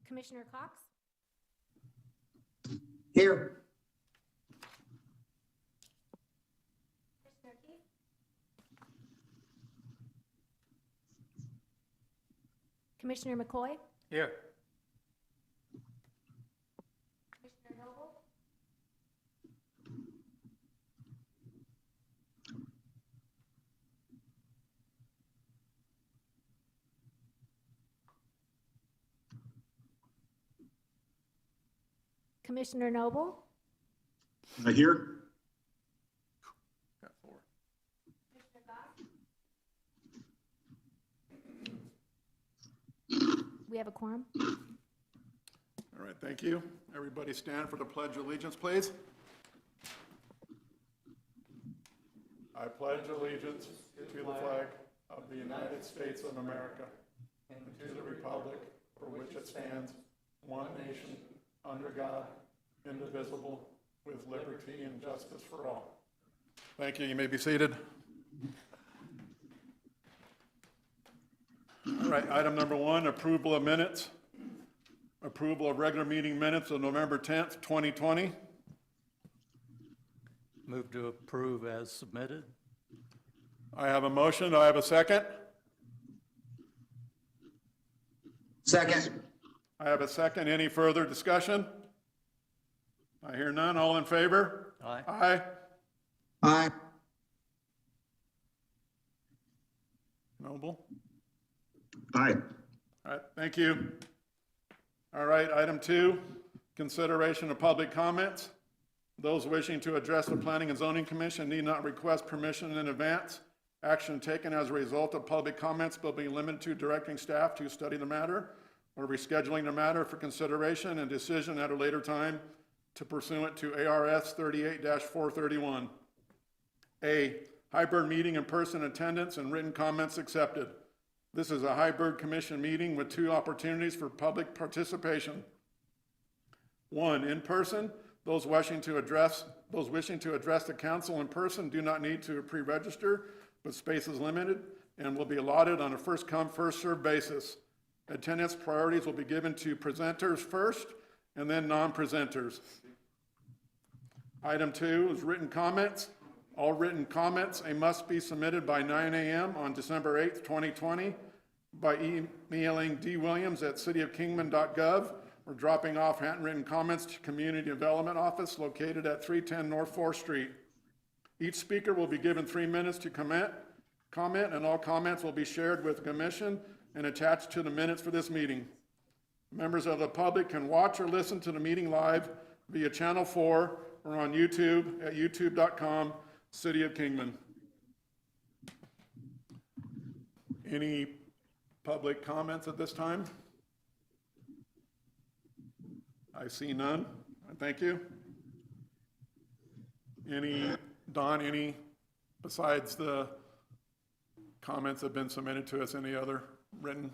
Commissioner Cox? Here. Commissioner Keith? Commissioner McCoy? Here. Commissioner Noble? Commissioner Noble? Here. Got 4. Commissioner Goss? We have a quorum. All right, thank you. Everybody stand for the Pledge of Allegiance, please. I pledge allegiance to the flag of the United States of America and to the republic for which it stands, one nation, under God, indivisible, with liberty and justice for all. Thank you. You may be seated. All right, item number 1, approval of minutes. Approval of regular meeting minutes of November 10th, 2020. Move to approve as submitted. I have a motion. Do I have a second? Second. I have a second. Any further discussion? I hear none. All in favor? Aye. Aye. Aye. Noble? Aye. All right, thank you. All right, item 2, consideration of public comments. Those wishing to address the Planning and Zoning Commission need not request permission in advance. Action taken as a result of public comments will be limited to directing staff to study the matter or rescheduling the matter for consideration and decision at a later time to pursuant to ARS 38-431. A, hybrid meeting in person attendance and written comments accepted. This is a hybrid commission meeting with 2 opportunities for public participation. 1, in person. Those wishing to address the council in person do not need to pre-register, but space is limited and will be allotted on a first-come, first-served basis. Attendance priorities will be given to presenters first and then non-presenters. Item 2 is written comments. All written comments must be submitted by 9 a.m. on December 8th, 2020 by emailing dwilliams@cityofkingman.gov or dropping off handwritten comments to Community Development Office located at 310 North 4th Street. Each speaker will be given 3 minutes to comment, and all comments will be shared with the commission and attached to the minutes for this meeting. Members of the public can watch or listen to the meeting live via Channel 4 or on YouTube at youtube.com. City of Kingman. Any public comments at this time? I see none. Thank you. Don, any, besides the comments that have been submitted to us, any other written?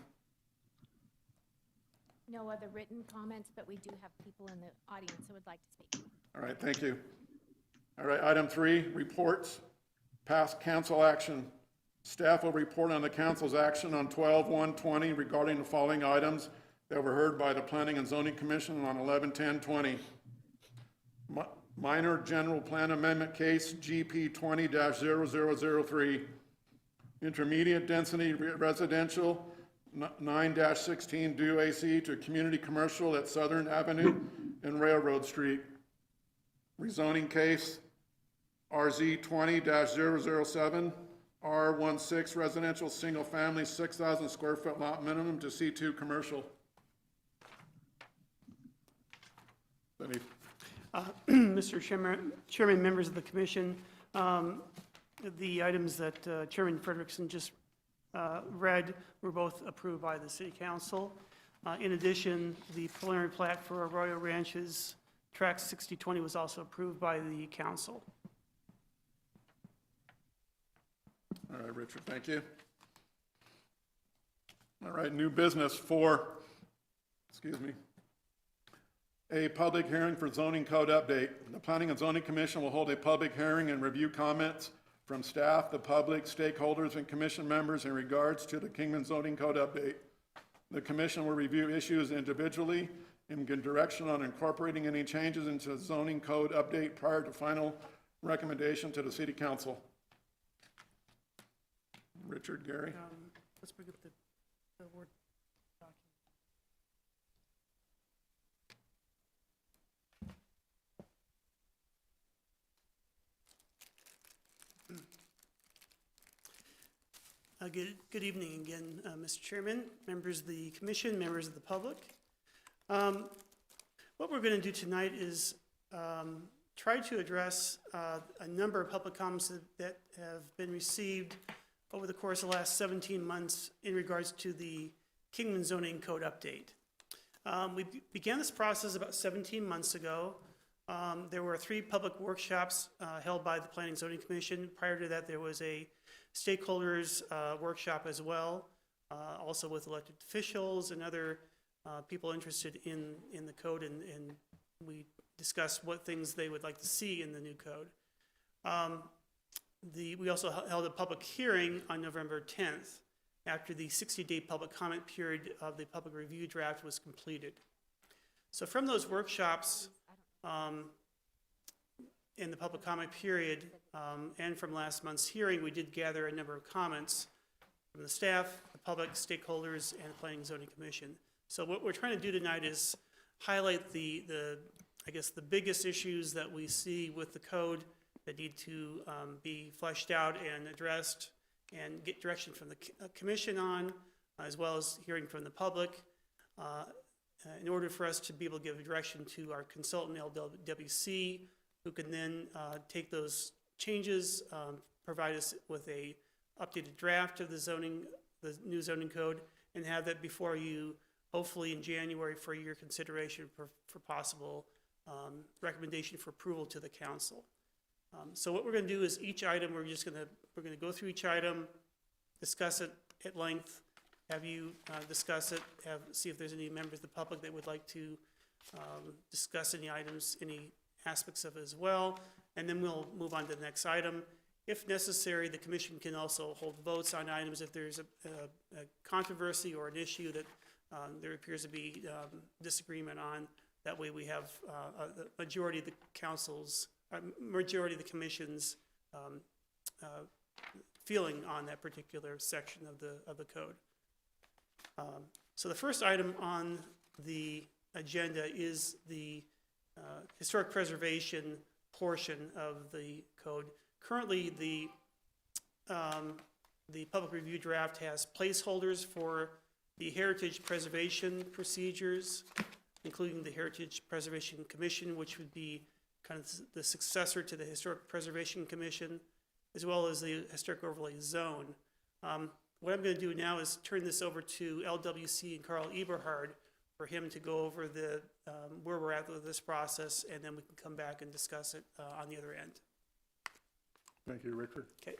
No other written comments, but we do have people in the audience who would like to speak. All right, thank you. All right, item 3, reports. Past council action. Staff will report on the council's action on 12/1/20 regarding the following items that were heard by the Planning and Zoning Commission on 11/10/20. Minor general plan amendment case GP 20-0003. Intermediate density residential 9-16 due AC to community commercial at Southern Avenue and Railroad Street. Rezoning case RZ 20-007, R16 residential single family 6,000 square foot lot minimum to C2 commercial. Mr. Chairman, members of the commission, the items that Chairman Frederickson just read were both approved by the City Council. In addition, the preliminary plat for Arroyo Ranches Tract 6020 was also approved by the council. All right, Richard, thank you. All right, new business for, a public hearing for zoning code update. The Planning and Zoning Commission will hold a public hearing and review comments from staff, the public, stakeholders, and commission members in regards to the Kingman zoning code update. The commission will review issues individually and give direction on incorporating any changes into zoning code update prior to final recommendation to the city council. Richard, Gary? Let's bring up the Word document. Good evening again, Mr. Chairman, members of the commission, members of the public. What we're going to do tonight is try to address a number of public comments that have been received over the course of the last 17 months in regards to the Kingman zoning code update. We began this process about 17 months ago. There were 3 public workshops held by the Planning and Zoning Commission. Prior to that, there was a stakeholders workshop as well, also with elected officials and other people interested in the code, and we discussed what things they would like to see in the new code. We also held a public hearing on November 10th after the 60-day public comment period of the public review draft was completed. So from those workshops in the public comment period and from last month's hearing, we did gather a number of comments from the staff, the public, stakeholders, and the Planning and Zoning Commission. So what we're trying to do tonight is highlight I guess the biggest issues that we see with the code that need to be fleshed out and addressed, and get direction from the commission on, as well as hearing from the public, in order for us to be able to give direction to our consultant, LWC, who can then take those changes, provide us with a updated draft of the new zoning code, and have that before you, hopefully in January, for your consideration for possible recommendation for approval to the council. So what we're going to do is each item, we're going to go through each item, discuss it at length, have you discuss it, see if there's any members of the public that would like to discuss any items, any aspects of it as well, and then we'll move on to the next item. If necessary, the commission can also hold votes on items if there's a controversy or an issue that there appears to be disagreement on. That way we have the majority of the the commission's feeling on that particular section of the code. So the first item on the agenda is the historic preservation portion of the code. Currently, the public review draft has placeholders for the heritage preservation procedures, including the Heritage Preservation Commission, which would be kind of the successor to the Historic Preservation Commission, as well as the Historic Overlay Zone. What I'm going to do now is turn this over to LWC and Carl Eberhard for him to go over where we're at with this process, and then we can come back and discuss it on the other end. Thank you, Richard. Okay.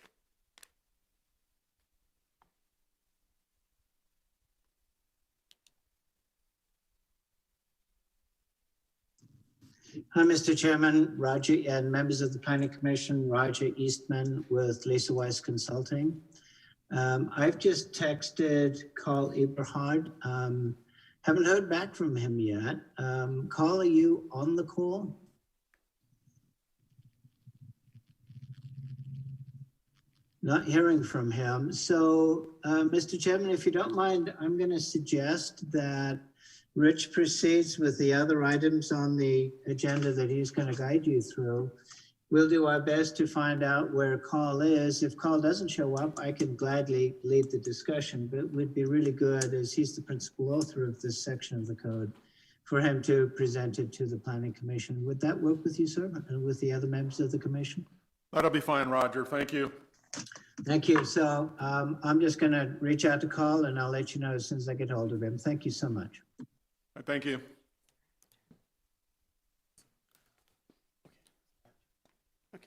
Hi, Mr. Chairman, Roger, and members of the Planning Commission, Roger Eastman with Lisa Weiss Consulting. I've just texted Carl Eberhard. Haven't heard back from him yet. Carl, are you on the call? Not hearing from him. So, Mr. Chairman, if you don't mind, I'm going to suggest that Rich proceeds with the other items on the agenda that he's going to guide you through. We'll do our best to find out where Carl is. If Carl doesn't show up, I can gladly lead the discussion, but it would be really good, as he's the principal author of this section of the code, for him to present it to the Planning Commission. Would that work with you, sir, and with the other members of the commission? That'll be fine, Roger. Thank you. Thank you. So I'm just going to reach out to Carl, and I'll let you know as soon as I get hold of him. Thank you so much. Thank you. Okay.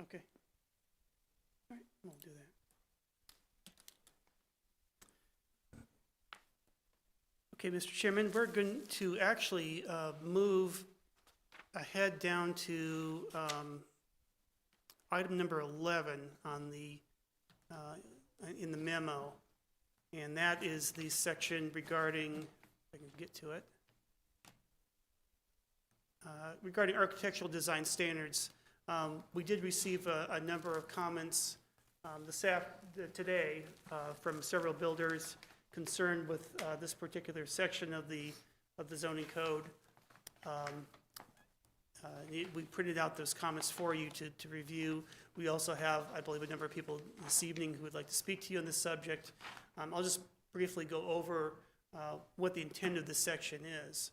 Okay. All right, we'll do that. Okay, Mr. Chairman, we're going to actually move ahead down to item number 11 on the, in the memo. And that is the section regarding, if I can get to it, regarding architectural design standards. We did receive a number of comments today from several builders concerned with this particular section of the zoning code. We printed out those comments for you to review. We also have, I believe, a number of people this evening who would like to speak to you on this subject. I'll just briefly go over what the intent of this section is.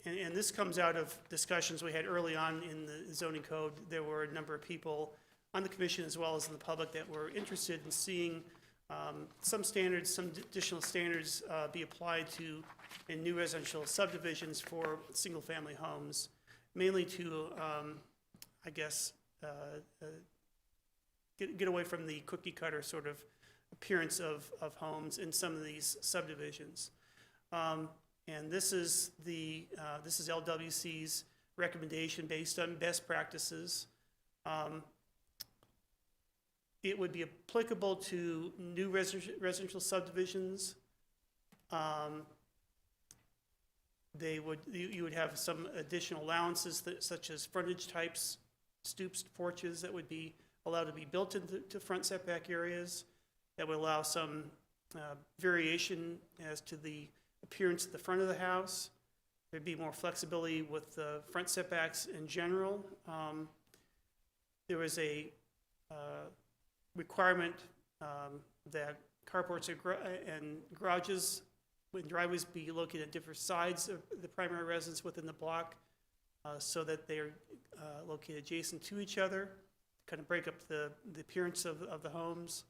And this comes out of discussions we had early on in the zoning code. There were a number of people on the commission as well as in the public that were interested in seeing some standards, some additional standards be applied to in new residential subdivisions for single-family homes, mainly to, I guess, get away from the cookie-cutter sort of appearance of homes in some of these subdivisions. And this is LWC's recommendation based on best practices. It would be applicable to new residential subdivisions. You would have some additional allowances such as frontage types, stoops, porches that would be allowed to be built into front setback areas. That would allow some variation as to the appearance at the front of the house. There'd be more flexibility with the front setbacks in general. There was a requirement that carports and garages and driveways be located at different sides of the primary residence within the block so that they're located adjacent to each other, kind of break up the appearance of the homes.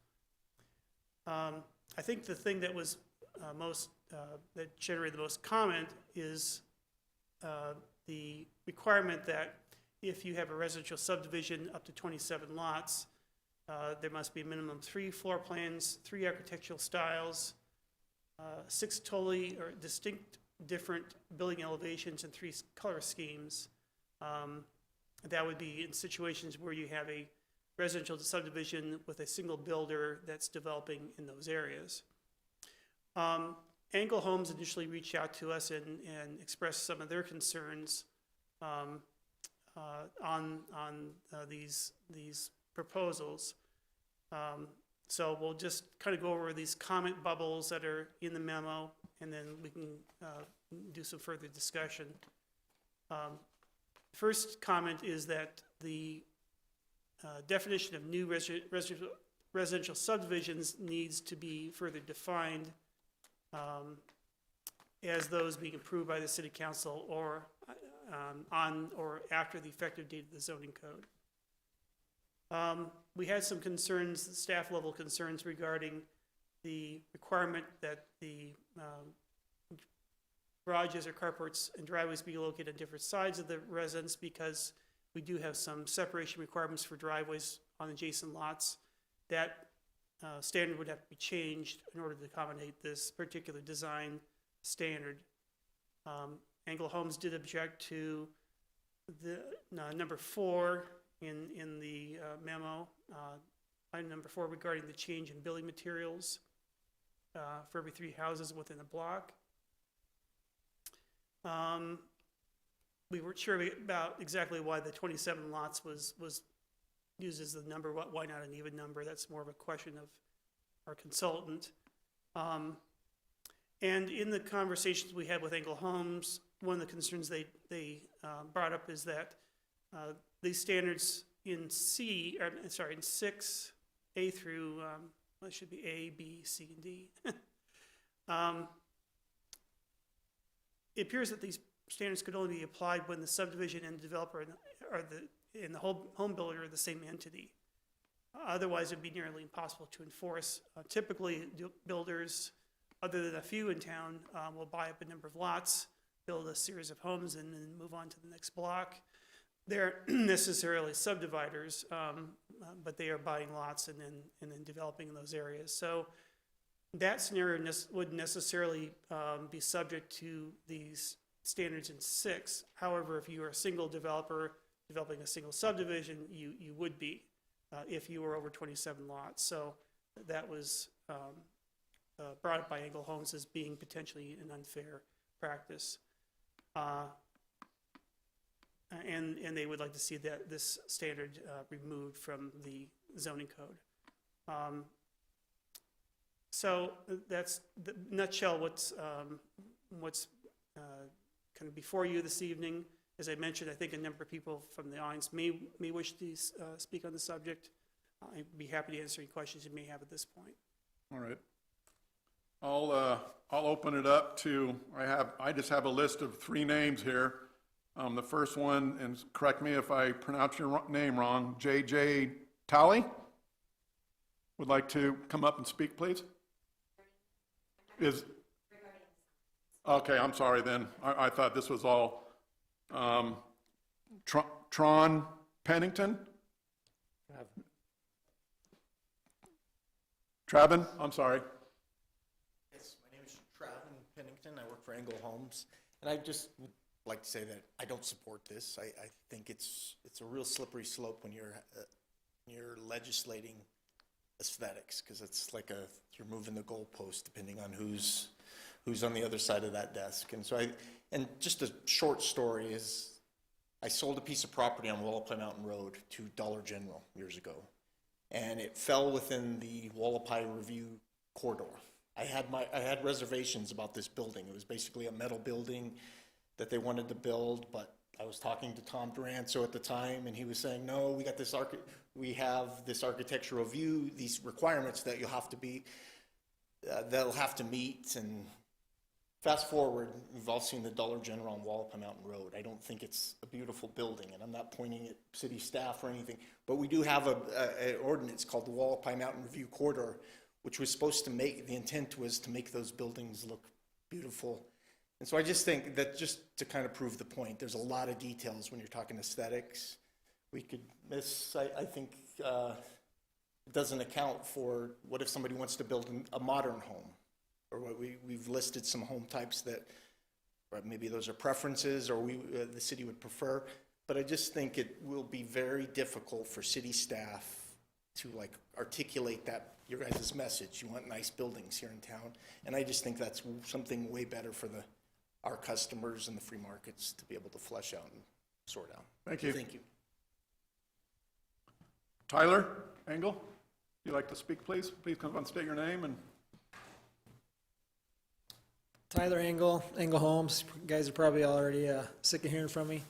I think the thing that was that generated the most comment is the requirement that if you have a residential subdivision up to 27 lots, there must be a minimum 3 floor plans, 3 architectural styles, 6 totally or distinct different building elevations, and 3 color schemes. That would be in situations where you have a residential subdivision with a single builder that's developing in those areas. Angle Homes initially reached out to us and expressed some of their concerns on these proposals. So we'll just kind of go over these comment bubbles that are in the memo, and then we can do some further discussion. First comment is that the definition of new residential subdivisions needs to be further defined as those being approved by the City Council or on or after the effective date of the zoning code. We had some concerns, staff level concerns regarding the requirement that the garages or carports and driveways be located on different sides of the residence, because we do have some separation requirements for driveways on adjacent lots. That standard would have to be changed in order to accommodate this particular design standard. Angle Homes did object to the number 4 in the memo, item number 4 regarding the change in building materials for every 3 houses within a block. We weren't sure about exactly why the 27 lots was used as the number. Why not an even number? That's more of a question of our consultant. And in the conversations we had with Angle Homes, one of the concerns they brought up is that these standards in 6, A through, it should be A, B, C, and D. It appears that these standards could only be applied when the subdivision and the developer and the home builder are the same entity. Otherwise, it'd be nearly impossible to enforce. Typically, builders, other than a few in town, will buy up a number of lots, build a series of homes, and then move on to the next block. they're necessarily subdividers, but they are buying lots and then developing in those areas. So that scenario wouldn't necessarily be subject to these standards in 6. However, if you are a single developer developing a single subdivision, you would be if you were over 27 lots. So that was brought up by Engel Homes as being potentially an unfair practice. And they would like to see that this standard removed from the zoning code. So that's the nutshell what's kind of before you this evening. As I mentioned, I think a number of people from the audience may wish to speak on the subject. I'd be happy to answer any questions you may have at this point. All right. I'll open it up to, I just have a list of 3 names here. The first one, and correct me if I pronounce your name wrong, J.J. Talley would like to come up and speak, please. Okay, I'm sorry then. I thought this was all Tron Pennington? Travin, I'm sorry. Yes, my name is Travin Pennington. I work for Engel Homes. And I just would like to say that I don't support this. I think it's a real slippery slope when you're legislating aesthetics, because it's like you're moving the goalpost depending on who's on the other side of that desk. And so and just a short story is, I sold a piece of property on Wallapai Mountain Road to Dollar General years ago, and it fell within the Wallapai Review corridor. I had reservations about this building. It was basically a metal building that they wanted to build, but I was talking to Tom Duranzo at the time, and he was saying, no, we have this architectural view, these requirements that you'll have to be, they'll have to meet. And fast forward, we've all seen the Dollar General on Wallapai Mountain Road. I don't think it's a beautiful building, and I'm not pointing at city staff or anything, but we do have an ordinance called the Wallapai Mountain Review Corridor, which was supposed to the intent was to make those buildings look beautiful. And so I just think that, just to kind of prove the point, there's a lot of details when you're talking aesthetics. We could miss, I think, it doesn't account for what if somebody wants to build a modern home, or what we've listed some home types that, or maybe those are preferences, or the city would prefer. But I just think it will be very difficult for city staff to articulate that, your guys' message. You want nice buildings here in town. And I just think that's something way better for our customers and the free markets to be able to flesh out and sort out. Thank you. Thank you. Tyler Engel, would you like to speak, please? Please come up and state your name. And Tyler Engel, Engel Homes. You guys are probably already sick of hearing from me.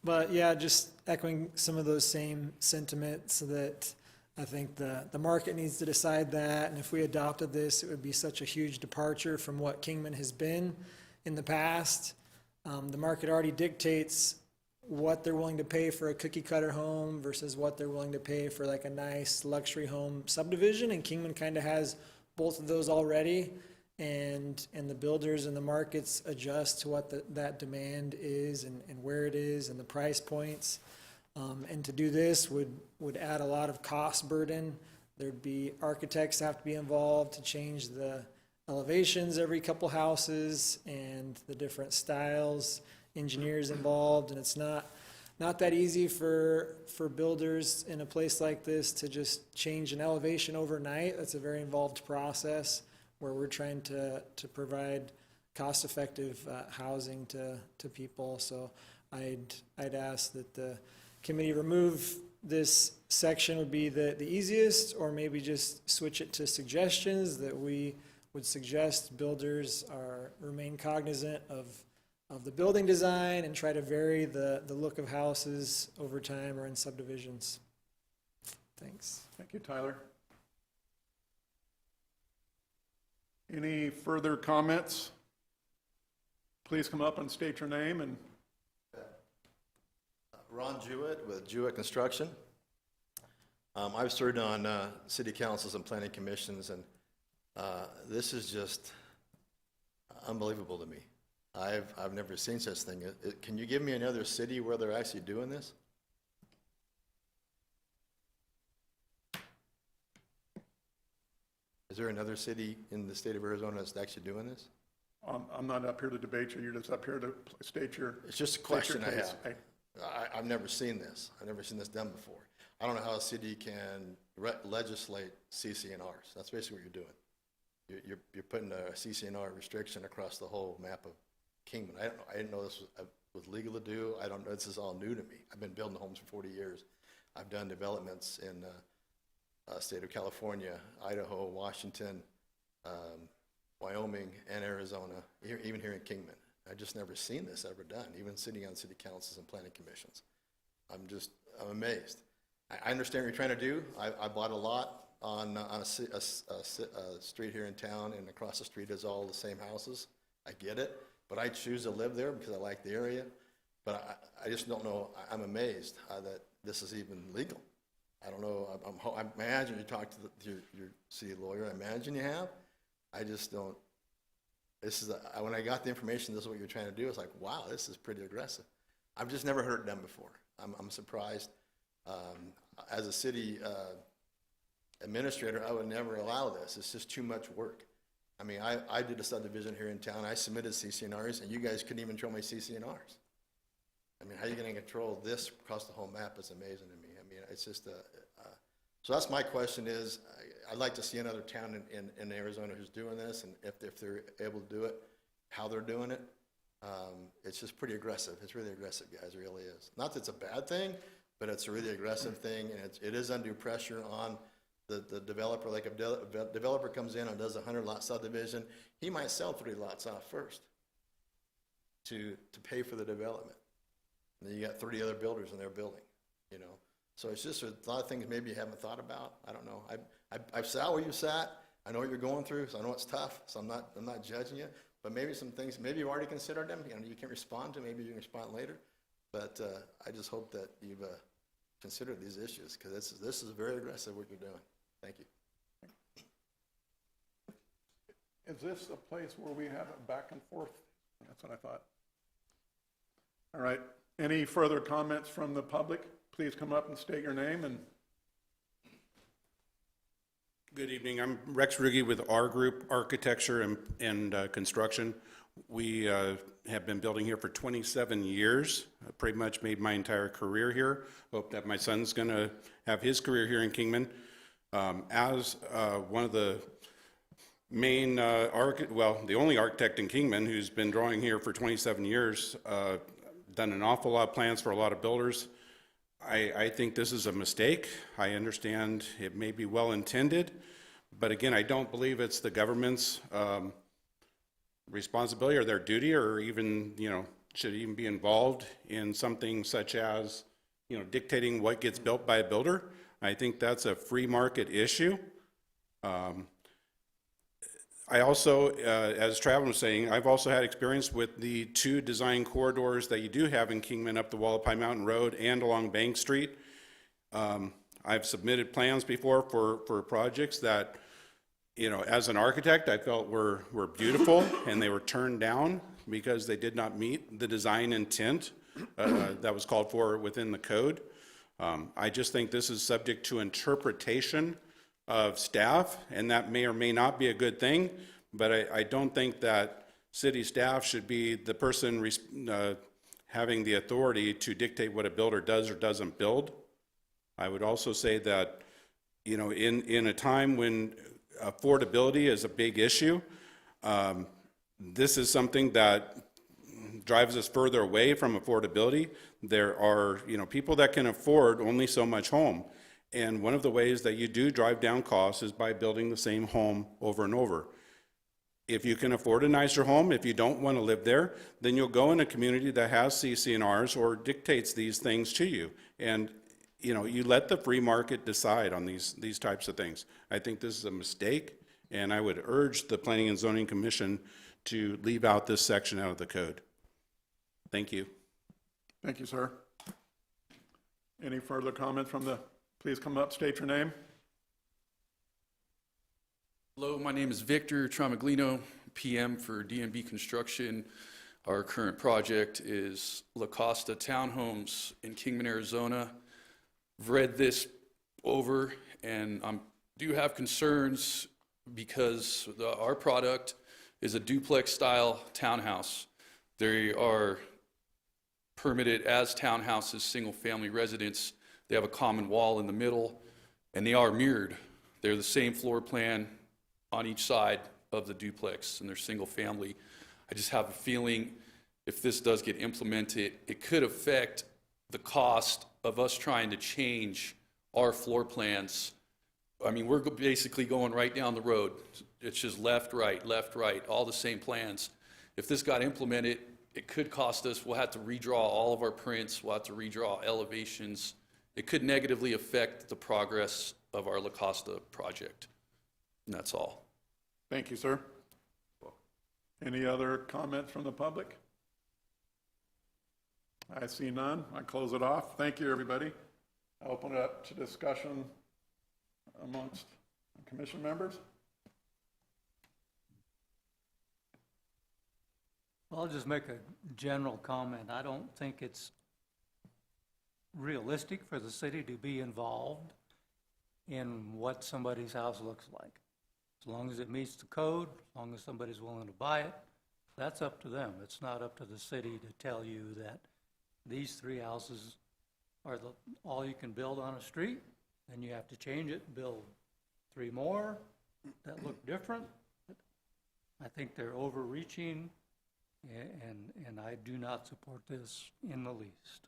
But yeah, just echoing some of those same sentiments, that I think the market needs to decide that. And if we adopted this, it would be such a huge departure from what Kingman has been in the past. The market already dictates what they're willing to pay for a cookie cutter home versus what they're willing to pay for a nice luxury home subdivision. And Kingman kind of has both of those already. And the builders and the markets adjust to what that demand is and where it is and the price points. And to do this would add a lot of cost burden. There'd be architects have to be involved to change the elevations every couple houses and the different styles, engineers involved, and it's not that easy for builders in a place like this to just change an elevation overnight. That's a very involved process where we're trying to provide cost-effective housing to people. So I'd ask that the committee remove this section would be the easiest, or maybe just switch it to suggestions that we would suggest builders remain cognizant of the building design and try to vary the look of houses over time or in subdivisions. Thanks. thank you, Tyler. Any further comments? Please come up and state your name. And Ron Jewett with Jewett Construction. I've served on city councils and planning commissions, and this is just unbelievable to me. I've never seen such thing. Can you give me another city where they're actually doing this? Is there another city in the state of Arizona that's actually doing this? I'm not up here to debate you, you're just up here to state your. It's just a state your question I case. have. I've never seen this. I've never seen this done before. I don't know how a city can legislate CCNRs. That's basically what you're doing. You're putting a CCNR restriction across the whole map of Kingman. I didn't know this was legal to do. I don't know. This is all new to me. I've been building homes for 40 years. I've done developments in state of California, Idaho, Washington, Wyoming, and Arizona, even here in Kingman. I've just never seen this ever done, even sitting on city councils and planning commissions. I'm amazed. I understand what you're trying to do. I bought a lot on a street here in town, and across the street is all the same houses. I get it, but I choose to live there because I like the area. But I just don't know. I'm amazed that this is even legal. I don't know. I imagine you talked to your city lawyer. I imagine you have. I just don't. When I got the information, this is what you're trying to do. It's like, wow, this is pretty aggressive. I've just never heard it done before. I'm surprised. As a city administrator, I would never allow this. It's just too much work. I mean, I did a subdivision here in town. I submitted CCNRs, and you guys couldn't even control my CCNRs. I mean, how are you going to control this across the whole map? It's amazing to me. I mean, it's just so that's my question is, I'd like to see another town in Arizona who's doing this, and if they're able to do it, how they're doing it. It's just pretty aggressive. It's really aggressive, guys. It really is. Not that it's a bad thing, but it's a really aggressive thing, and it is undue pressure on the developer. Like if a developer comes in and does a 100-lot subdivision, he might sell 3 lots off first to pay for the development. And then you got 30 other builders in their building, you know. So it's just a lot of things maybe you haven't thought about. I don't know. I've sat where you sat. I know what you're going through, so I know it's tough. So I'm not judging you. But maybe some things, maybe you've already considered them. You know, you can respond to. Maybe you can respond later. But I just hope that you've considered these issues, because this is very aggressive what you're doing. Thank you. Is this a place where we have a back and forth? That's what I thought. All right. Any further comments from the public? Please come up and state your name. And good evening. I'm Rex Ruge with R Group Architecture and Construction. We have been building here for 27 years. I pretty much made my entire career here. Hope that my son's going to have his career here in Kingman. As one of the main the only architect in Kingman who's been drawing here for 27 years, done an awful lot of plans for a lot of builders. I think this is a mistake. I understand it may be well intended, but again, I don't believe it's the government's responsibility or their duty, or even, should even be involved in something such as, dictating what gets built by a builder. I think that's a free market issue. I also, as Travis was saying, I've also had experience with the 2 design corridors that you do have in Kingman up the Wallapai Mountain Road and along Bank Street. I've submitted plans before for projects that, as an architect, I felt were beautiful, and they were turned down because they did not meet the design intent that was called for within the code. I just think this is subject to interpretation of staff, and that may or may not be a good thing, but I don't think that city staff should be the person having the authority to dictate what a builder does or doesn't build. I would also say that, in a time when affordability is a big issue, this is something that drives us further away from affordability. There are, people that can afford only so much home. And one of the ways that you do drive down costs is by building the same home over and over. If you can afford a nicer home, if you don't want to live there, then you'll go in a community that has CCNRs or dictates these things to you. And, you let the free market decide on these types of things. I think this is a mistake, and I would urge the Planning and Zoning Commission to leave out this section out of the code. Thank you. thank you, sir. Any further comments from please come up, state your name. Hello, my name is Victor Tramaglino, PM for DNB Construction. Our current project is La Costa Townhomes in Kingman, Arizona. I've read this over, and I do have concerns because our product is a duplex-style townhouse. They are permitted as townhouses, single-family residents. They have a common wall in the middle, and they are mirrored. They're the same floor plan on each side of the duplex, and they're single-family. I just have a feeling if this does get implemented, it could affect the cost of us trying to change our floor plans. I mean, we're basically going right down the road. It's just left, right, all the same plans. If this got implemented, it could cost us, we'll have to redraw all of our prints, we'll have to redraw elevations. It could negatively affect the progress of our La Costa project. And that's all. Thank you, sir. Any other comments from the public? I see none. I close it off. Thank you, everybody. I open it up to discussion amongst commission members. I'll just make a general comment. I don't think it's realistic for the city to be involved in what somebody's house looks like. As long as it meets the code, as long as somebody's willing to buy it, that's up to them. It's not up to the city to tell you that these 3 houses are all you can build on a street, and you have to change it and build 3 more that look different. I think they're overreaching, and I do not support this in the least.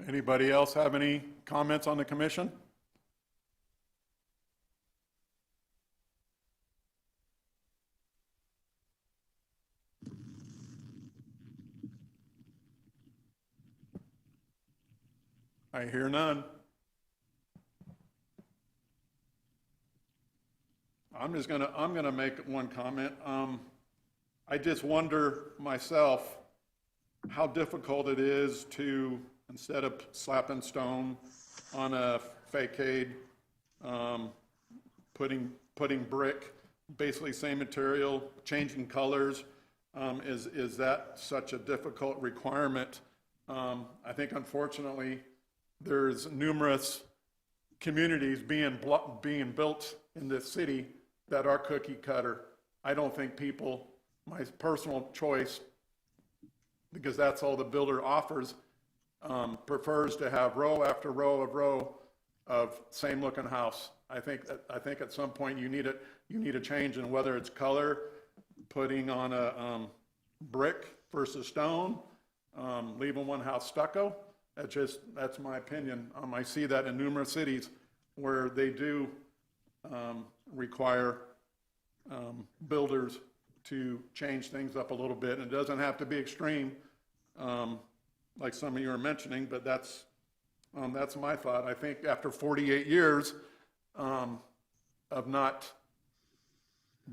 Anybody else have any comments on the commission? I hear none. I'm gonna make one comment. I just wonder myself how difficult it is to, instead of slapping stone on a facade, putting brick, basically same material, changing colors. Is that such a difficult requirement? I think unfortunately there's numerous communities being built in this city that are cookie cutter. I don't think people, my personal choice, because that's all the builder offers, prefers to have row after row of same looking house. I think at some point you need a change in whether it's color, putting on a brick versus stone, leaving one house stucco. That's my opinion. I see that in numerous cities where they do require builders to change things up a little bit. And it doesn't have to be extreme, like some of you are mentioning, but that's my thought. I think after 48 years of not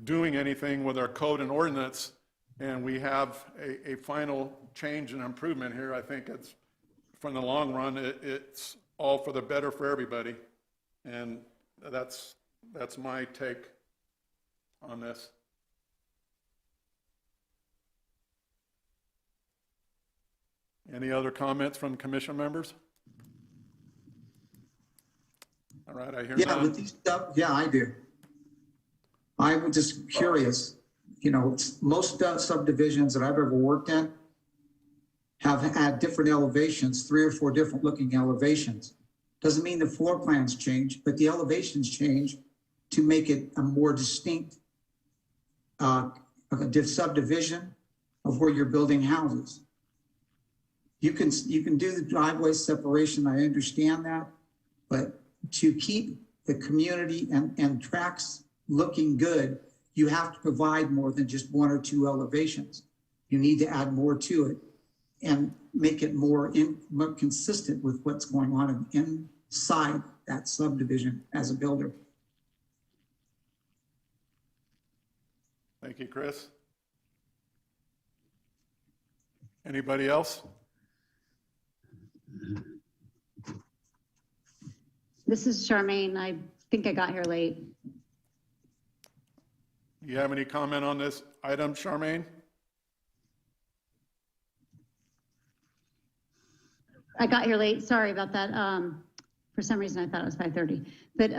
doing anything with our code and ordinance, and we have a final change and improvement here, I think it's, from the long run, it's all for the better for everybody. And that's my take on this. Any other comments from commission members? All right, I hear Yeah, none. with these stuff, yeah, I do. I was just curious, most subdivisions that I've ever worked in have had different elevations, 3 or 4 different looking elevations. Doesn't mean the floor plans change, but the elevations change to make it a more distinct subdivision of where you're building houses. You can do the driveway separation, I understand that, but to keep the community and tracks looking good, you have to provide more than just 1 or 2 elevations. You need to add more to it and make it more consistent with what's going on inside that subdivision as a builder. Thank you, Chris. Anybody else? This is Charmaine. I think I got here late. Do you have any comment on this item, Charmaine? I got here late, sorry about that. For some reason, I thought it was 5:30. But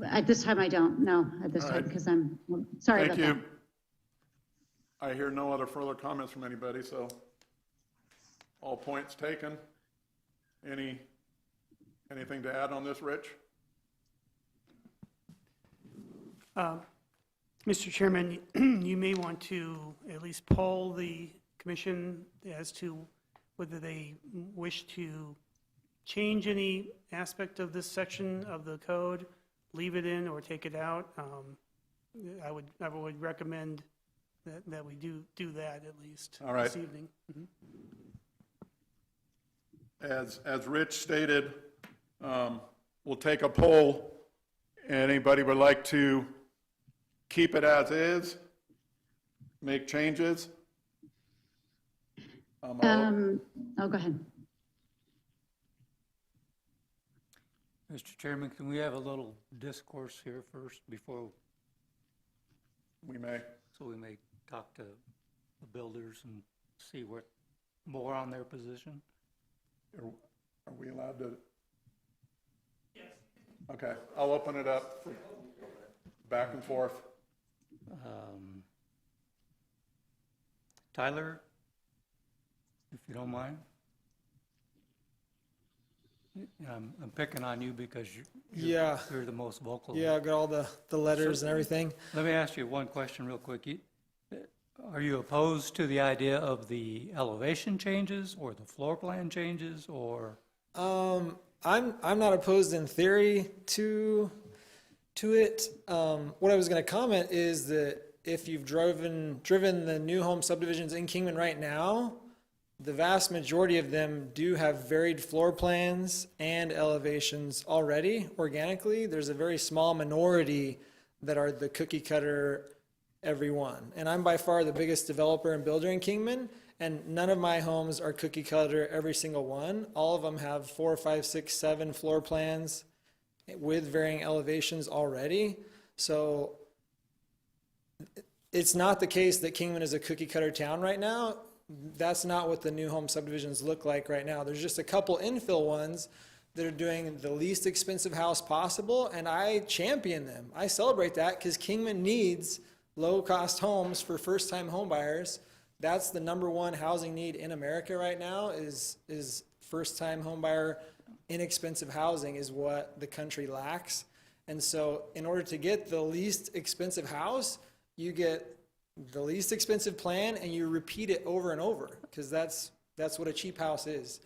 at this time, I don't know at this All time, right. because I'm, sorry about Thank that. you. I hear no other further comments from anybody, so all points taken. Anything to add on this, Rich? Mr. Chairman, you may want to at least poll the commission as to whether they wish to change any aspect of this section of the code, leave it in or take it out. I would recommend that we do that at least All right. this evening. As Rich stated, we'll take a poll. Anybody would like to keep it as is? Make changes? Oh, go ahead. Mr. Chairman, can we have a little discourse here first before, We may. so we may talk to the builders and see what, more on their position? Are we allowed to? Yes. Okay, I'll open it up for back and forth. Tyler, if you don't mind? I'm picking on you because Yeah. you're the most vocal. Yeah, I got all the letters and everything. Let me ask you one question real quick. Are you opposed to the idea of the elevation changes or the floor plan changes, or? I'm not opposed in theory to it. What I was going to comment is that if you've driven the new home subdivisions in Kingman right now, the vast majority of them do have varied floor plans and elevations already organically. There's a very small minority that are the cookie cutter every one. And I'm by far the biggest developer and builder in Kingman, and none of my homes are cookie cutter every single one. All of them have 4, 5, 6, 7 floor plans with varying elevations already. So it's not the case that Kingman is a cookie cutter town right now. That's not what the new home subdivisions look like right now. There's just a couple infill ones that are doing the least expensive house possible, and I champion them. I celebrate that because Kingman needs low-cost homes for first-time home buyers. That's the number one housing need in America right now is first-time home buyer inexpensive housing is what the country lacks. And so in order to get the least expensive house, you get the least expensive plan and you repeat it over and over because that's what a cheap house is.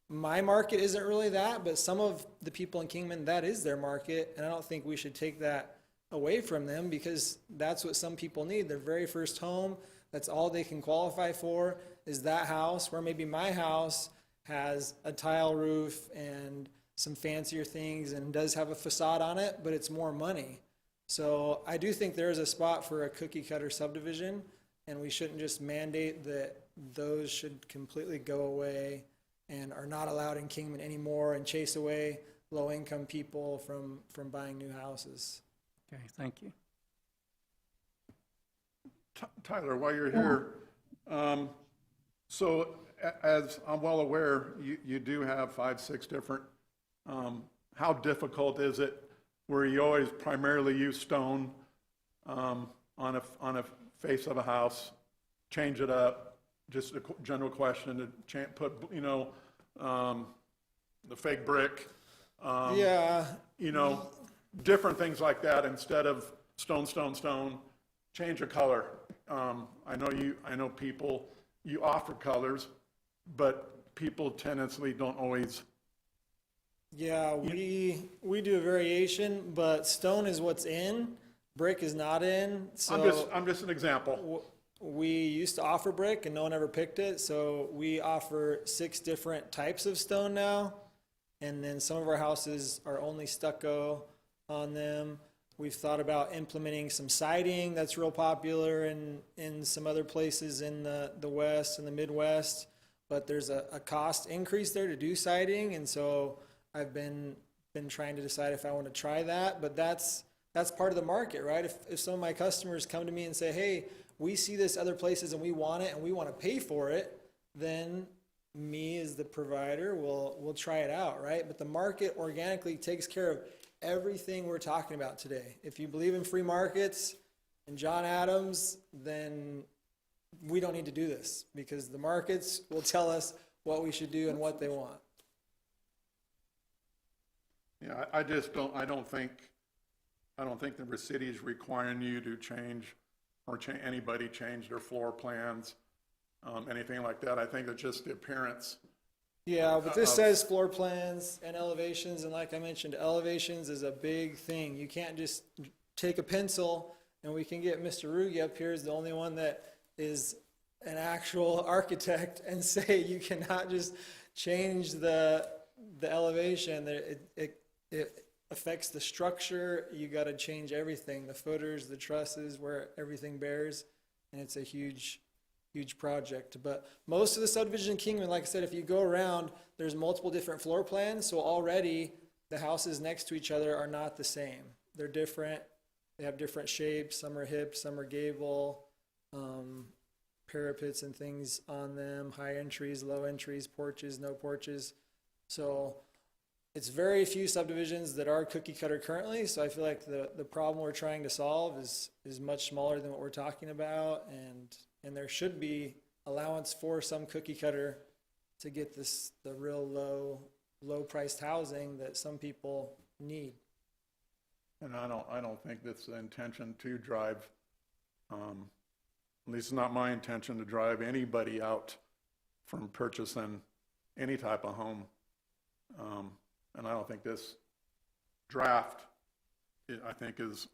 My market isn't really that, but some of the people in Kingman, that is their market, and I don't think we should take that away from them because that's what some people need. Their very first home, that's all they can qualify for is that house, where maybe my house has a tile roof and some fancier things and does have a facade on it, but it's more money. So I do think there is a spot for a cookie cutter subdivision, and we shouldn't just mandate that those should completely go away and are not allowed in Kingman anymore and chase away low-income people from buying new houses. Okay, thank you. Tyler, while you're here, so as I'm well aware, you do have 5, 6 different, how difficult is it where you always primarily use stone on a face of a house, change it up, just a general question, to put, the fake brick, Yeah, different things like that instead of stone, change a color. I know people, you offer colors, but people tendency don't always. yeah, we do a variation, but stone is what's in, brick is not in. So I'm just an example. we used to offer brick and no one ever picked it, so we offer 6 different types of stone now. And then some of our houses are only stucco on them. We've thought about implementing some siding that's real popular in some other places in the West and the Midwest, but there's a cost increase there to do siding, and so I've been trying to decide if I want to try that, but that's that's part of the market, right? If some of my customers come to me and say, hey, we see this other places and we want it and we want to pay for it, then me as the provider will try it out, right? But the market organically takes care of everything we're talking about today. If you believe in free markets and John Adams, then we don't need to do this, because the markets will tell us what we should do and what they want. Yeah, I don't think the city is requiring you to change or anybody change their floor plans, anything like that. I think it's just the appearance. Yeah, but this says floor plans and elevations, and like I mentioned, elevations is a big thing. You can't just take a pencil, and we can get Mr. Ruge up here as the only one that is an actual architect, and say you cannot just change the elevation. It affects the structure. You got to change everything, the footers, the trusses, where everything bears, and it's a huge project. But most of the subdivision in Kingman, like I said, if you go around, there's multiple different floor plans, so already the houses next to each other are not the same. They're different. They have different shapes. Some are hip, some are gable, parapets and things on them, high entries, low entries, porches, no porches. So it's very few subdivisions that are cookie cutter currently, so I feel like the problem we're trying to solve is much smaller than what we're talking about, and there should be allowance for some cookie cutter to get the real low priced housing that some people need. And I don't think that's the intention to drive, at least not my intention to drive anybody out from purchasing any type of home. And I don't think this draft, I don't think is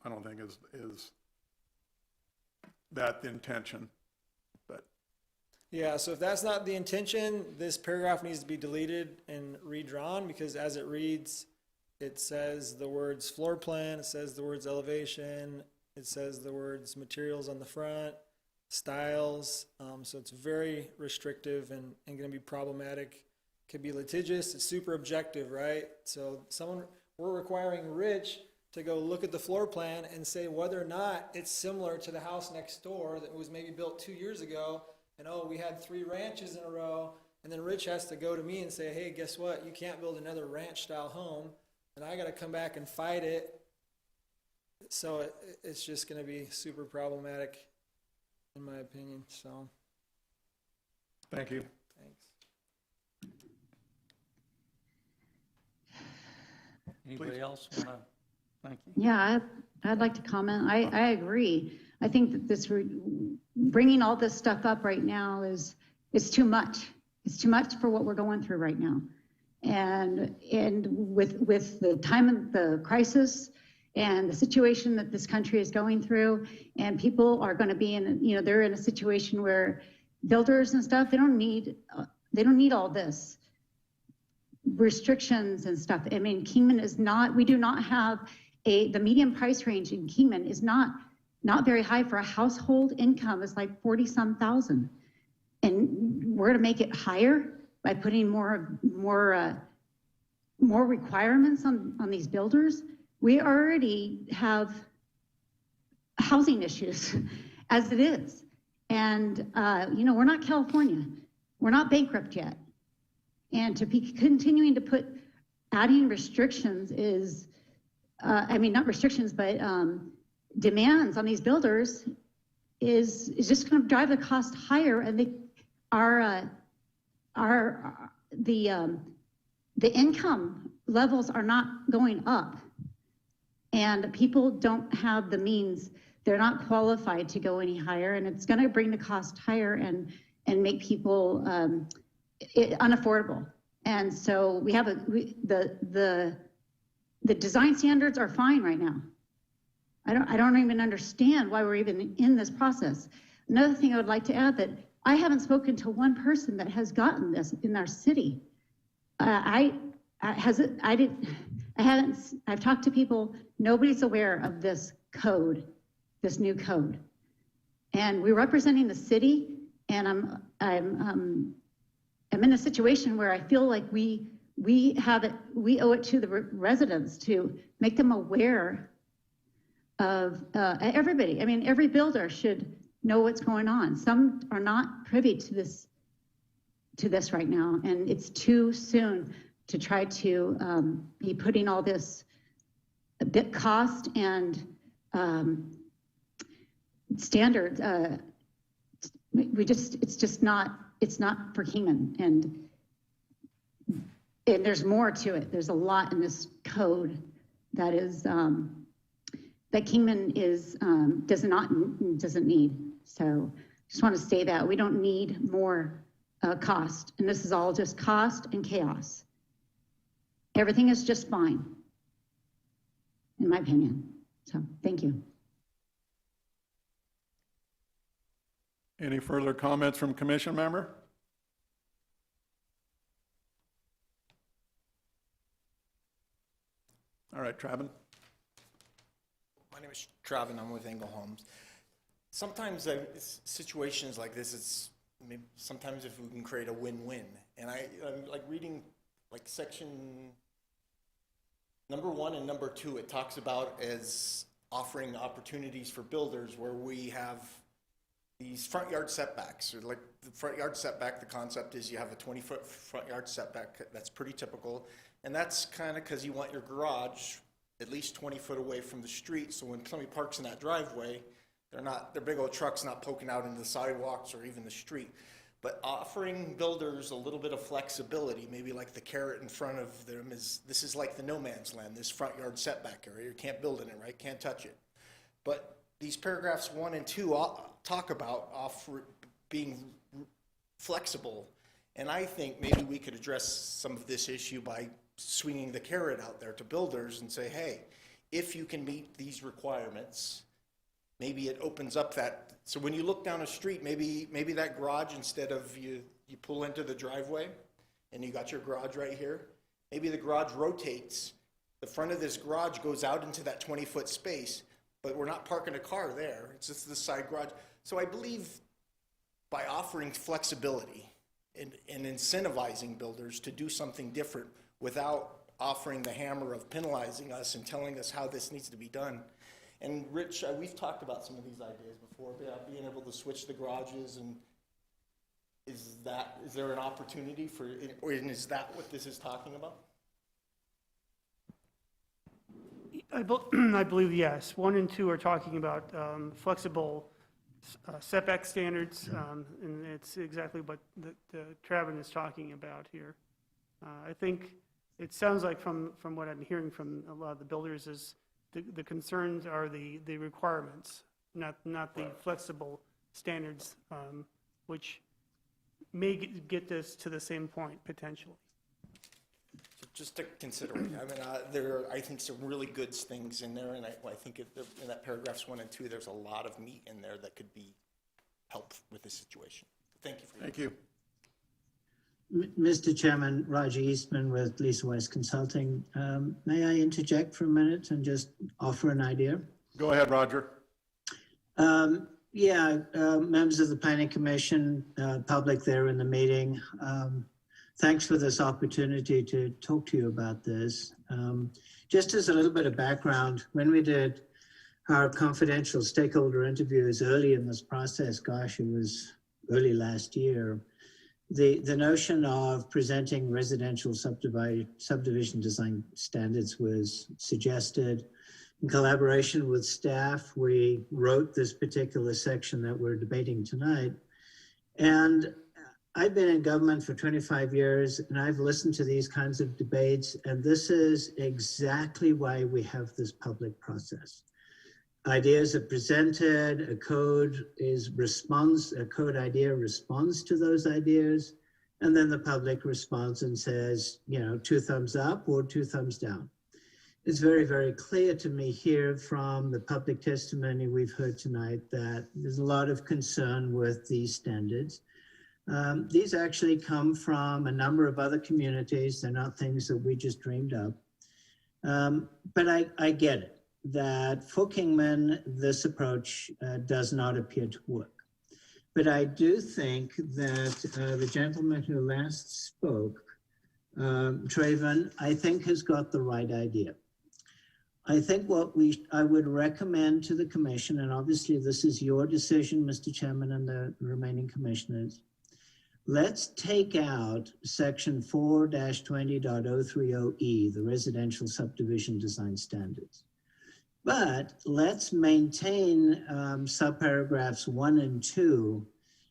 that the intention. But yeah, so if that's not the intention, this paragraph needs to be deleted and redrawn, because as it reads, it says the words floor plan, it says the words elevation, it says the words materials on the front, styles. So it's very restrictive and going to be problematic. Could be litigious. It's super objective, right? So we're requiring Rich to go look at the floor plan and say whether or not it's similar to the house next door that was maybe built 2 years ago, and we had 3 ranches in a row, and then Rich has to go to me and say, hey, guess what? You can't build another ranch style home, and I got to come back and fight it. So it's just going to be super problematic, in my opinion. So thank you. thanks. Anybody else want to? Thank you. Yeah, I'd like to comment. I agree. I think that bringing all this stuff up right now is too much. It's too much for what we're going through right now. And with the time of the crisis and the situation that this country is going through, and people are going to be they're in a situation where builders and stuff, they don't need all this restrictions and stuff. I mean, Kingman we do not have the median price range in Kingman is not very high for a household income. It's like 40-some thousand. And we're going to make it higher by putting more requirements on these builders. We already have housing issues as it is. And, we're not California. We're not bankrupt yet. And to be continuing to adding restrictions is, not restrictions, but demands on these builders is just going to drive the cost higher, and the income levels are not going up, and people don't have the means. They're not qualified to go any higher, and it's going to bring the cost higher and make people unaffordable. And so we have the design standards are fine right now. I don't even understand why we're even in this process. Another thing I would like to add, that I haven't spoken to one person that has gotten this in our city. I've talked to people, nobody's aware of this code, this new code. And we're representing the city, and I'm in a situation where I feel like we owe it to the residents to make them aware of everybody. I mean, every builder should know what's going on. Some are not privy to this right now, and it's too soon to try to be putting all this bit cost and standards. It's not for Kingman, and there's more to it. There's a lot in this code that is that Kingman doesn't need. So just want to say that we don't need more cost, and this is all just cost and chaos. Everything is just fine, in my opinion. So thank you. Any further comments from commission member? All right, Travin. My name is Travin, I'm with Engel Homes. Sometimes situations like this, sometimes if we can create a win-win. And I'm like reading like section number 1 and number 2, it talks about as offering opportunities for builders where we have these front yard setbacks. Or like the front yard setback, the concept is you have a 20-foot front yard setback. That's pretty typical. And that's kind of because you want your garage at least 20 foot away from the street. So when somebody parks in that driveway, their big old truck's not poking out into the sidewalks or even the street. But offering builders a little bit of flexibility, maybe like the carrot in front of them this is like the no man's land, this front yard setback area. You can't build in it, right? Can't touch it. But these paragraphs 1 and 2 talk about being flexible. And I think maybe we could address some of this issue by swinging the carrot out there to builders and say, hey, if you can meet these requirements, maybe it opens up that. So when you look down a street, maybe that garage, instead of you pull into the driveway and you got your garage right here, maybe the garage rotates. The front of this garage goes out into that 20-foot space, but we're not parking a car there. It's just the side garage. So I believe by offering flexibility and incentivizing builders to do something different without offering the hammer of penalizing us and telling us how this needs to be done. And Rich, we've talked about some of these ideas before, being able to switch the garages, and is there an opportunity for, or is that what this is talking about? I believe yes. 1 and 2 are talking about flexible setback standards, and it's exactly what the Travin is talking about here. I think it sounds like from what I'm hearing from a lot of the builders is the concerns are the requirements, not the flexible standards, which may get this to the same point potentially. So just to consider, I mean, there are, I think, some really good things in there, and I think in that paragraphs 1 and 2, there's a lot of meat in there that could be help with the situation. Thank you for your Thank you. Mr. Chairman, Roger Eastman with Lisa West Consulting. May I interject for a minute and just offer an idea? Go ahead, Roger. Members of the Planning Commission, public there in the meeting, thanks for this opportunity to talk to you about this. Just as a little bit of background, when we did our confidential stakeholder interviews early in this process, gosh, it was early last year, the notion of presenting residential subdivision design standards was suggested. In collaboration with staff, we wrote this particular section that we're debating tonight. And I've been in government for 25 years, and I've listened to these kinds of debates, and this is exactly why we have this public process. Ideas are presented, a code idea responds to those ideas, and then the public responds and says, 2 thumbs up or 2 thumbs down. It's very, very clear to me here from the public testimony we've heard tonight that there's a lot of concern with these standards. These actually come from a number of other communities. They're not things that we just dreamed up. But I get it, that for Kingman, this approach does not appear to work. But I do think that the gentleman who last spoke, Travin, I think has got the right idea. I think I would recommend to the commission, and obviously this is your decision, Mr. Chairman, and the remaining commissioners. Let's take out section 4-20.030E, the residential subdivision design standards. But let's maintain subparagraphs 1 and 2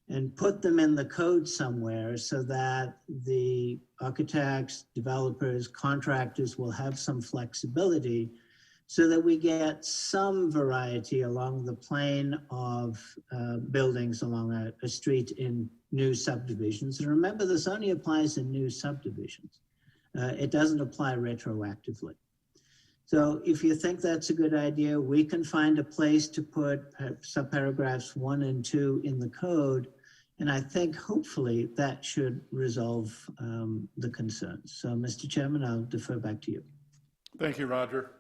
and put them in the code somewhere so that the architects, developers, contractors will have some flexibility so that we get some variety along the plane of buildings along a street in new subdivisions. And remember, this only applies in new subdivisions. It doesn't apply retroactively. So if you think that's a good idea, we can find a place to put subparagraphs 1 and 2 in the code. And I think hopefully that should resolve the concerns. So Mr. Chairman, I'll defer back to you. Thank you, Roger.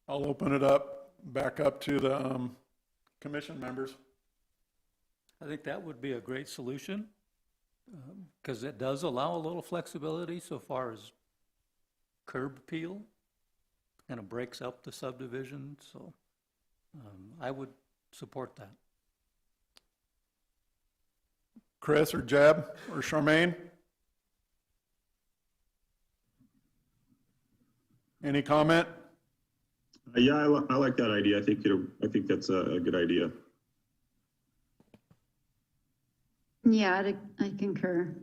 I'll open it back up to the commission members. I think that would be a great solution, because it does allow a little flexibility so far as curb appeal. Kind of breaks up the subdivision, so I would support that. Chris or Jeb or Charmaine? Any comment? Yeah, I like that idea. I think that's a good idea. Yeah, I concur.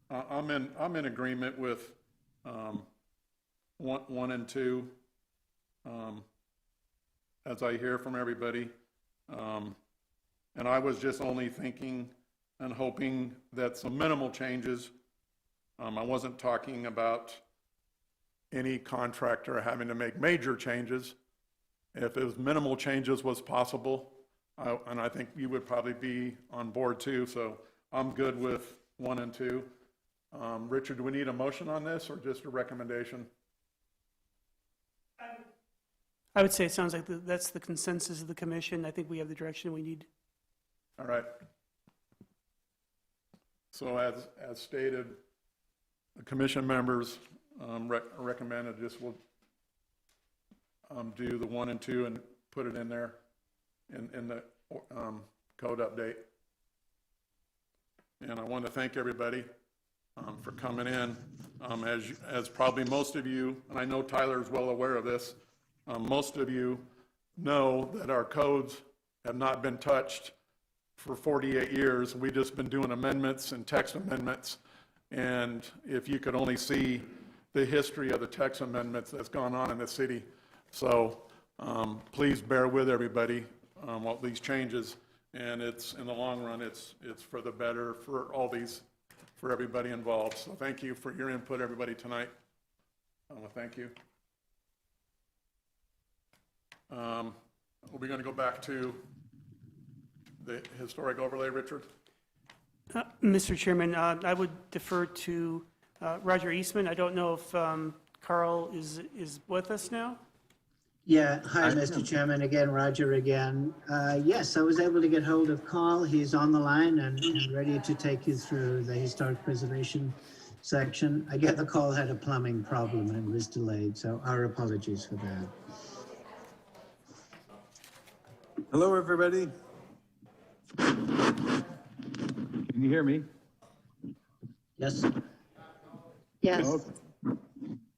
I'm in agreement with 1 and 2, as I hear from everybody. And I was just only thinking and hoping that some minimal changes. I wasn't talking about any contractor having to make major changes. If it was minimal changes was possible, and I think you would probably be on board too, so I'm good with 1 and 2. Richard, do we need a motion on this or just a recommendation? I would say it sounds like that's the consensus of the commission. I think we have the direction we need. All right. So as stated, the commission members recommended just we'll do the 1 and 2 and put it in there in the code update. And I want to thank everybody for coming in. As probably most of you, and I know Tyler's well aware of this, most of you know that our codes have not been touched for 48 years. We've just been doing amendments and text amendments. And if you could only see the history of the text amendments that's gone on in the city. So please bear with everybody all these changes. And it's, in the long run, it's for the better for all these, for everybody involved. So thank you for your input, everybody, tonight. Thank you. We're going to go back to the historic overlay, Richard. Mr. Chairman, I would defer to Roger Eastman. I don't know if Carl is with us now. Yeah, hi, Mr. Chairman. Again, Roger again. Yes, I was able to get hold of Carl. He's on the line and ready to take you through the historic preservation section. I get the call had a plumbing problem and was delayed, so our apologies for that. Hello, everybody. Can you hear me? Yes. Yes. Okay.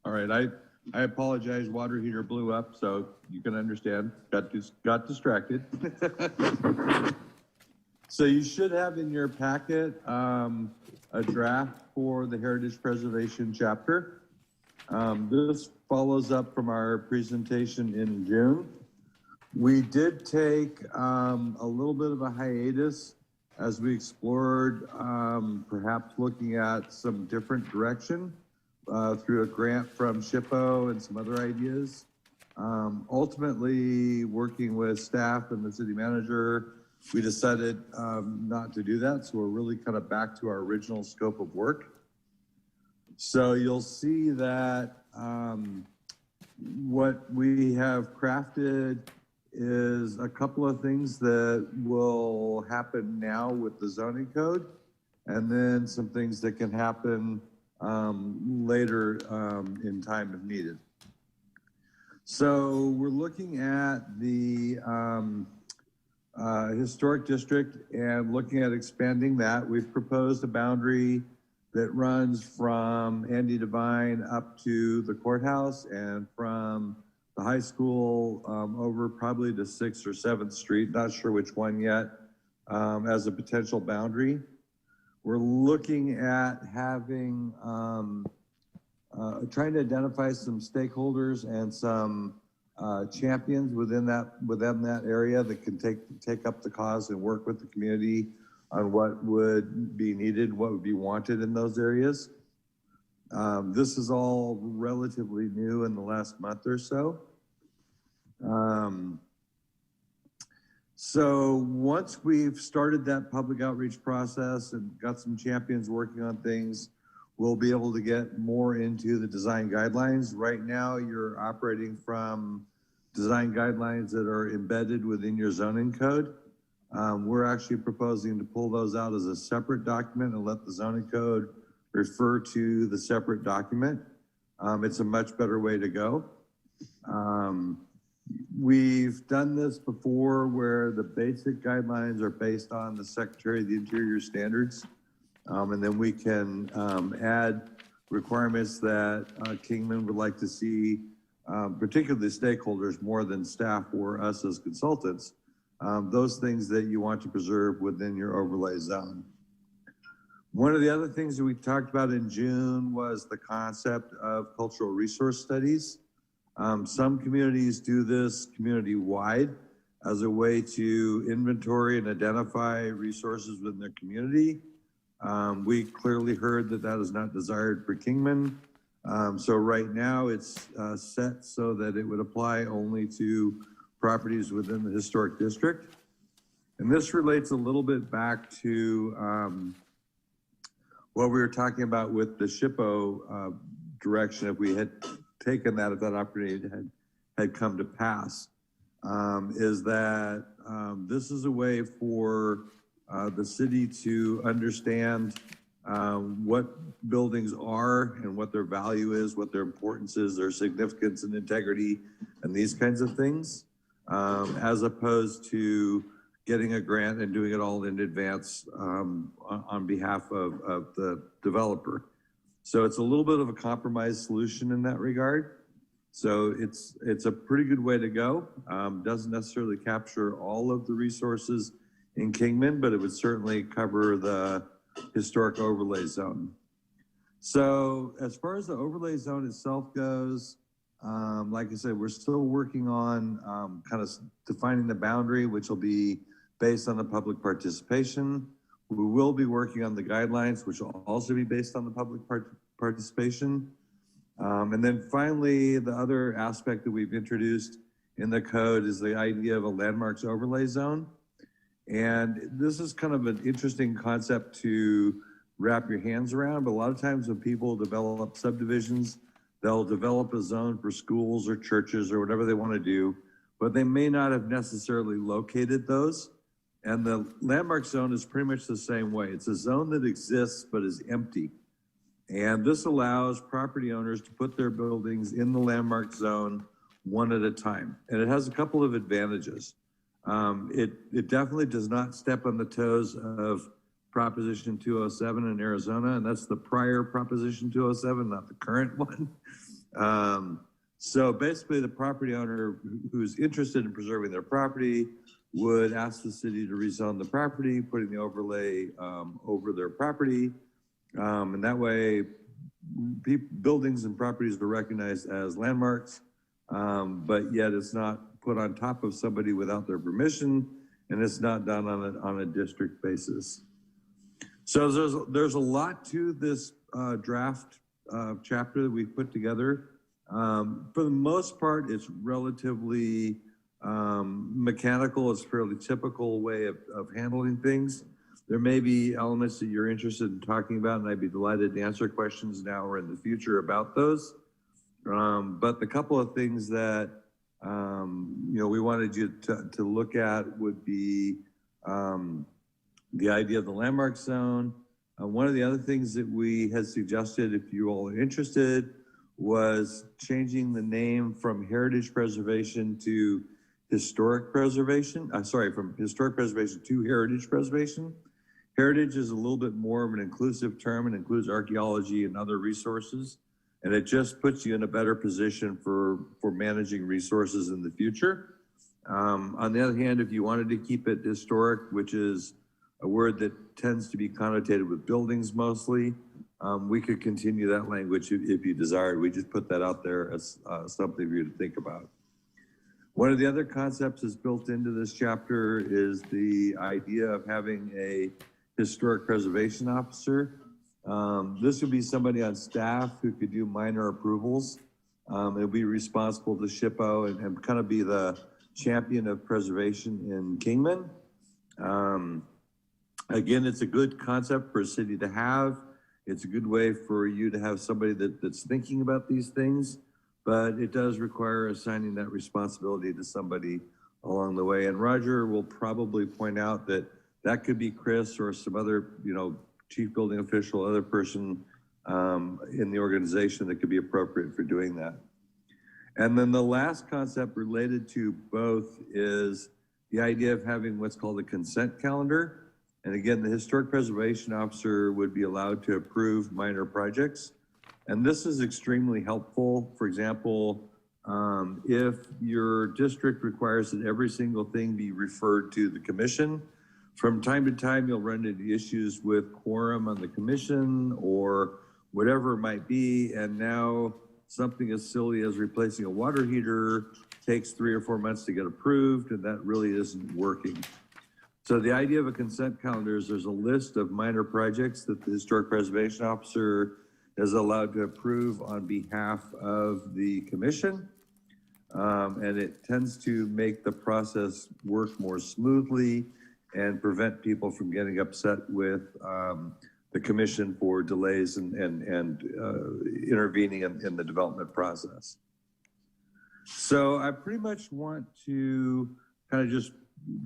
All right. I apologize. Water heater blew up, so you can understand. Got distracted. So you should have in your packet a draft for the Heritage Preservation chapter. This follows up from our presentation in June. We did take a little bit of a hiatus as we explored perhaps looking at some different direction through a grant from SHPO and some other ideas. Ultimately, working with staff and the city manager, we decided not to do that. So we're really kind of back to our original scope of work. So you'll see that what we have crafted is a couple of things that will happen now with the zoning code, and then some things that can happen later in time if needed. So we're looking at the historic district and looking at expanding that. We've proposed a boundary that runs from Andy Devine up to the courthouse and from the high school over probably to 6th or 7th Street, not sure which one yet, as a potential boundary. We're looking at having, trying to identify some stakeholders and some champions within that area that can take up the cause and work with the community on what would be needed, what would be wanted in those areas. This is all relatively new in the last month or so. So once we've started that public outreach process and got some champions working on things, we'll be able to get more into the design guidelines. Right now, you're operating from design guidelines that are embedded within your zoning code. We're actually proposing to pull those out as a separate document and let the zoning code refer to the separate document. It's a much better way to go. We've done this before where the basic guidelines are based on the Secretary of the Interior standards. And then we can add requirements that Kingman would like to see, particularly stakeholders more than staff or us as consultants, those things that you want to preserve within your overlay zone. One of the other things that we talked about in June was the concept of cultural resource studies. Some communities do this community-wide as a way to inventory and identify resources within their community. We clearly heard that that is not desired for Kingman. So right now it's set so that it would apply only to properties within the historic district. And this relates a little bit back to what we were talking about with the SHPO direction, if we had taken that, if that opportunity had come to pass, is that this is a way for the city to understand what buildings are and what their value is, what their importance is, their significance and integrity, and these kinds of things, as opposed to getting a grant and doing it all in advance on behalf of the developer. So it's a little bit of a compromise solution in that regard. So it's a pretty good way to go. Doesn't necessarily capture all of the resources in Kingman, but it would certainly cover the historic overlay zone. So as far as the overlay zone itself goes, like I said, we're still working on kind of defining the boundary, which will be based on the public participation. We will be working on the guidelines, which will also be based on the public participation. And then finally, the other aspect that we've introduced in the code is the idea of a landmarks overlay zone. And this is kind of an interesting concept to wrap your hands around, but a lot of times when people develop subdivisions, they'll develop a zone for schools or churches or whatever they want to do, but they may not have necessarily located those. And the landmark zone is pretty much the same way. It's a zone that exists but is empty. And this allows property owners to put their buildings in the landmark zone one at a time. And it has a couple of advantages. It definitely does not step on the toes of Proposition 207 in Arizona, and that's the prior Proposition 207, not the current one. So basically the property owner who's interested in preserving their property would ask the city to rezone the property, putting the overlay over their property. And that way buildings and properties are recognized as landmarks, but yet it's not put on top of somebody without their permission, and it's not done on a district basis. So there's a lot to this draft chapter that we've put together. For the most part, it's relatively mechanical. It's a fairly typical way of handling things. There may be elements that you're interested in talking about, and I'd be delighted to answer questions now or in the future about those. But the couple of things that we wanted you to look at would be the idea of the landmark zone, One of the other things that we had suggested, if you all are interested, was changing the name from heritage preservation to historic preservation. From historic preservation to heritage preservation. Heritage is a little bit more of an inclusive term and includes archaeology and other resources. And it just puts you in a better position for managing resources in the future. On the other hand, if you wanted to keep it historic, which is a word that tends to be connotated with buildings mostly, we could continue that language if you desired. We just put that out there as something for you to think about. One of the other concepts that's built into this chapter is the idea of having a historic preservation officer. This would be somebody on staff who could do minor approvals. It'll be responsible to SHPO and kind of be the champion of preservation in Kingman. Again, it's a good concept for a city to have. It's a good way for you to have somebody that's thinking about these things, but it does require assigning that responsibility to somebody along the way. And Roger will probably point out that that could be Chris or some other, chief building official, other person in the organization that could be appropriate for doing that. And then the last concept related to both is the idea of having what's called a consent calendar. And again, the historic preservation officer would be allowed to approve minor projects. And this is extremely helpful. For example, if your district requires that every single thing be referred to the commission, from time to time, you'll run into issues with quorum on the commission or whatever it might be. And now something as silly as replacing a water heater takes 3 or 4 months to get approved, and that really isn't working. So the idea of a consent calendar is there's a list of minor projects that the historic preservation officer is allowed to approve on behalf of the commission. And it tends to make the process work more smoothly and prevent people from getting upset with the commission for delays and intervening in the development process. So I pretty much want to kind of just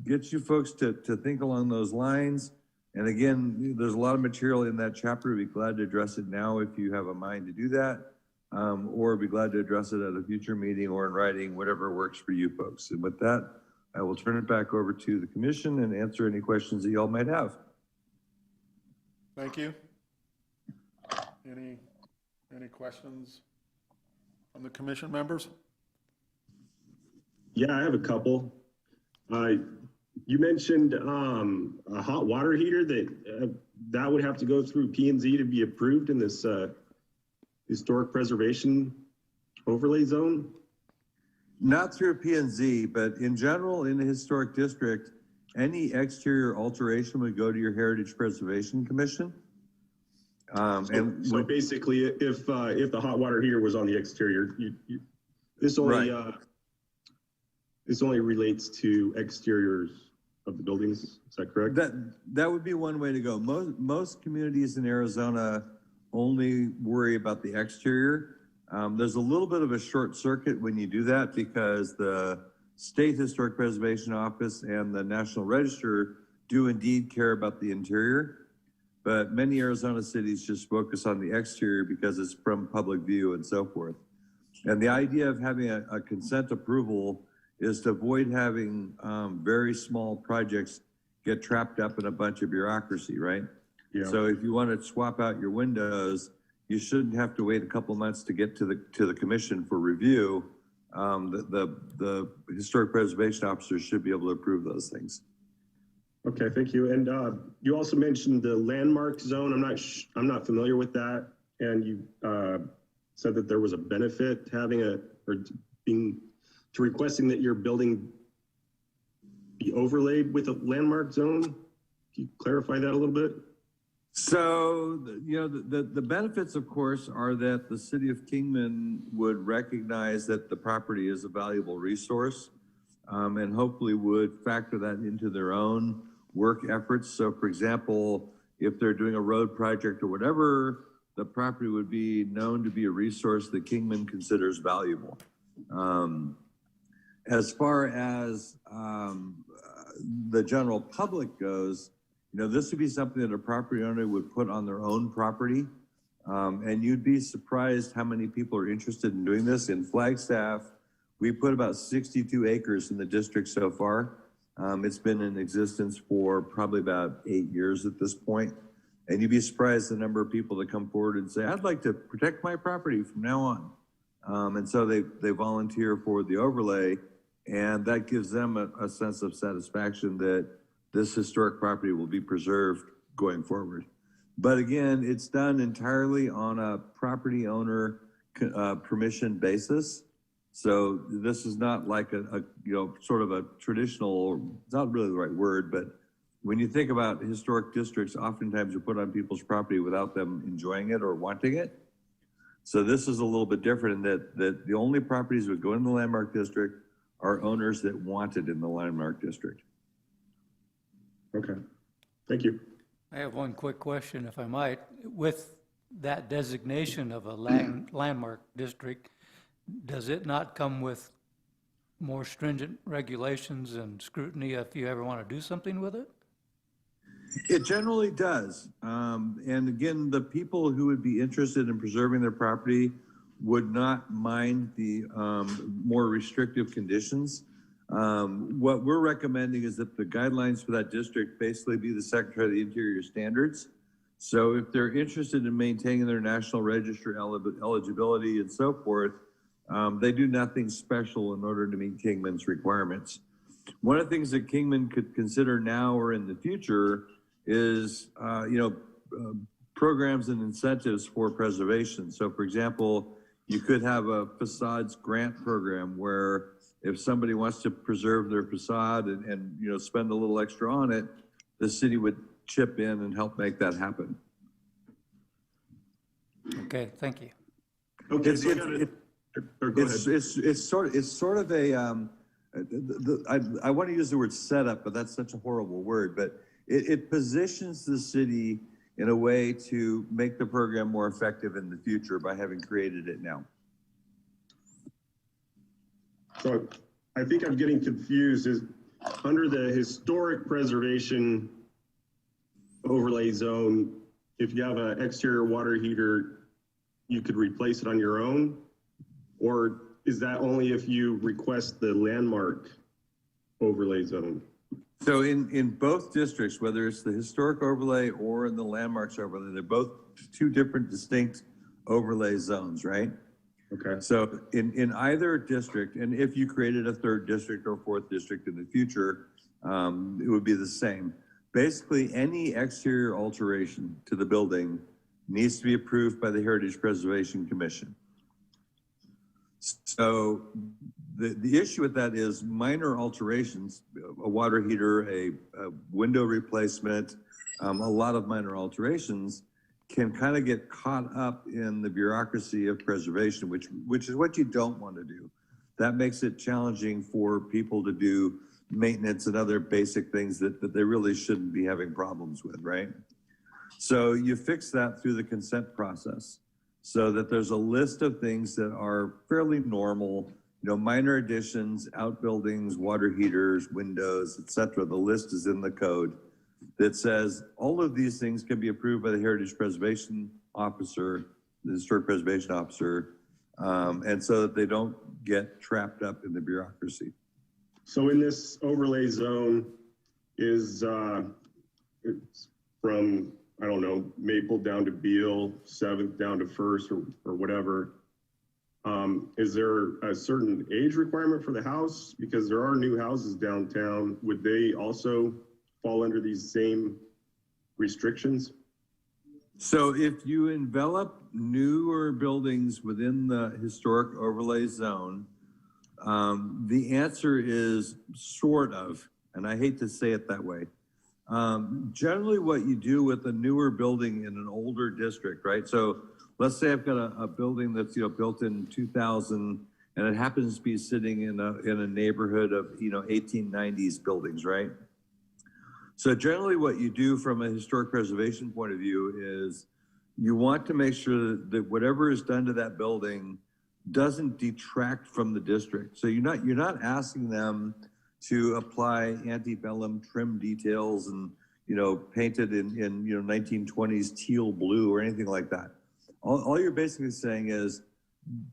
get you folks to think along those lines. And again, there's a lot of material in that chapter. We'd be glad to address it now if you have a mind to do that, or be glad to address it at a future meeting or in writing, whatever works for you folks. And with that, I will turn it back over to the commission and answer any questions that y'all might have. Thank you. Any questions from the commission members? Yeah, I have a couple. You mentioned a hot water heater that would have to go through P&Z to be approved in this historic preservation overlay zone. Not through P&Z, but in general, in the historic district, any exterior alteration would go to your Heritage Preservation Commission. So basically, if the hot water heater was on the exterior, this only relates to exteriors of the buildings. Is that correct? That would be one way to go. Most communities in Arizona only worry about the exterior. There's a little bit of a short circuit when you do that because the State Historic Preservation Office and the National Register do indeed care about the interior, but many Arizona cities just focus on the exterior because it's from public view and so forth. And the idea of having a consent approval is to avoid having very small projects get trapped up in a bunch of bureaucracy, right? Yeah. So if you want to swap out your windows, you shouldn't have to wait a couple months to get to the commission for review. The historic preservation officer should be able to approve those things. Okay, thank you. And you also mentioned the landmark zone. I'm not familiar with that. And you said that there was a benefit to having requesting that your building be overlaid with a landmark zone. Can you clarify that a little bit? So, the benefits, of course, are that the city of Kingman would recognize that the property is a valuable resource and hopefully would factor that into their own work efforts. So, for example, if they're doing a road project or whatever, the property would be known to be a resource that Kingman considers valuable. As far as the general public goes, You know, this would be something that a property owner would put on their own property. And you'd be surprised how many people are interested in doing this. In Flagstaff, we put about 62 acres in the district so far. It's been in existence for probably about 8 years at this point. And you'd be surprised the number of people that come forward and say, I'd like to protect my property from now on. And so they volunteer for the overlay, and that gives them a sense of satisfaction that this historic property will be preserved going forward. But again, it's done entirely on a property owner permission basis. So this is not like a sort of a traditional, it's not really the right word, but when you think about historic districts, oftentimes are put on people's property without them enjoying it or wanting it. So this is a little bit different in that the only properties that go in the landmark district are owners that want it in the landmark district. Okay, thank you. I have one quick question, if I might. With that designation of a landmark district, does it not come with more stringent regulations and scrutiny if you ever want to do something with it? It generally does. And again, the people who would be interested in preserving their property would not mind the more restrictive conditions. What we're recommending is that the guidelines for that district basically be the Secretary of the Interior standards. So if they're interested in maintaining their National Register eligibility and so forth, they do nothing special in order to meet Kingman's requirements. One of the things that Kingman could consider now or in the future is, programs and incentives for preservation. So for example, you could have a facades grant program where if somebody wants to preserve their facade and spend a little extra on it, the city would chip in and help make that happen. Okay, thank you. Okay, It's sort of a, I want to use the word setup, but that's such a horrible word, but it positions the city in a way to make the program more effective in the future by having created it now. So I think I'm getting confused. Is under the historic preservation overlay zone, if you have an exterior water heater, you could replace it on your own? Or is that only if you request the landmark overlay zone? So in both districts, whether it's the historic overlay or in the landmarks overlay, they're both two different distinct overlay zones, right? Okay. So in either district, and if you created a third district or fourth district in the future, it would be the same. Basically, any exterior alteration to the building needs to be approved by the Heritage Preservation Commission. So the issue with that is minor alterations, a water heater, a window replacement, a lot of minor alterations can kind of get caught up in the bureaucracy of preservation, which is what you don't want to do. That makes it challenging for people to do maintenance and other basic things that they really shouldn't be having problems with, right? So you fix that through the consent process so that there's a list of things that are fairly normal, minor additions, outbuildings, water heaters, windows, etc. The list is in the code that says all of these things can be approved by the Heritage Preservation Officer, the Historic Preservation Officer, and so that they don't get trapped up in the bureaucracy. So in this overlay zone is it's from, I don't know, Maple down to Beale, 7th down to First or whatever. Is there a certain age requirement for the house? Because there are new houses downtown. Would they also fall under these same restrictions? So if you envelop newer buildings within the historic overlay zone, the answer is sort of, and I hate to say it that way. Generally what you do with a newer building in an older district, right? So let's say I've got a building that's built in 2000 and it happens to be sitting in a neighborhood of 1890s buildings, right? So generally what you do from a historic preservation point of view is you want to make sure that whatever is done to that building doesn't detract from the district. So you're not asking them to apply antebellum trim details and painted in 1920s teal blue or anything like that. All you're basically saying is,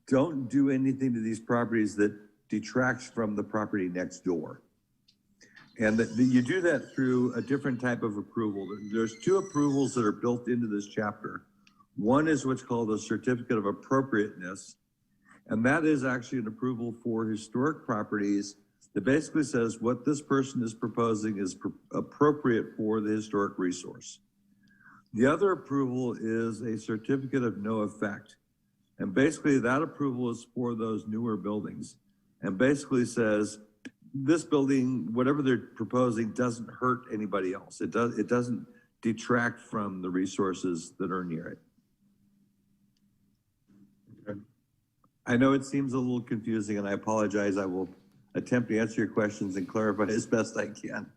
don't do anything to these properties that detracts from the property next door. And that you do that through a different type of approval. There's two approvals that are built into this chapter. One is what's called a certificate of appropriateness. And that is actually an approval for historic properties that basically says what this person is proposing is appropriate for the historic resource. The other approval is a certificate of no effect. And basically that approval is for those newer buildings and basically says this building, whatever they're proposing, doesn't hurt anybody else. It doesn't detract from the resources that are near it. Okay. I know it seems a little confusing and I apologize. I will attempt to answer your questions and clarify as best I can.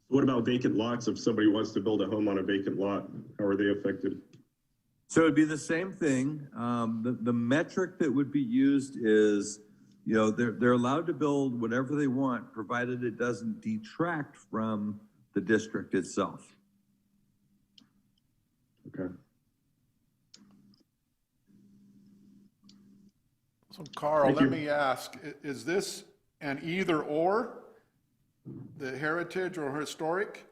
What about vacant lots? If somebody wants to build a home on a vacant lot, how are they affected? So it'd be the same thing. The metric that would be used is, they're allowed to build whatever they want, provided it doesn't detract from the district itself. Okay. So Carl, Thank let you. me ask, is this an either or, the heritage or historic,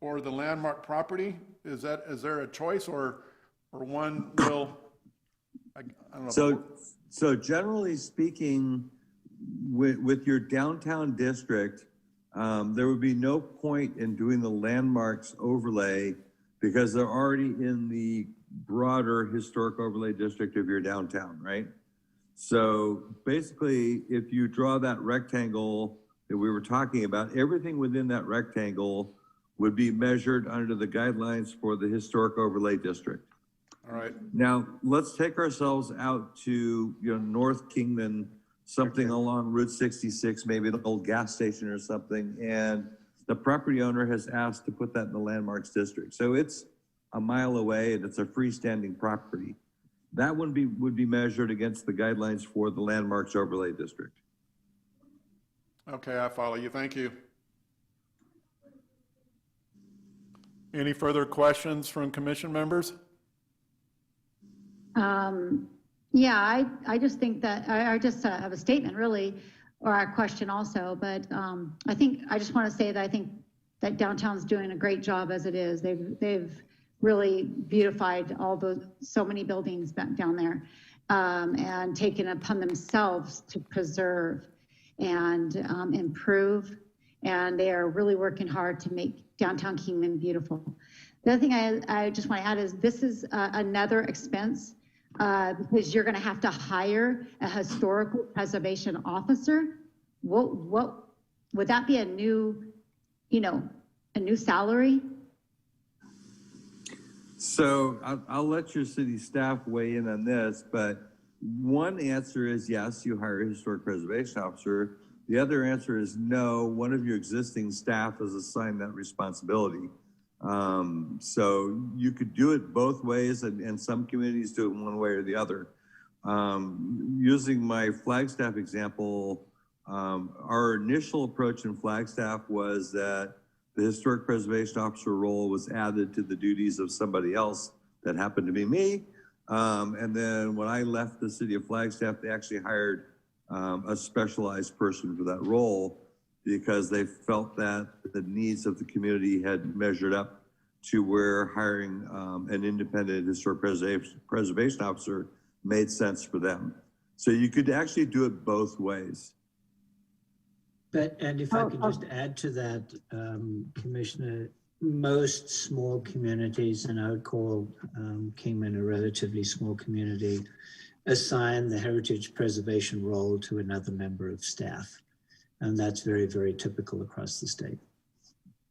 or the landmark property? Is there a choice, or one will, I don't know. So generally speaking, with your downtown district, there would be no point in doing the landmarks overlay because they're already in the broader historic overlay district of your downtown, right? So basically, if you draw that rectangle that we were talking about, everything within that rectangle would be measured under the guidelines for the historic overlay district. All right. Now, let's take ourselves out to North Kingman, something along Route 66, maybe an old gas station or something, and the property owner has asked to put that in the landmarks district. So it's a mile away and it's a freestanding property. That would be measured against the guidelines for the landmarks overlay district. Okay, I follow you. Thank you. Any further questions from commission members? Yeah, I just think that, I just have a statement really, or a question also, but I just want to say that I think that downtown's doing a great job as it is. They've really beautified so many buildings back down there, and taken upon themselves to preserve and improve, and they are really working hard to make downtown Kingman beautiful. The other thing I just want to add is this is another expense because you're going to have to hire a historical preservation officer. What would that be a new salary? So I'll let your city staff weigh in on this, but one answer is yes, you hire a historic preservation officer. The other answer is no, one of your existing staff is assigned that responsibility. So you could do it both ways, and some communities do it one way or the other. Using my Flagstaff example, our initial approach in Flagstaff was that the historic preservation officer role was added to the duties of somebody else that happened to be me. And then when I left the city of Flagstaff, they actually hired a specialized person for that role because they felt that the needs of the community had measured up to where hiring an independent historic preservation officer made sense for them. So you could actually do it both ways. And if I could just add to that, Commissioner, most small communities, and I would call Kingman a relatively small community, assign the heritage preservation role to another member of staff. And that's very, very typical across the state.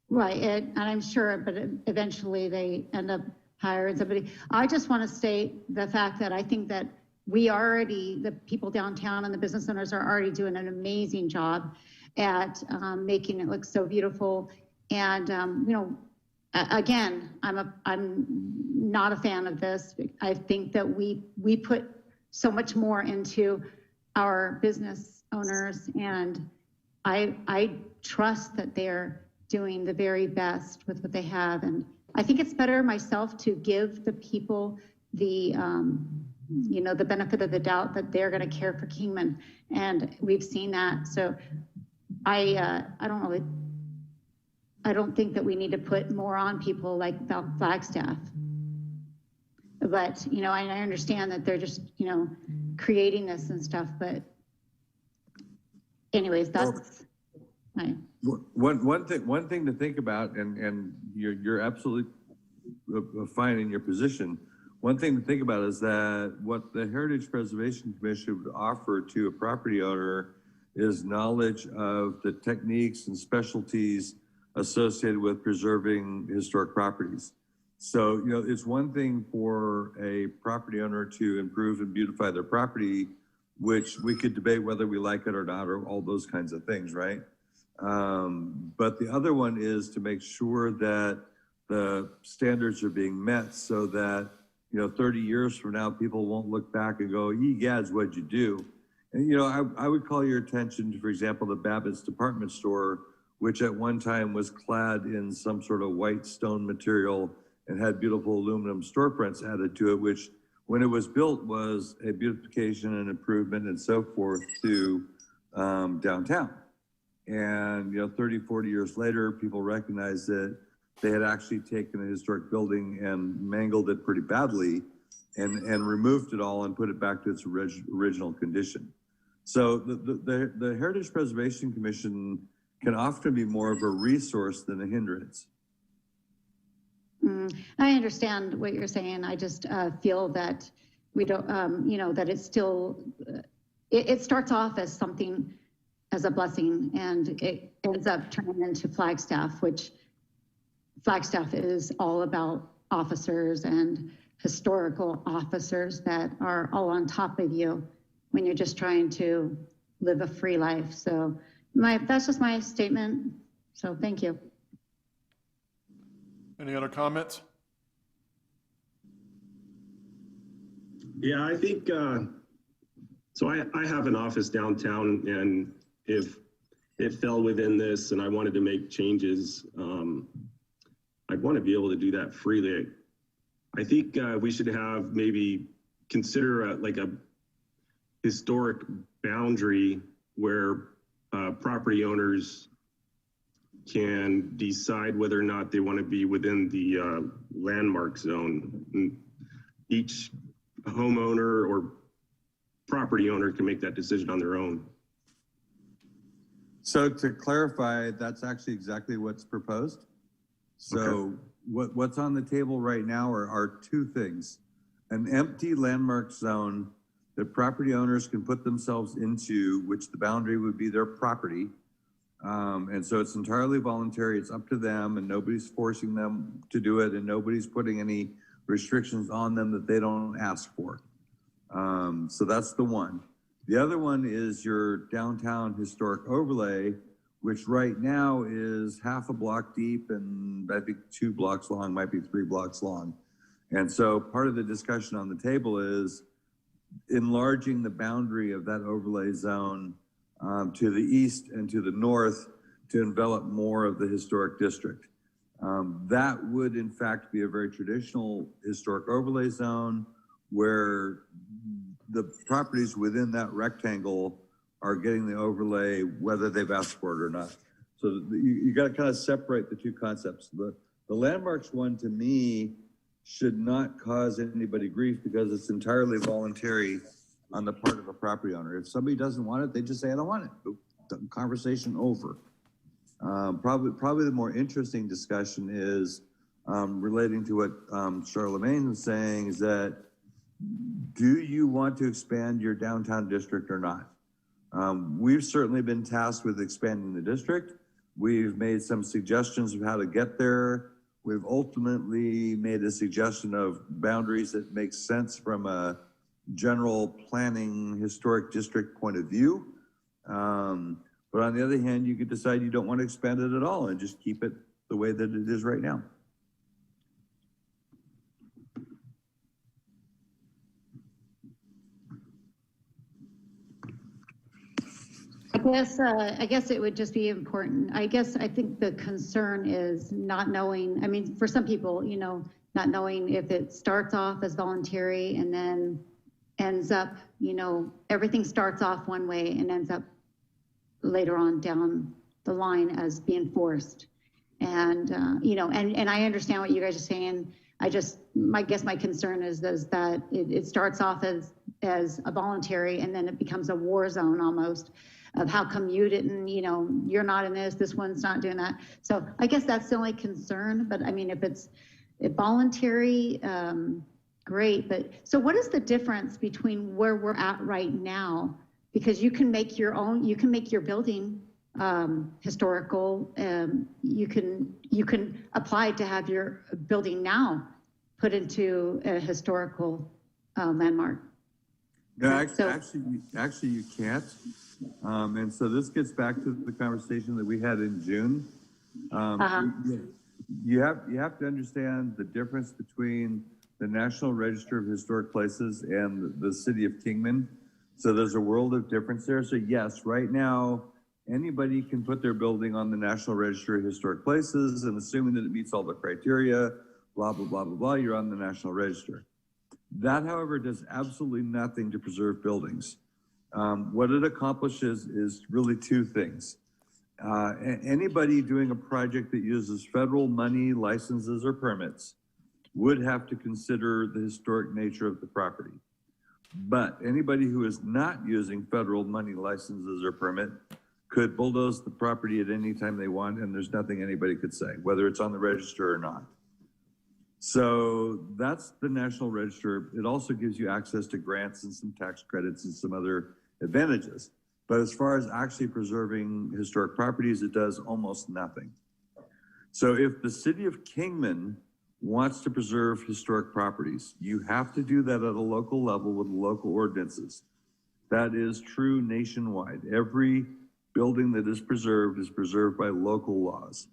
Right, and I'm sure, but eventually they end up hiring somebody. I just want to state the fact that I think that the people downtown and the business owners are already doing an amazing job at making it look so beautiful. And, again, I'm not a fan of this. I think that we put so much more into our business owners, and I trust that they're doing the very best with what they have. And I think it's better myself to give the people the, the benefit of the doubt that they're going to care for Kingman. And we've seen that. So I don't think that we need to put more on people like Flagstaff. But, I understand that they're just, creating this and stuff, but anyways, that's my. One thing to think about, and you're absolutely fine in your position. One thing to think about is that what the Heritage Preservation Commission would offer to a property owner is knowledge of the techniques and specialties associated with preserving historic properties. So, it's one thing for a property owner to improve and beautify their property, which we could debate whether we like it or not, or all those kinds of things, right? But the other one is to make sure that the standards are being met so that, 30 years from now, people won't look back and go, "Ye gads, what'd you do?" And, I would call your attention to, for example, the Babbitt's department store, which at one time was clad in some sort of white stone material and had beautiful aluminum storefronts added to it, which when it was built was a beautification and improvement and so forth to downtown. And, 30, 40 years later, people recognized that they had actually taken a historic building and mangled it pretty badly and removed it all and put it back to its original condition. So the Heritage Preservation Commission can often be more of a resource than a hindrance. I understand what you're saying. I just feel that we don't, that it's still, it starts off as something, as a blessing, and it ends up turning into Flagstaff, which Flagstaff is all about officers and historical officers that are all on top of you when you're just trying to live a free life. So that's just my statement. So thank you. Any other comments? Yeah, I think, so I have an office downtown, and if it fell within this and I wanted to make changes, I'd want to be able to do that freely. I think we should have maybe consider like a historic boundary where property owners can decide whether or not they want to be within the landmark zone. And each homeowner or property owner can make that decision on their own. So to clarify, that's actually exactly what's proposed. So Okay. what's on the table right now are two things. An empty landmark zone that property owners can put themselves into, which the boundary would be their property. And so it's entirely voluntary. It's up to them, and nobody's forcing them to do it, and nobody's putting any restrictions on them that they don't ask for. So that's the one. The other one is your downtown historic overlay, which right now is half a block deep and I think 2 blocks long, might be 3 blocks long. And so part of the discussion on the table is enlarging the boundary of that overlay zone to the east and to the north to envelop more of the historic district. That would in fact be a very traditional historic overlay zone where the properties within that rectangle are getting the overlay whether they've asked for it or not. So you got to kind of separate the two concepts. The landmarks one, to me, should not cause anybody grief because it's entirely voluntary on the part of a property owner. If somebody doesn't want it, they just say, I don't want it. The conversation over. Probably the more interesting discussion is relating to what Charlemagne was saying, is that do you want to expand your downtown district or not? We've certainly been tasked with expanding the district. We've made some suggestions of how to get there. We've ultimately made a suggestion of boundaries that make sense from a general planning historic district point of view. But on the other hand, you could decide you don't want to expand it at all and just keep it the way that it is right now. I guess it would just be important. I think the concern is not knowing, I mean, for some people, you know, not knowing if it starts off as voluntary and then ends up, you know, everything starts off one way and ends up later on down the line as being forced. And, you know, and I understand what you guys are saying. I guess my concern is that it starts off as a voluntary and then it becomes a war zone almost of how come you didn't, you know, you're not in this one's not doing that. So I guess that's the only concern. But I mean, if it's voluntary, great. But so what is the difference between where we're at right now? Because you can make your building historical. You can apply to have your building now put into a historical landmark. No, actually you can't. And so this gets back to the conversation that we had in June. You have to understand the difference between the National Register of Historic Places and the city of Kingman. So there's a world of difference there. So yes, right now, anybody can put their building on the National Register of Historic Places, and assuming that it meets all the criteria, blah, blah, blah, blah, blah, you're on the National Register. That, however, does absolutely nothing to preserve buildings. What it accomplishes is really two things. Anybody doing a project that uses federal money, licenses, or permits would have to consider the historic nature of the property. But anybody who is not using federal money, licenses, or permit could bulldoze the property at any time they want, and there's nothing anybody could say, whether it's on the register or not. So that's the National Register. It also gives you access to grants and some tax credits and some other advantages. But as far as actually preserving historic properties, it does almost nothing. So if the city of Kingman wants to preserve historic properties, you have to do that at a local level with local ordinances. That is true nationwide. Every building that is preserved by local laws.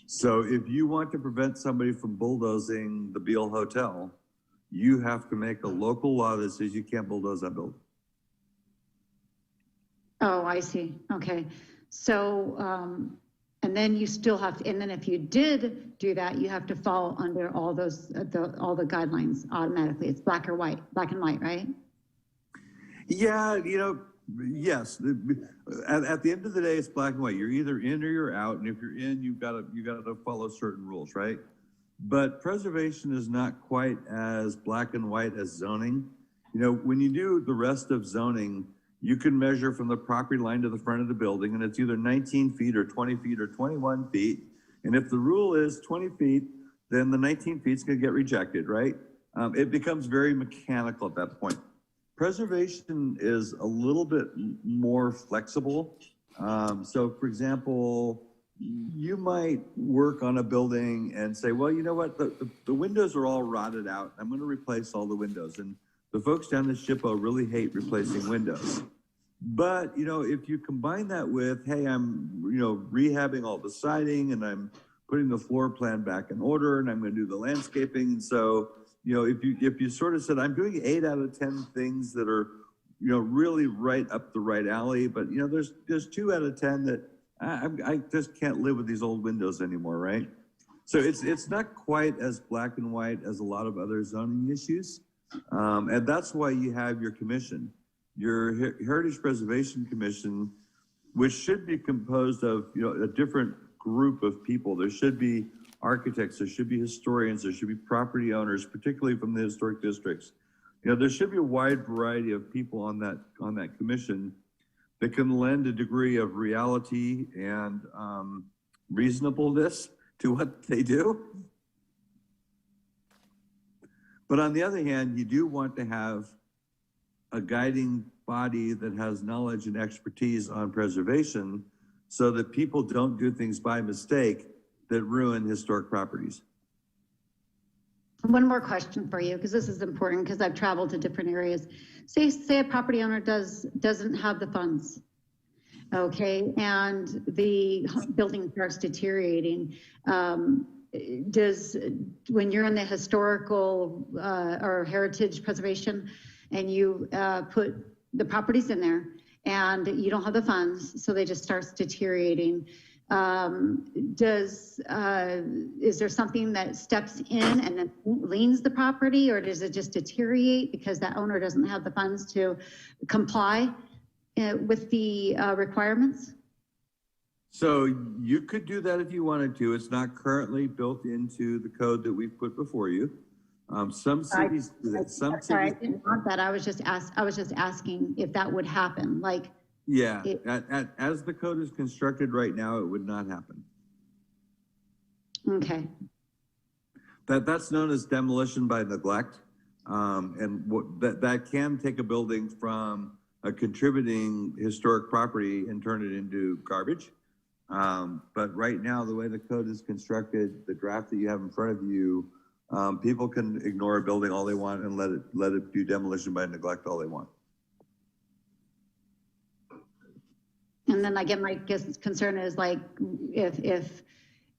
So if you want to prevent somebody from bulldozing the Beale Hotel, you have to make a local law that says you can't bulldoze that building. Oh, I see. Okay. So, and then you still have to, and then if you did do that, you have to fall under all those, all the guidelines automatically. It's black and white, right? Yeah, you know, yes. At the end of the day, it's black and white. You're either in or you're out. And if you're in, you got to follow certain rules, right? But preservation is not quite as black and white as zoning. You know, when you do the rest of zoning, you can measure from the property line to the front of the building, and it's either 19 feet or 20 feet or 21 feet. And if the rule is 20 feet, then the 19 feet is going to get rejected, right? It becomes very mechanical at that point. Preservation is a little bit more flexible. So for example, you might work on a building and say, well, you know what, the windows are all rotted out. I'm going to replace all the windows. And the folks down the SHPO really hate replacing windows. But, you know, if you combine that with, hey, I'm, you know, rehabbing all the siding and I'm putting the floor plan back in order and I'm going to do the landscaping. And so, you know, if you sort of said, I'm doing 8 out of 10 things that are, you know, really right up the right alley, but, you know, there's 2 out of 10 that I just can't live with these old windows anymore, right? So it's not quite as black and white as a lot of other zoning issues. And that's why you have your commission, your Heritage Preservation Commission, which should be composed of, you know, a different group of people. There should be architects, there should be historians, there should be property owners, particularly from the historic districts. You know, there should be a wide variety of people on that commission that can lend a degree of reality and reasonableness to what they do. But on the other hand, you do want to have a guiding body that has knowledge and expertise on preservation so that people don't do things by mistake that ruin historic properties. One more question for you, because this is important, because I've traveled to different areas. Say a property owner doesn't have the funds, okay, and the building starts deteriorating. When you're in the historical or heritage preservation and you put the properties in there and you don't have the funds, so they just starts deteriorating. Is there something that steps in and then liens the property, or does it just deteriorate because that owner doesn't have the funds to comply with the requirements? So you could do that if you wanted to. It's not currently built into the code that we've put before you. Some cities, Sorry, I didn't want that. I was just asking if that would happen, like. Yeah, as the code is constructed right now, it would not happen. Okay. That's known as demolition by neglect. And that can take a building from a contributing historic property and turn it into garbage. But right now, the way the code is constructed, the draft that you have in front of you, people can ignore a building all they want and let it do demolition by neglect all they want. And then my concern is like, if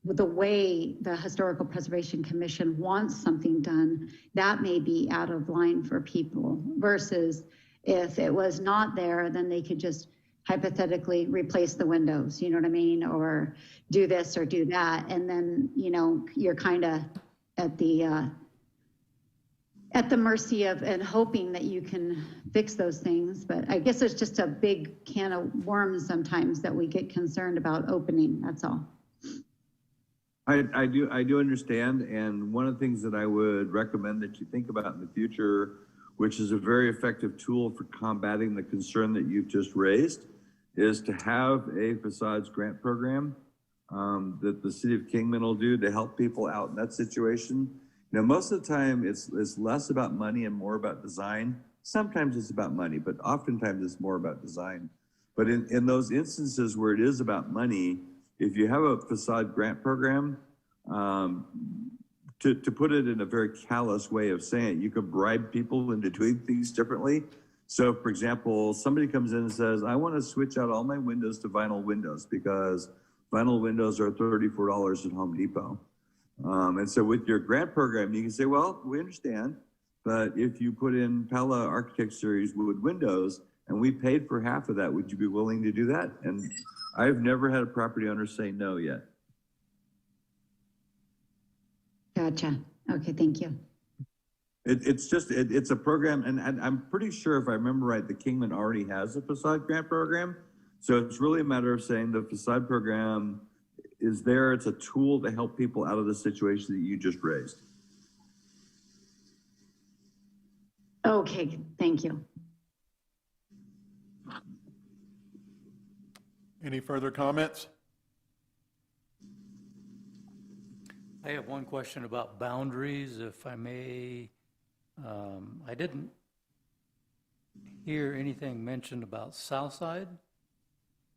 the way the Historical Preservation Commission wants something done, that may be out of line for people, versus if it was not there, then they could just hypothetically replace the windows, you know what I mean? Or do this or do that. And then, you're kind of at the mercy of and hoping that you can fix those things. But I guess it's just a big can of worms sometimes that we get concerned about opening, that's all. I do understand. And one of the things that I would recommend that you think about in the future, which is a very effective tool for combating the concern that you've just raised, is to have a facades grant program that the city of Kingman will do to help people out in that situation. Most of the time it's less about money and more about design. Sometimes it's about money, but oftentimes it's more about design. But in those instances where it is about money, if you have a facade grant program, to put it in a very callous way of saying it, you can bribe people into doing things differently. So for example, somebody comes in and says, I want to switch out all my windows to vinyl windows because vinyl windows are $34 at Home Depot. And so with your grant program, you can say, well, we understand, but if you put in Pella Architect Series wood windows and we paid for half of that, would you be willing to do that? And I've never had a property owner say no yet. Gotcha. Okay, thank you. It's a program, and I'm pretty sure if I remember right, the Kingman already has a facade grant program. So it's really a matter of saying the facade program is there. It's a tool to help people out of the situation that you just raised. Okay, thank you. Any further comments? I have one question about boundaries, if I may. I didn't hear anything mentioned about Southside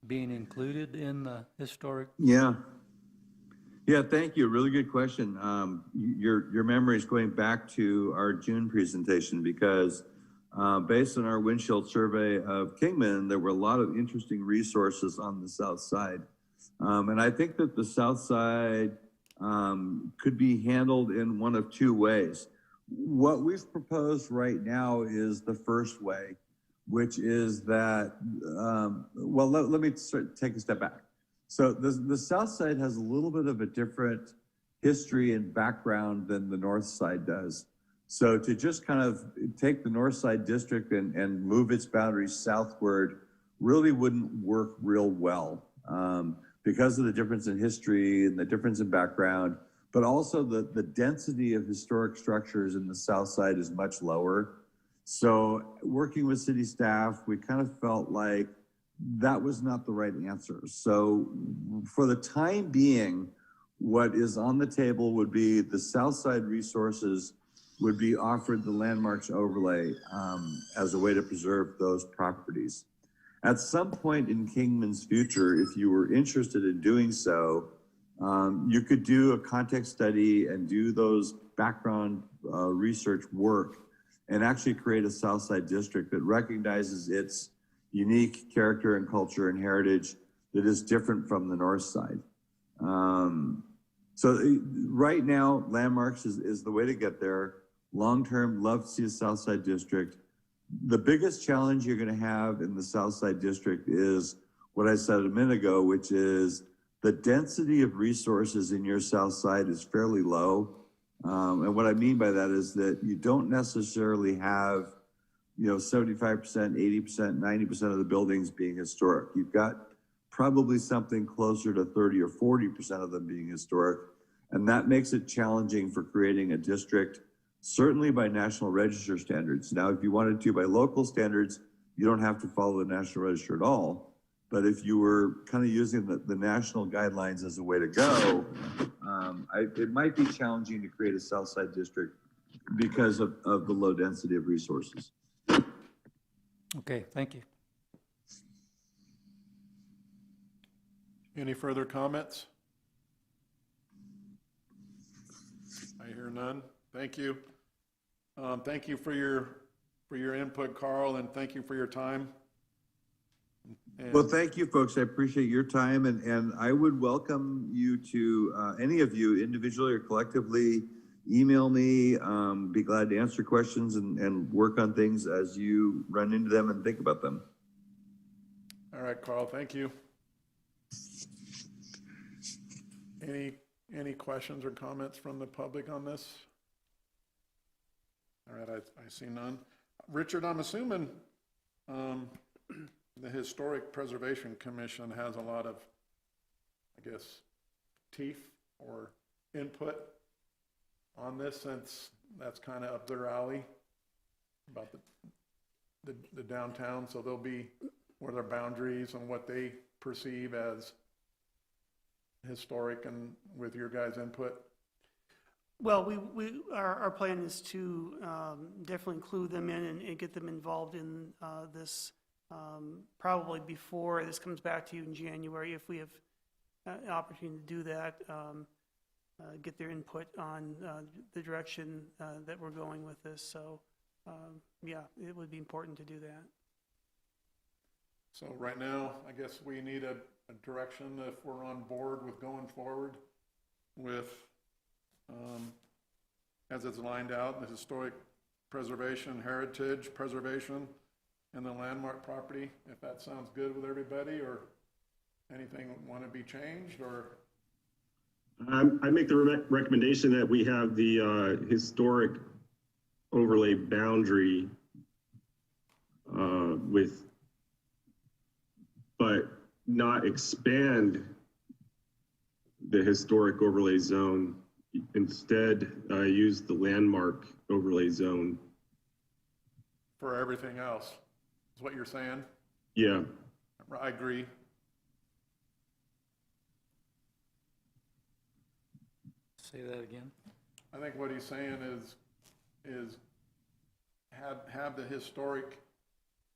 being included in the historic. Yeah, thank you. Really good question. Your memory is going back to our June presentation because based on our windshield survey of Kingman, there were a lot of interesting resources on the south side. And I think that the south side could be handled in one of two ways. What we've proposed right now is the first way, which is that, let me take a step back. So the south side has a little bit of a different history and background than the north side does. So to just kind of take the north side district and move its boundaries southward really wouldn't work real well because of the difference in history and the difference in background, but also the density of historic structures in the south side is much lower. So working with city staff, we kind of felt like that was not the right answer. So for the time being, what is on the table would be the south side resources would be offered the landmarks overlay as a way to preserve those properties. At some point in Kingman's future, if you were interested in doing so, you could do a context study and do those background research work and actually create a Southside district that recognizes its unique character and culture and heritage that is different from the north side. So right now, landmarks is the way to get there. Long-term, love to see a Southside district. the biggest challenge you're going to have in the South Side District is what I said a minute ago, which is the density of resources in your South Side is fairly low. And what I mean by that is that you don't necessarily have, 75%, 80%, 90% of the buildings being historic. You've got probably something closer to 30 or 40% of them being historic. And that makes it challenging for creating a district, certainly by National Register standards. Now, if you wanted to by local standards, you don't have to follow the National Register at all. But if you were kind of using the national guidelines as a way to go, it might be challenging to create a South Side district because of the low density of resources. Okay, thank you. Any further comments? I hear none. Thank you. Thank you for your input, Carl, and thank you for your time. And Well, thank you, folks. I appreciate your time, and I would welcome you to, any of you individually or collectively, email me. Be glad to answer questions and work on things as you run into them and think about them. all right, Carl, thank you. Any questions or comments from the public on this? All right, I see none. Richard, I'm assuming the Historic Preservation Commission has a lot of, I guess, teeth or input on this, since that's kind of up their alley about the downtown. So they'll be where their boundaries and what they perceive as historic, and with your guys' input. Well, our plan is to definitely include them in and get them involved in this, probably before this comes back to you in January, if we have an opportunity to do that, get their input on the direction that we're going with this. So, yeah, it would be important to do that. So right now, I guess we need a direction if we're on board with going forward with, as it's lined out, the historic preservation, heritage preservation, and the landmark property, if that sounds good with everybody, or anything want to be changed, or? I make the recommendation that we have the historic overlay boundary but not expand the historic overlay zone. Instead, use the landmark overlay zone. For everything else, is what you're saying? Yeah. I agree. Say that again. I think what he's saying is have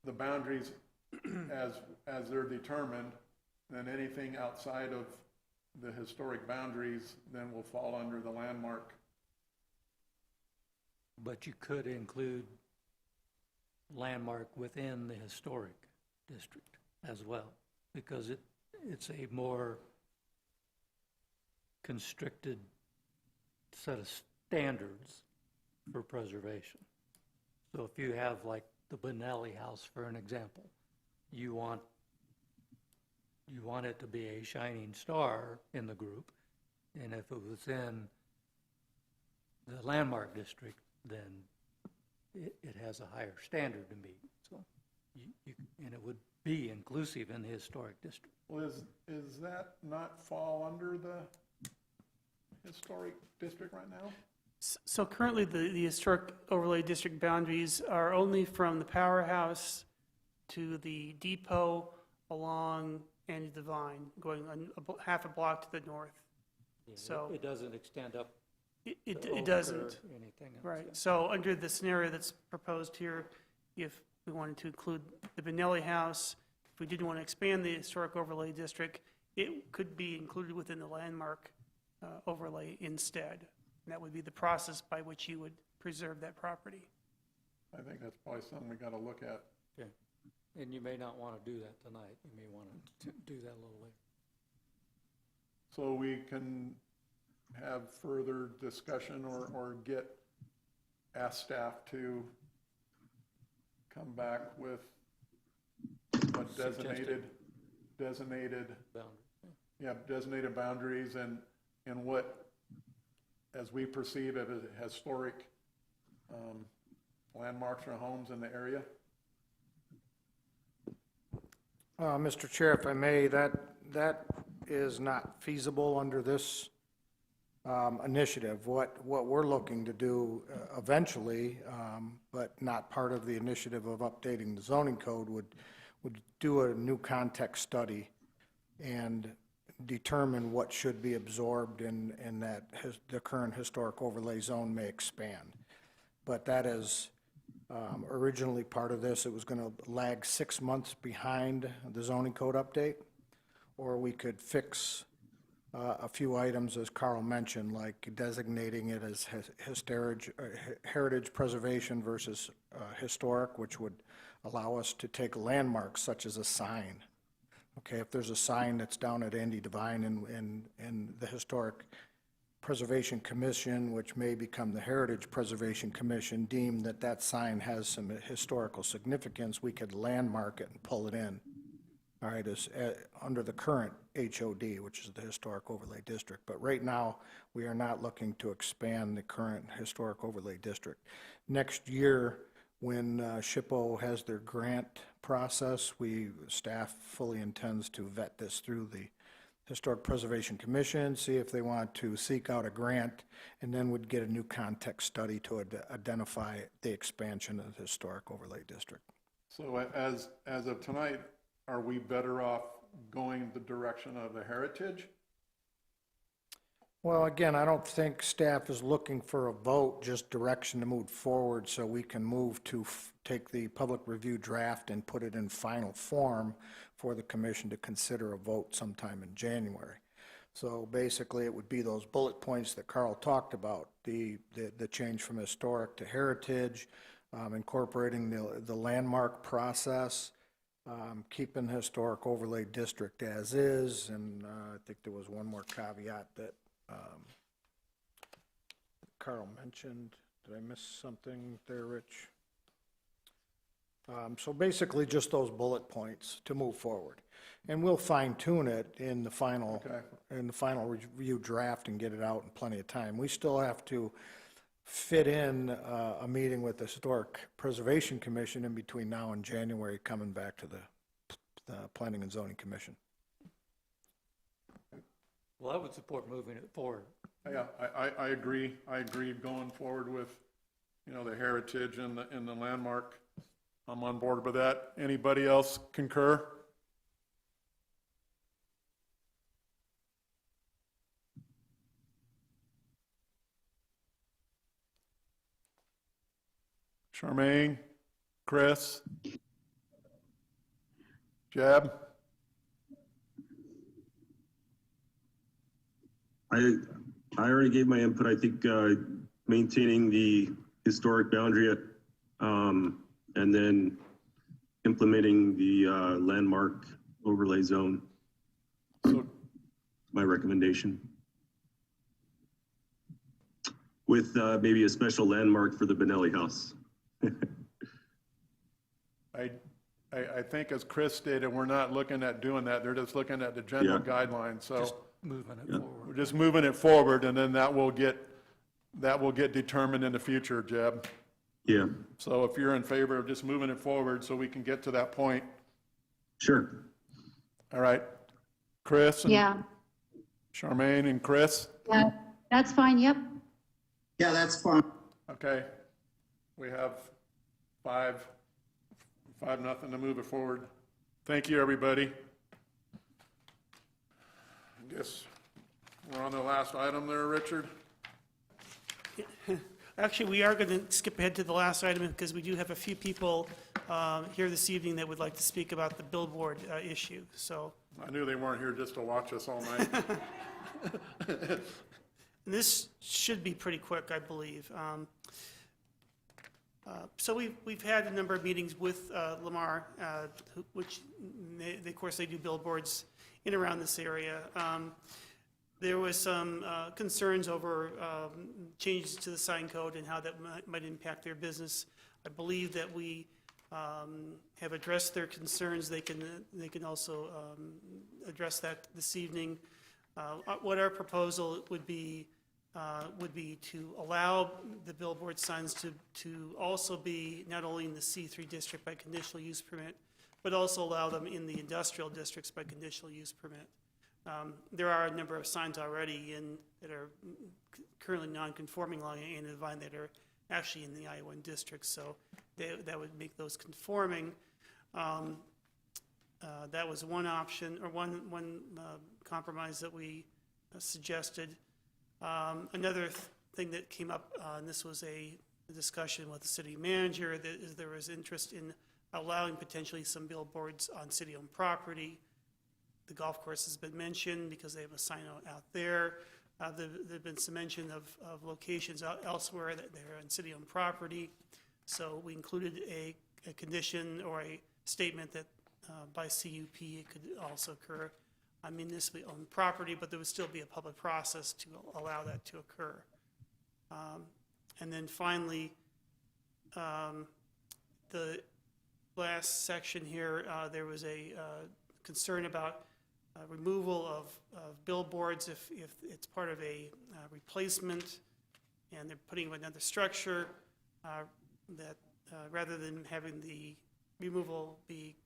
the boundaries as they're determined, then anything outside of the historic boundaries then will fall under the landmark. But you could include landmark within the historic district as well, because it's a more constricted set of standards for preservation. So if you have like the Benelli House, for an example, you want it to be a shining star in the group, and if it was in the landmark district, then it has a higher standard to meet. So and it would be inclusive in the historic district. Well, is that not fall under the historic district right now? So currently, the historic overlay district boundaries are only from the powerhouse to the depot along Andy Devine, going half a block to the north. Yeah, So it doesn't extend up. It doesn't. Or anything else. Right. So under the scenario that's proposed here, if we wanted to include the Benelli House, if we didn't want to expand the historic overlay district, it could be included within the landmark overlay instead. And that would be the process by which you would preserve that property. I think that's probably something we got to look at. Okay. And you may not want to do that tonight. You may want to do that a little later. So we can have further discussion or ask staff to come back with what designated boundaries and what, as we perceive it, as historic landmarks or homes in the area. Mr. Chair, if I may, that is not feasible under this initiative. What we're looking to do eventually, but not part of the initiative of updating the zoning code, would do a new context study and determine what should be absorbed and that the current historic overlay zone may expand. But that is originally part of this. It was going to lag 6 months behind the zoning code update, or we could fix a few items, as Carl mentioned, like designating it as heritage preservation versus historic, which would allow us to take landmarks such as a sign. Okay, if there's a sign that's down at Andy Devine and the Historic Preservation Commission, which may become the Heritage Preservation Commission, deem that that sign has some historical significance, we could landmark it and pull it in. All right, under the current HOD, which is the Historic Overlay District. But right now, we are not looking to expand the current Historic Overlay District. Next year, when SHPO has their grant process, staff fully intends to vet this through the Historic Preservation Commission, see if they want to seek out a grant, and then would get a new context study to identify the expansion of the Historic Overlay District. So as of tonight, are we better off going the direction of the heritage? Well, again, I don't think staff is looking for a vote, just direction to move forward so we can move to take the public review draft and put it in final form for the commission to consider a vote sometime in January. So basically, it would be those bullet points that Carl talked about, the change from historic to heritage, incorporating the landmark process, keeping the historic overlay district as is, and I think there was one more caveat that Carl mentioned. Did I miss something there, Rich? So basically just those bullet points to move forward. And we'll fine tune it in the final review draft and get it out in plenty of time. We still have to fit in a meeting with the Historic Preservation Commission in between now and January, coming back to the Planning and Zoning Commission. Well, I would support moving it forward. Yeah, I agree. I agree going forward with, the heritage and the landmark. I'm on board with that. Anybody else concur? Charmaine, Chris, Jeb? I already gave my input. I think maintaining the historic boundary and then implementing the landmark overlay zone. So, my recommendation. With maybe a special landmark for the Benelli house. I think, as Chris stated, we're not looking at doing that. They're just looking at the general guidelines. So Just moving it forward. we're just moving it forward, and then that will get determined in the future, Jeb. Yeah. So if you're in favor of just moving it forward so we can get to that point. Sure. All right. Chris? And Yeah, Charmaine and Chris? that's fine, yep. Yeah, that's fine. Okay. We have 5-0 to move it forward. Thank you, everybody. I guess we're on the last item there, Richard. Actually, we are going to skip ahead to the last item because we do have a few people here this evening that would like to speak about the billboard issue, so. I knew they weren't here just to watch us all night. This should be pretty quick, I believe. So we've had a number of meetings with Lamar, which of course they do billboards in around this area. There was some concerns over changes to the sign code and how that might impact their business. I believe that we have addressed their concerns. They can also address that this evening. What our proposal would be to allow the billboard signs to also be not only in the C3 district by conditional use permit, but also allow them in the industrial districts by conditional use permit. There are a number of signs already that are currently non-conforming along Anna Divine that are actually in the I-1 district, so that would make those conforming. That was one option, or one compromise that we suggested. Another thing that came up, and this was a discussion with the city manager, that is there was interest in allowing potentially some billboards on city-owned property. The golf course has been mentioned because they have a sign out there. There've been some mention of locations elsewhere that they're on city-owned property. So we included a condition or a statement that by CUP it could also occur on municipally owned property, but there would still be a public process to allow that to occur. And then finally, the last section here, there was a concern about removal of billboards if it's part of a replacement and they're putting another structure, that rather than having the removal be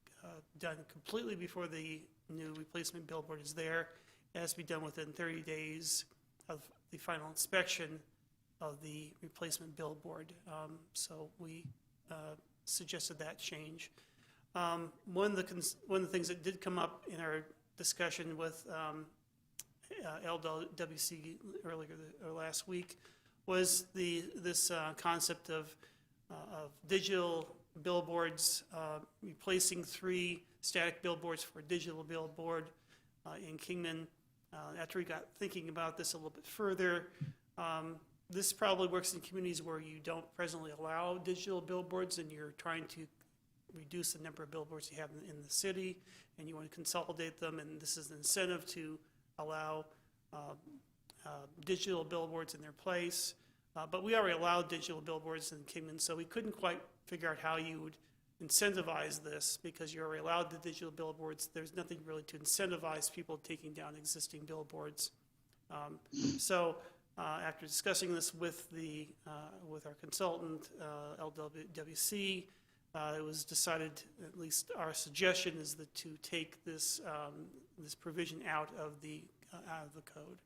done completely before the new replacement billboard is there, it has to be done within 30 days of the final inspection of the replacement billboard. So we suggested that change. One of the things that did come up in our discussion with LWC earlier or last week was this concept of digital billboards, replacing 3 static billboards for a digital billboard in Kingman. After we got thinking about this a little bit further, this probably works in communities where you don't presently allow digital billboards and you're trying to reduce the number of billboards you have in the city, and you want to consolidate them, and this is an incentive to allow digital billboards in their place. But we already allowed digital billboards in Kingman, so we couldn't quite figure out how you would incentivize this because you already allowed the digital billboards. There's nothing really to incentivize people taking down existing billboards. So after discussing this with our consultant, LWC, it was decided, at least our suggestion is to take this provision out of the code.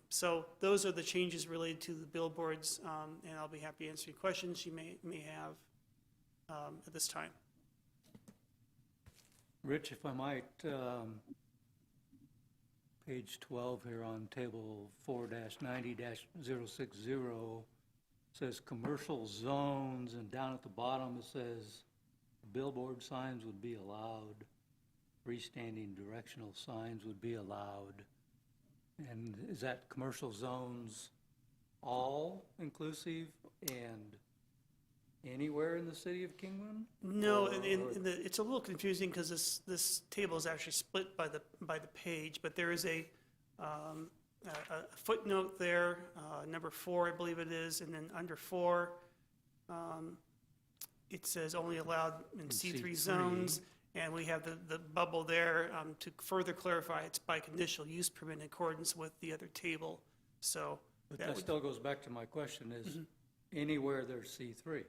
So those are the changes related to the billboards, and I'll be happy to answer any questions you may have at this time. Rich, if I might, page 12 here on table 4-90-060 says commercial zones, and down at the bottom it says billboard signs would be allowed, freestanding directional signs would be allowed. And is that commercial zones all inclusive and anywhere in the city of Kingman? No, it's a little confusing because this table is actually split by the page, but there is a footnote there, number 4, I believe it is, and then under 4, it says only allowed in C3 zones, and we have the bubble there to further clarify it's by conditional use permit in accordance with the other table. So, but that still goes back to my question: is anywhere there's C3?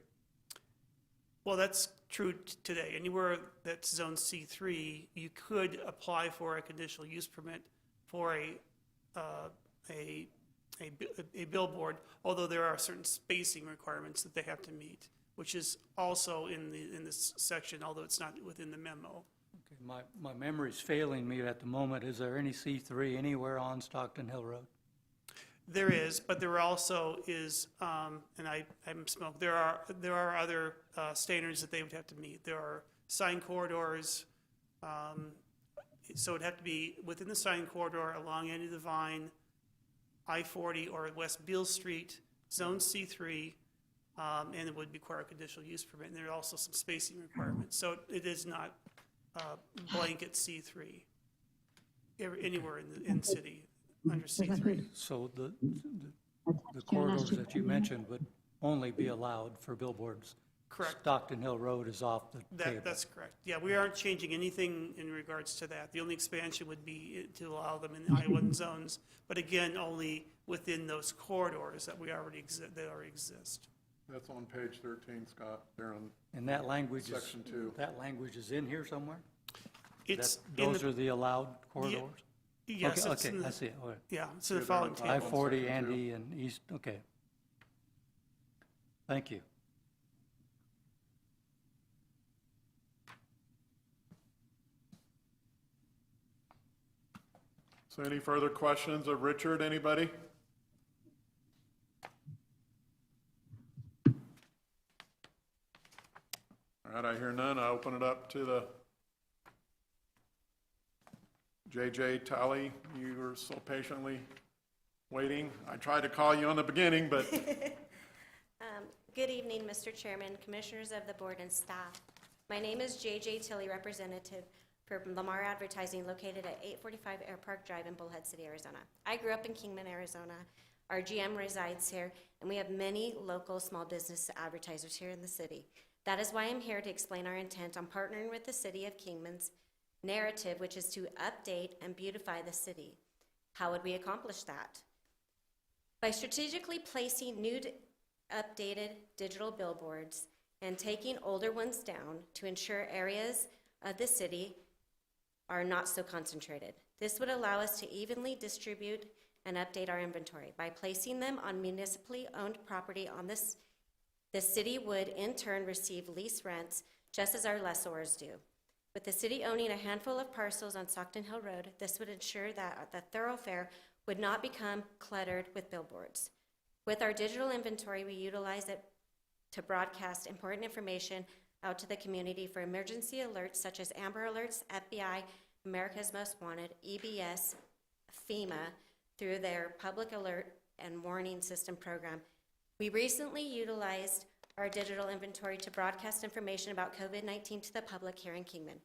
Well, that's true today. Anywhere that's zone C3, you could apply for a conditional use permit for a billboard, although there are certain spacing requirements that they have to meet, which is also in this section, although it's not within the memo. Okay, my memory's failing me at the moment. Is there any C3 anywhere on Stockton Hill Road? There is, but there also is, and I haven't smoked, there are other standards that they would have to meet. There are sign corridors, so it'd have to be within the sign corridor along Andy Divine, I-40 or West Beale Street, zone C3, and it would require a conditional use permit. And there are also some spacing requirements. So it is not blanket C3 anywhere in the city under C3. So the corridors that you mentioned would only be allowed for billboards Correct. Stockton Hill Road is off the table. That's correct. Yeah, we aren't changing anything in regards to that. The only expansion would be to allow them in the I-1 zones, but again, only within those corridors that already exist. That's on page 13, Scott, there on And that language is, section 2. that language is in here somewhere? It's That- in Those the- are the allowed corridors? Yes, Okay, it's okay, in I the, see it. All right. yeah, it's in the Yeah, they're on following top. table. I-40, Section two. Andy, and East, okay. Thank you. So any further questions of Richard, anybody? All right, I hear none. I open it up to the JJ Tally. You were so patiently waiting. I tried to call you on the beginning, but Good evening, Mr. Chairman, Commissioners of the Board, and staff. My name is J.J. Tilley, representative for Lamar Advertising, located at 845 Air Park Drive in Bullhead City, Arizona. I grew up in Kingman, Arizona. Our GM resides here, and we have many local small business advertisers here in the city. That is why I'm here to explain our intent on partnering with the City of Kingman's narrative, which is to update and beautify the city. How would we accomplish that? By strategically placing new, updated digital billboards and taking older ones down to ensure areas of the city are not so concentrated. This would allow us to evenly distribute and update our inventory. By placing them on municipally owned property on this, the city would in turn receive lease rents just as our lessors do. With the city owning a handful of parcels on Stockton Hill Road, this would ensure that the thoroughfare would not become cluttered with billboards. With our digital inventory, we utilize it to broadcast important information out to the community for emergency alerts such as Amber Alerts, FBI, America's Most Wanted, EBS, FEMA, through their Public Alert and Warning System program. We recently utilized our digital inventory to broadcast information about COVID-19 to the public here in Kingman.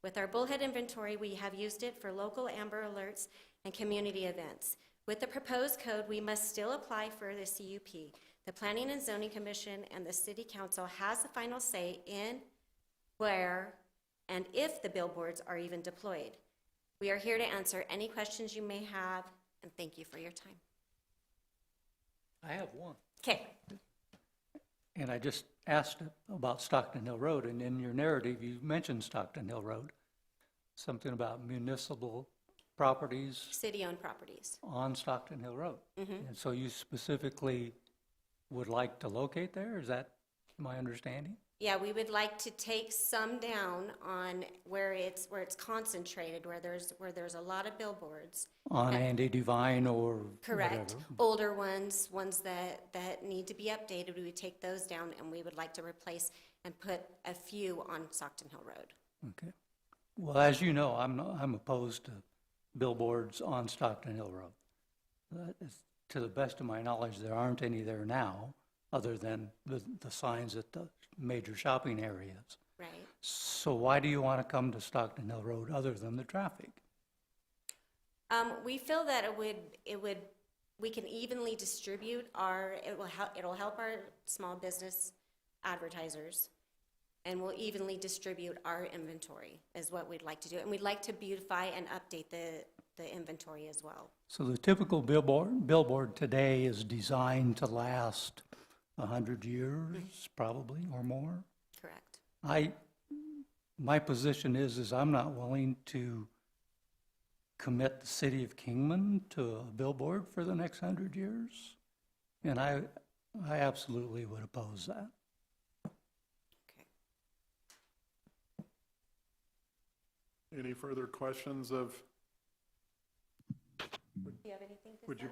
With our Bullhead inventory, we have used it for local Amber Alerts and community events. With the proposed code, we must still apply for the CUP. The Planning and Zoning Commission and the City Council has the final say in, where, and if the billboards are even deployed. We are here to answer any questions you may have, and thank you for your time. I have one. Okay. And I just asked about Stockton Hill Road, and in your narrative, you mentioned Stockton Hill Road. Something about municipal properties City-owned properties. on Stockton Hill Road. Mhm. And so you specifically would like to locate there? Is that my understanding? Yeah, we would like to take some down on where it's concentrated, where there's a lot of billboards. On Andy Devine or Correct. whatever? Older ones that need to be updated, we would take those down, and we would like to replace and put a few on Stockton Hill Road. Okay. Well, as you know, I'm opposed to billboards on Stockton Hill Road. To the best of my knowledge, there aren't any there now, other than the signs at the major shopping areas. Right. So why do you want to come to Stockton Hill Road other than the traffic? We feel that we can evenly distribute it'll help our small business advertisers, and we'll evenly distribute our inventory is what we'd like to do. And we'd like to beautify and update the inventory as well. So the typical billboard today is designed to last 100 years, probably, or more? Correct. My position is I'm not willing to commit the city of Kingman to a billboard for the next 100 years. And I absolutely would oppose that. Okay. any further questions of, Do you have anything to would say? you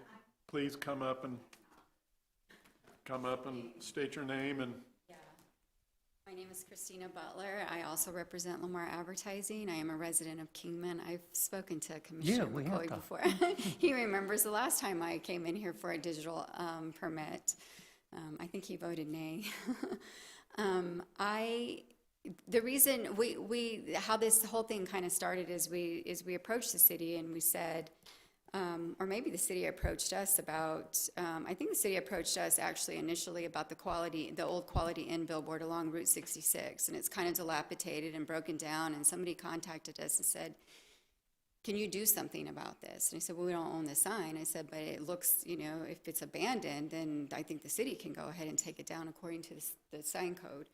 please come up and state your name and My name is Christina Butler. I also represent Lamar Advertising. I am a resident of Kingman. I've spoken to Commissioner we have McCoy talked. before. He remembers the last time I came in here for a digital permit. I think he voted nay. The reason how this whole thing kind of started is we approached the city and we said, or maybe the city approached us about, I think the city approached us actually initially about the old Quality Inn billboard along Route 66, and it's kind of dilapidated and broken down, and somebody contacted us and said, can you do something about this? And I said, well, we don't own the sign. I said, but it looks, if it's abandoned, then I think the city can go ahead and take it down according to the sign code.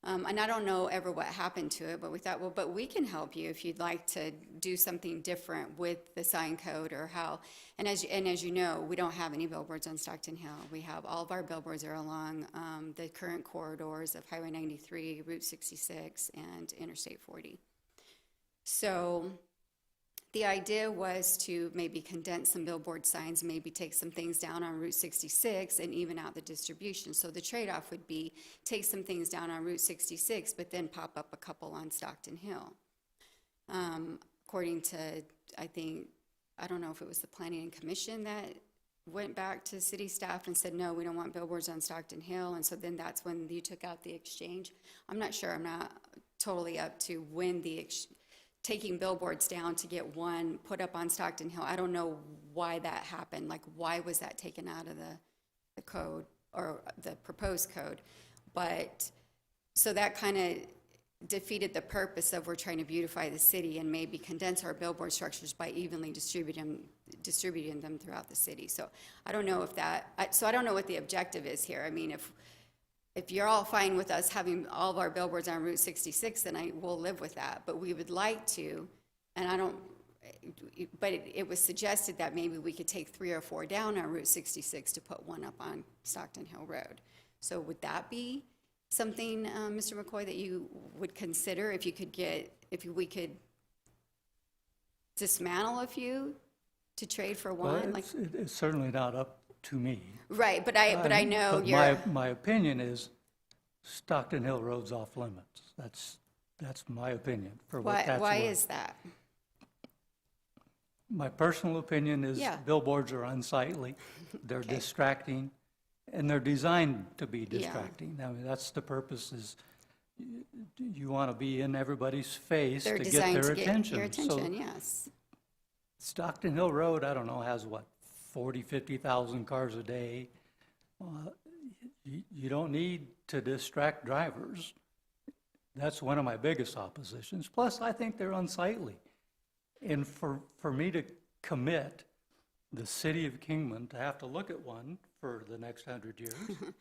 And I don't know ever what happened to it, but we thought, well, but we can help you if you'd like to do something different with the sign code or how. And as you know, we don't have any billboards on Stockton Hill. We have all of our billboards are along the current corridors of Highway 93, Route 66, and Interstate 40. So the idea was to maybe condense some billboard signs, maybe take some things down on Route 66 and even out the distribution. So the trade-off would be take some things down on Route 66, but then pop up a couple on Stockton Hill. According to, I don't know if it was the Planning and Commission that went back to city staff and said, no, we don't want billboards on Stockton Hill. And so then that's when you took out the exchange. I'm not sure, I'm not totally up to when taking billboards down to get one put up on Stockton Hill. I don't know why that happened. Like, why was that taken out of the code or the proposed code? But so that kind of defeated the purpose of we're trying to beautify the city and maybe condense our billboard structures by evenly distributing them throughout the city. So I don't know if I don't know what the objective is here. I mean, if you're all fine with us having all of our billboards on Route 66, then we'll live with that. But we would like to, and it was suggested that maybe we could take 3 or 4 down on Route 66 to put one up on Stockton Hill Road. So would that be something, Mr. McCoy, that you would consider if we could dismantle a few to trade for one? Well, it's certainly not up to me. Right, but I know my opinion is Stockton Hill Road's off limits. That's my opinion for what that's worth. Why is that? My personal opinion is billboards are unsightly, they're distracting, and they're designed to be distracting. I mean, that's the purpose is you want to be in everybody's face to get their attention. Your attention, yes. Stockton Hill Road, I don't know, has what, 40, 50,000 cars a day. You don't need to distract drivers. That's one of my biggest oppositions. Plus, I think they're unsightly. And for me to commit the city of Kingman to have to look at one for the next 100 years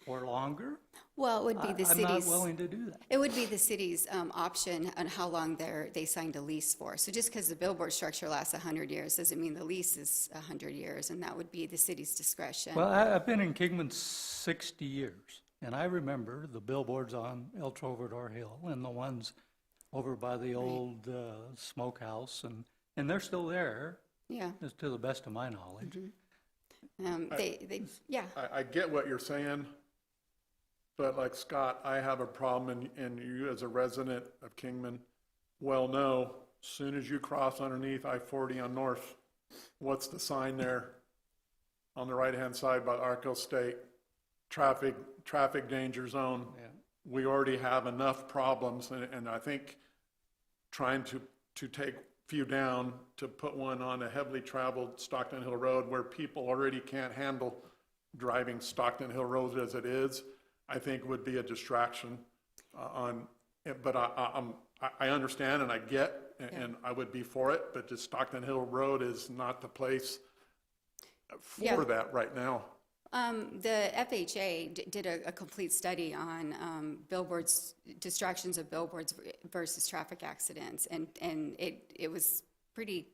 or longer, well, it would be the city's. I'm not willing to do that. It would be the city's option on how long they signed a lease for. So just because the billboard structure lasts 100 years doesn't mean the lease is 100 years, and that would be the city's discretion. Well, I've been in Kingman 60 years, and I remember the billboards on El Trovador Hill and the ones over by the old smokehouse, and they're still there. Yeah. To the best of my knowledge. I get what you're saying, but like Scott, I have a problem, and you as a resident of Kingman well know, as soon as you cross underneath I-40 on north, what's the sign there on the right-hand side by Arco State? Traffic danger zone. Yeah. We already have enough problems, and I think trying to take few down to put one on a heavily traveled Stockton Hill Road where people already can't handle driving Stockton Hill Road as it is, I think would be a distraction but I understand and I get, and I would be for it, but just Stockton Hill Road is not the place for that right now. The FHA did a complete study on billboards, distractions of billboards versus traffic accidents, and it was pretty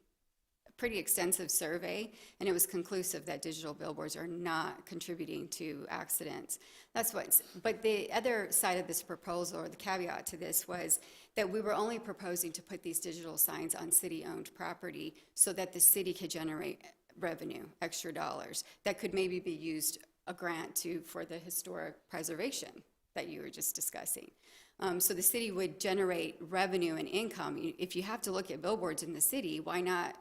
extensive survey, and it was conclusive that digital billboards are not contributing to accidents. But the other side of this proposal, or the caveat to this, was that we were only proposing to put these digital signs on city-owned property so that the city could generate revenue, extra dollars, that could maybe be used a grant for the historic preservation that you were just discussing. So the city would generate revenue and income. If you have to look at billboards in the city, why not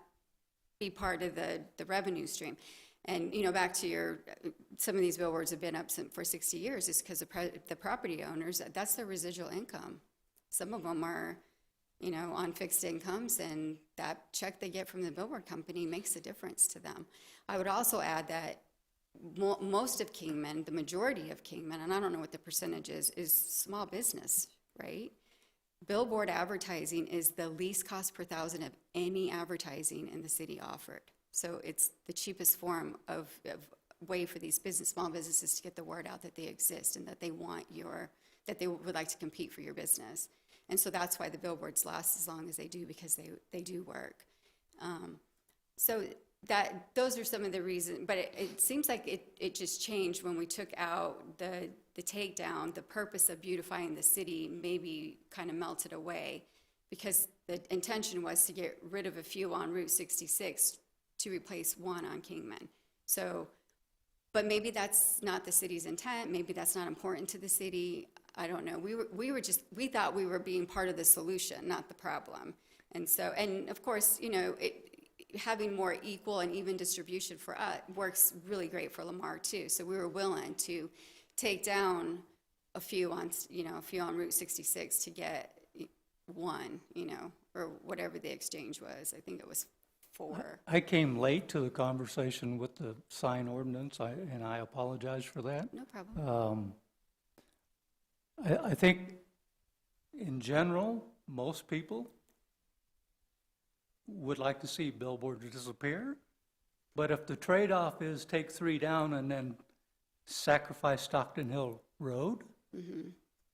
be part of the revenue stream? And, back to some of these billboards have been up for 60 years is because the property owners, that's their residual income. Some of them are on fixed incomes, and that check they get from the billboard company makes a difference to them. I would also add that most of Kingman, the majority of Kingman, and I don't know what the percentage is small business, right? Billboard advertising is the least cost per thousand of any advertising in the city offered. So it's the cheapest form of way for these small businesses to get the word out that they exist and that they that they would like to compete for your business. And so that's why the billboards last as long as they do, because they do work. So those are some of the reasons, but it seems like it just changed when we took out the takedown. The purpose of beautifying the city maybe kind of melted away, because the intention was to get rid of a few on Route 66 to replace one on Kingman. So, but maybe that's not the city's intent. Maybe that's not important to the city. I don't know. We thought we were being part of the solution, not the problem. And so, and of course, having more equal and even distribution for us works really great for Lamar too. So we were willing to take down a few on Route 66 to get one, or whatever the exchange was. I think it was 4. I came late to the conversation with the sign ordinance, and I apologize for that. No problem. I think in general, most people would like to see billboards disappear, but if the trade-off is take 3 down and then sacrifice Stockton Hill Road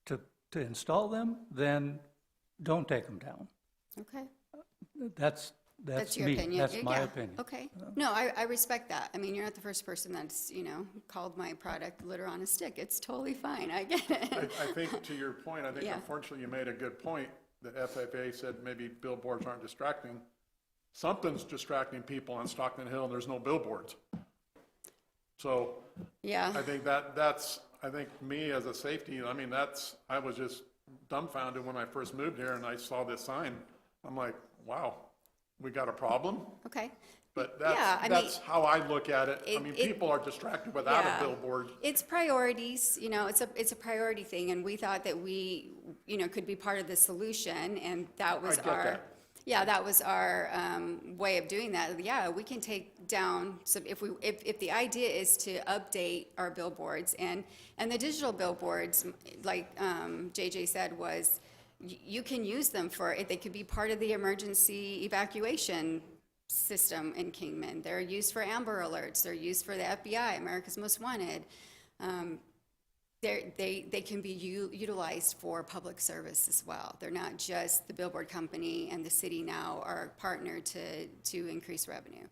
to install them, then don't take them down. Okay. That's your me. opinion. That's my opinion. Okay. No, I respect that. I mean, you're not the first person that's, called my product litter on a stick. It's totally fine. I get it. I think to your point, I think Yeah. unfortunately you made a good point that FFA said maybe billboards aren't distracting. Something's distracting people on Stockton Hill and there's no billboards. So Yeah. I think that's me as a safety, I was just dumbfounded when I first moved here and I saw this sign. I'm like, wow, we got a problem? Okay. But Yeah, that's how I look at it. It- People are distracted without Yeah. a billboard. It's priorities, it's a priority thing, and we thought that we, could be part of the solution, and that was I get that. that was our way of doing that. Yeah, we can take down some, if the idea is to update our billboards, and the digital billboards, like JJ said, was you can use them they could be part of the emergency evacuation system in Kingman. They're used for Amber Alerts. They're used for the FBI, America's Most Wanted. They can be utilized for public service as well. They're not just the billboard company and the city now are partnered to increase revenue.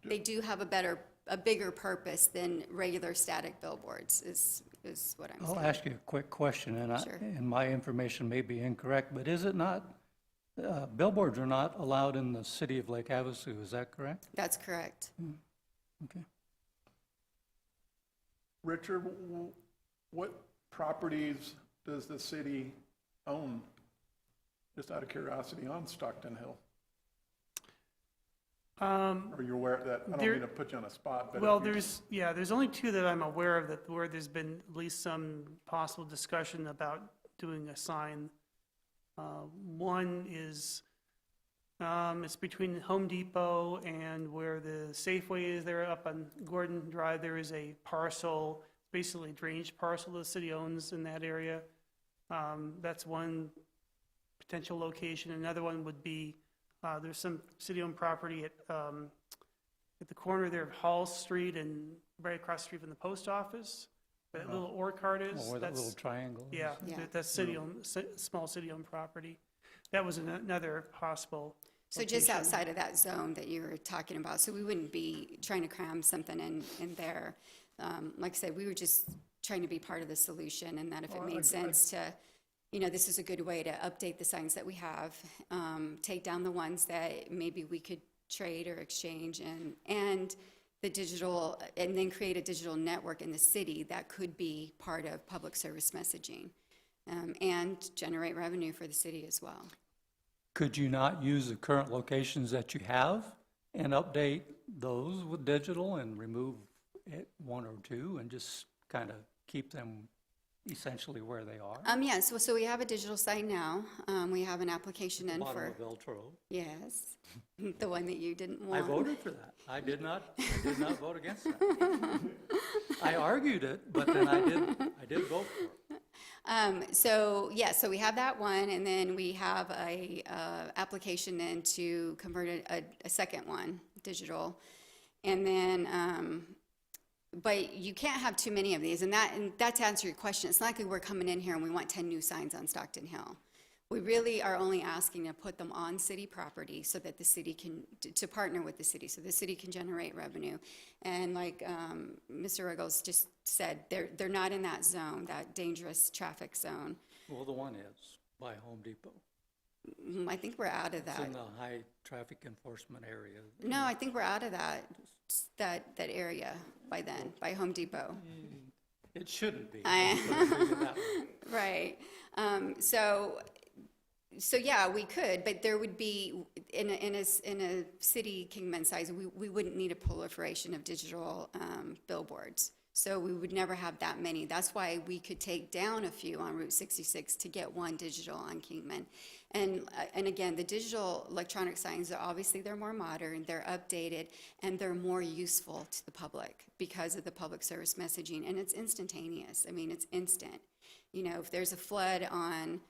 They do have a bigger purpose than regular static billboards is what I'm saying. I'll ask you a quick question, Sure. and my information may be incorrect, but is it not, billboards are not allowed in the city of Lake Havasu, is that correct? That's correct. Okay. Richard, what properties does the city own, just out of curiosity, on Stockton Hill? Are you aware of that? I don't mean to put you on a spot, but. Well, there's only 2 that I'm aware of where there's been at least some possible discussion about doing a sign. One is, it's between Home Depot and where the Safeway is there up on Gordon Drive. There is a parcel, basically a drainage parcel the city owns in that area. That's one potential location. Another one would be, there's some city-owned property at the corner there of Hall Street and right across the street from the post office. That little ore cart is. Where that little triangle is. Yeah, Yeah. that's city-owned, small city-owned property. That was another possible So just location. outside of that zone that you were talking about, so we wouldn't be trying to cram something in there. Like I said, we were just trying to be part of the solution, and that if it made sense to, this is a good way to update the signs that we have, take down the ones that maybe we could trade or exchange, and the digital, and then create a digital network in the city that could be part of public service messaging, and generate revenue for the city as well. Could you not use the current locations that you have and update those with digital and remove 1 or 2 and just kind of keep them essentially where they are. Yeah, so we have a digital sign now. We have an application in Bottom for, of Belch Road. yes, the one that you didn't I want. voted for that. I did not vote against that. I argued it, but then I did vote for it. So we have that one, and then we have a application in to convert a second one, digital. And then, but you can't have too many of these, and that to answer your question, it's not like we're coming in here and we want 10 new signs on Stockton Hill. We really are only asking to put them on city property so that the city can, to partner with the city, so the city can generate revenue. And like Mr. Ruggles just said, they're not in that zone, that dangerous traffic zone. Well, the one is by Home Depot. I think we're out of that. It's in the high traffic enforcement area. No, I think we're out of that area by then, by Home Depot. It shouldn't be. Right. So yeah, we could, but there would be, in a city Kingman size, we wouldn't need a proliferation of digital billboards. So we would never have that many. That's why we could take down a few on Route 66 to get one digital on Kingman. And again, the digital electronic signs are obviously, they're more modern, they're updated, and they're more useful to the public because of the public service messaging. And it's instantaneous. I mean, it's instant. You know, if there's a flood on,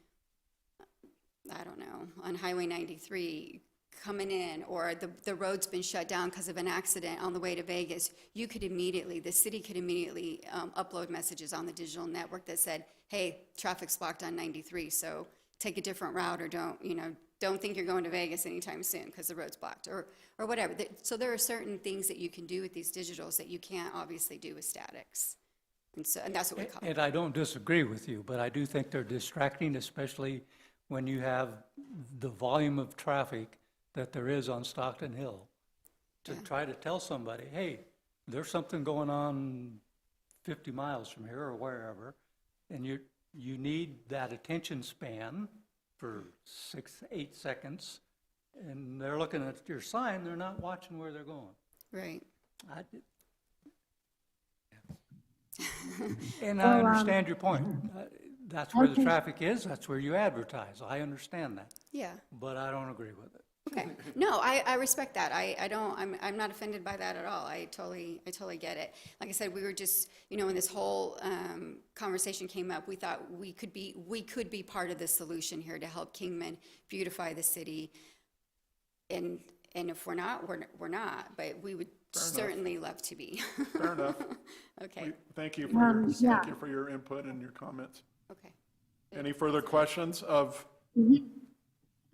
I don't know, on Highway 93 coming in, or the road's been shut down because of an accident on the way to Vegas, you could immediately, the city could immediately upload messages on the digital network that said, hey, traffic's blocked on 93, so take a different route, or don't think you're going to Vegas anytime soon because the road's blocked, or whatever. So there are certain things that you can do with these digitals that you can't obviously do with statics. And that's what we call it. And I don't disagree with you, but I do think they're distracting, especially when you have the volume of traffic that there is on Stockton Hill. To try to tell somebody, hey, there's something going on 50 miles from here or wherever, and you need that attention span for 6-8 seconds, and they're looking at your sign, they're not watching where they're going. Right. And I understand your point. That's where the traffic is, that's where you advertise. I understand that. Yeah. But I don't agree with it. Okay. No, I respect that. I'm not offended by that at all. I totally get it. Like I said, we were just, when this whole conversation came up, we thought we could be part of the solution here to help Kingman beautify the city. And if we're not, we're not. But we would certainly love to be. Fair enough. Okay. Thank you for your input and your comments. Okay. Any further questions of?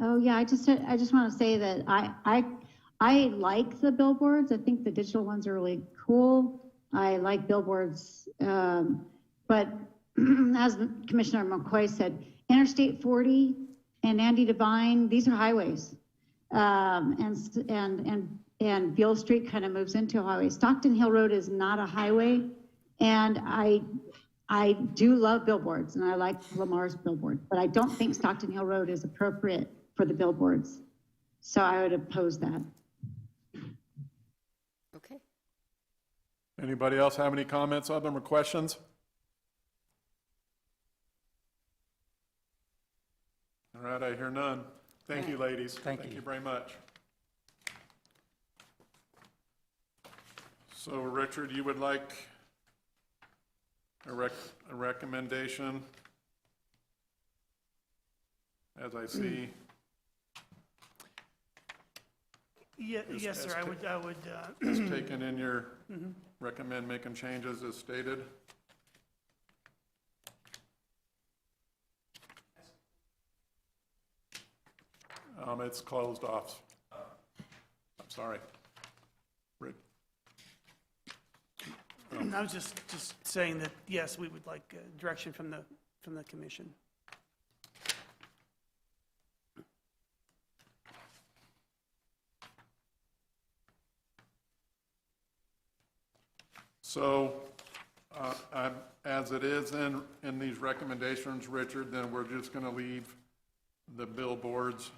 Oh, yeah, I just want to say that I like the billboards. I think the digital ones are really cool. I like billboards, but as Commissioner McCoy said, Interstate 40 and Andy Devine, these are highways. And Beale Street kind of moves into a highway. Stockton Hill Road is not a highway, and I do love billboards, and I like Lamar's billboard, but I don't think Stockton Hill Road is appropriate for the billboards. So I would oppose that. Okay. Anybody else have any comments of them or questions? All right, I hear none. Thank you, ladies. Thank you very much. So, Richard, you would like a recommendation, as I see. Yes, sir, I would. It's taken in your recommend making changes as stated. It's closed off. I'm sorry. Rick. I was just saying that, yes, we would like direction from the commission. So, as it is in these recommendations, Richard, then we're just going to leave the billboards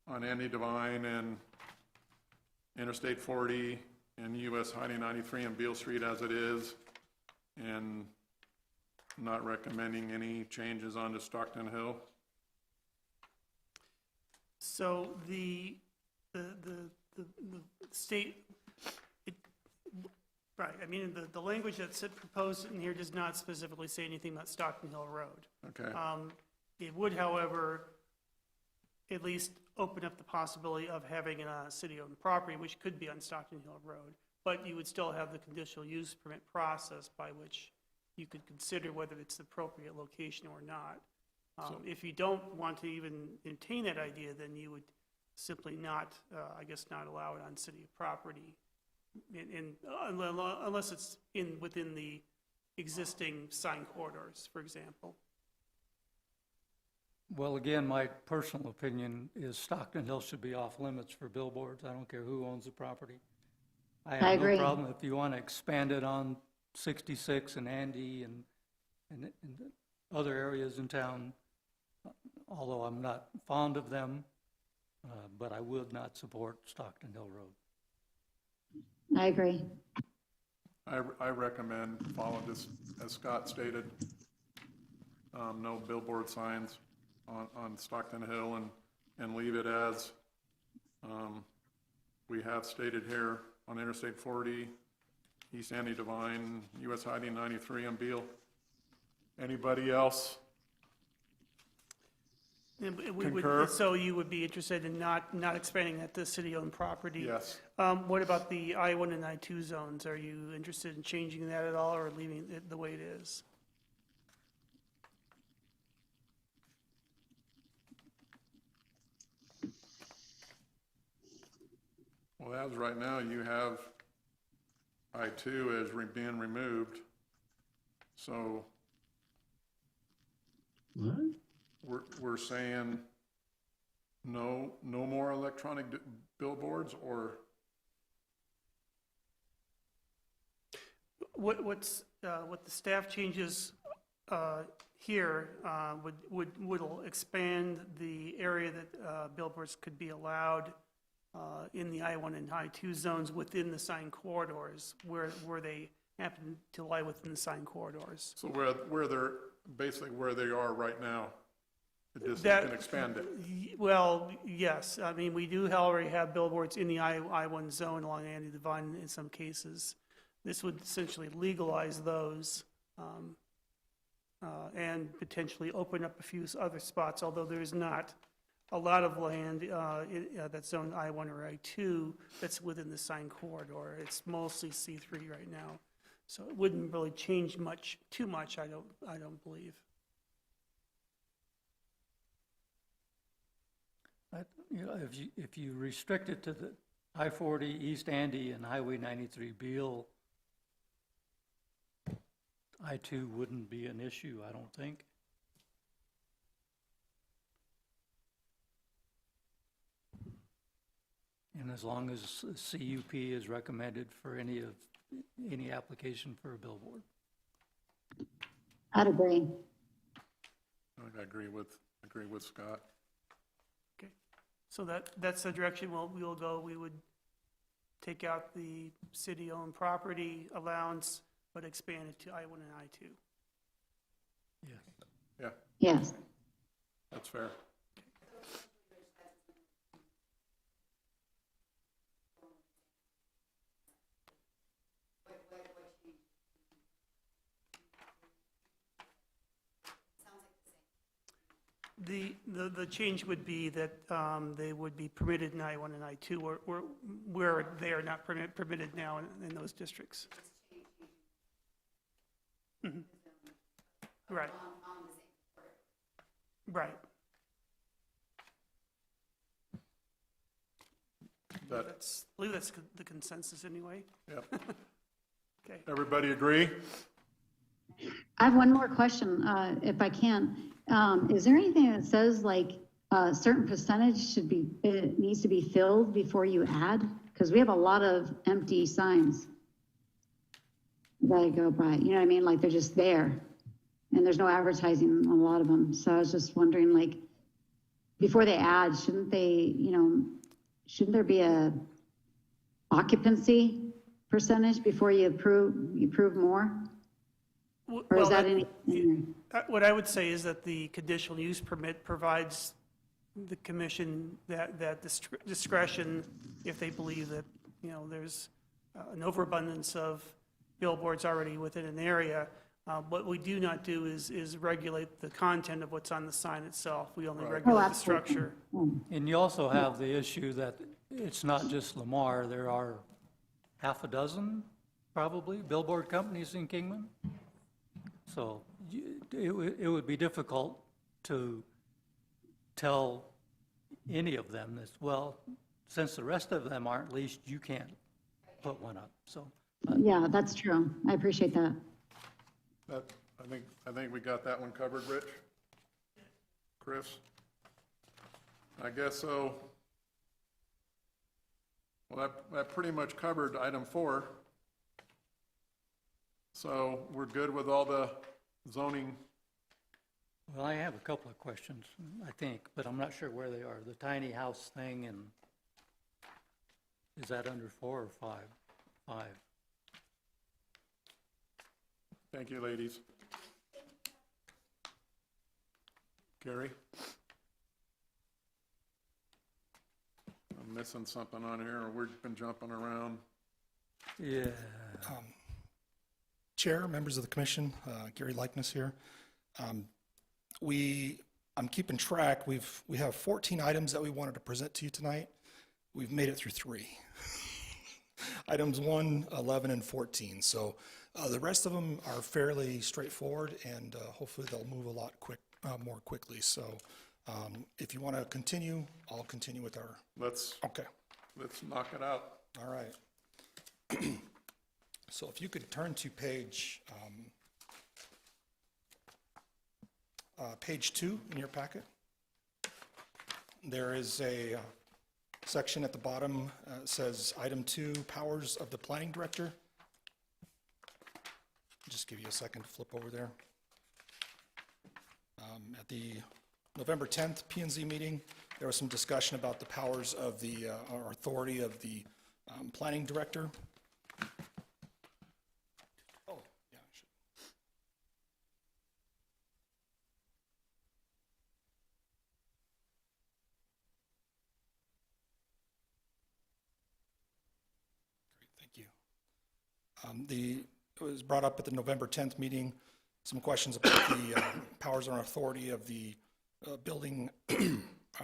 on Andy Devine and Interstate 40 and US Highway 93 and Beale Street as it is, and not recommending any changes onto Stockton Hill. So the state, right, I mean, the language that's proposed in here does not specifically say anything about Stockton Hill Road. Okay. It would, however, at least open up the possibility of having a city-owned property, which could be on Stockton Hill Road, but you would still have the conditional use permit process by which you could consider whether it's the appropriate location or not. If you don't want to even entertain that idea, then you would simply not, I guess, not allow it on city property, unless it's within the existing sign corridors, for example. Well, again, my personal opinion is Stockton Hill should be off limits for billboards. I don't care who owns the property. I have agree. no problem if you want to expand it on 66 and Andy and other areas in town, although I'm not fond of them, but I would not support Stockton Hill Road. I agree. I recommend follow this, as Scott stated, no billboard signs on Stockton Hill and leave it as we have stated here on Interstate 40, East Andy Divine, US Highway 93 and Beale. Anybody else concur? So you would be interested in not expanding that to city-owned property? Yes. What about the I-1 and I-2 zones? Are you interested in changing that at all or leaving it the way it is? Well, as right now, you have I-2 as being removed. So What? we're saying no more electronic billboards, or What the staff changes here would expand the area that billboards could be allowed in the I-1 and I-2 zones within the sign corridors where they happen to lie within the sign corridors. so where they're basically where they are right now. It just can expand it. Well, yes. I mean, we do already have billboards in the I-1 zone along Andy Devine in some cases. This would essentially legalize those and potentially open up a few other spots, although there is not a lot of land that's zoned I-1 or I-2 that's within the sign corridor. It's mostly C3 right now. So it wouldn't really change too much, I don't believe. If you restrict it to the I-40, East Andy, and Highway 93 Beale, I-2 wouldn't be an issue, I don't think. And as long as CUP is recommended for any application for a billboard. I'd agree. I agree with Scott. Okay, so that's the direction we'll go. We would take out the city-owned property allowance, but expand it to I-1 and I-2. Yes. Yeah, Yes. that's fair. The change would be that they would be permitted in I-1 and I-2 where they are not permitted now in those districts. Mhm. Right. Right. I believe that's the consensus anyway. Yep. Okay. Everybody agree? I have one more question, if I can. Is there anything that says like a certain percentage it needs to be filled before you add? Because we have a lot of empty signs that I go by, you know what I mean? Like they're just there and there's no advertising on a lot of them. So I was just wondering, like, before they add, shouldn't there be a occupancy percentage before you approve more? Or is Well, that any? what I would say is that the conditional use permit provides the commission that discretion if they believe that, there's an overabundance of billboards already within an area. What we do not do is regulate the content of what's on the sign itself. We only regulate the structure. And you also have the issue that it's not just Lamar, there are half a dozen, probably, billboard companies in Kingman. So it would be difficult to tell any of them that, well, since the rest of them aren't leased, you can't put one up, so. Yeah, that's true. I appreciate that. I think we got that one covered, Rich? Chris? I guess so. Well, that pretty much covered item 4. So we're good with all the zoning. Well, I have a couple of questions, I think, but I'm not sure where they are. The tiny house thing, and is that under 4 or 5? 5. Thank you, ladies. Gary? I'm missing something on here, or we've been jumping around. Yeah. Chair, members of the commission, Gary Likeness here. I'm keeping track. We have 14 items that we wanted to present to you tonight. We've made it through 3. Items 1, 11, and 14. So the rest of them are fairly straightforward, and hopefully they'll move a lot more quickly. So if you want to continue, I'll continue with our. Let's knock it out. All right. So if you could turn to page 2 in your packet. There is a section at the bottom, says item 2, powers of the planning director. Just give you a second to flip over there. At the November 10th P&Z meeting, there was some discussion about the powers of the, or authority of the planning director. Oh, yeah, I should. Great, thank you. It was brought up at the November 10th meeting, some questions about the powers and authority of the building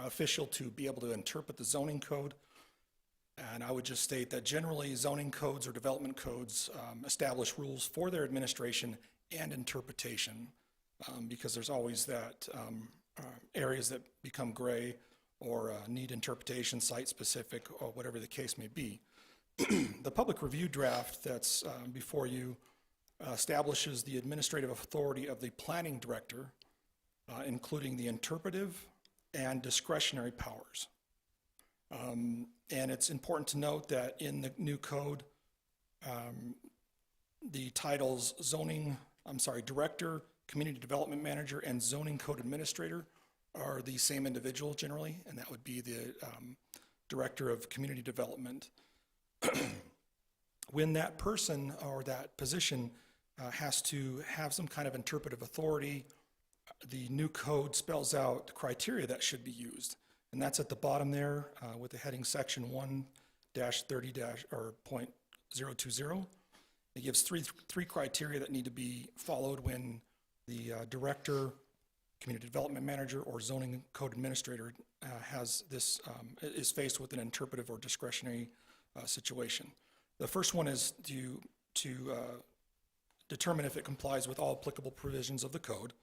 official to be able to interpret the zoning code. And I would just state that generally zoning codes or development codes establish rules for their administration and interpretation, because there's always that areas that become gray or need interpretation, site-specific, or whatever the case may be. The public review draft that's before you establishes the administrative authority of the planning director, including the interpretive and discretionary powers. And it's important to note that in the new code, the titles director, community development manager, and zoning code administrator are the same individual generally, and that would be the director of community development. When that person or that position has to have some kind of interpretive authority, the new code spells out the criteria that should be used. And that's at the bottom there with the heading section 1-30-020. It gives three criteria that need to be followed when the director, community development manager, or zoning code administrator is faced with an interpretive or discretionary situation. The first one is to determine if it complies with all applicable provisions of the code.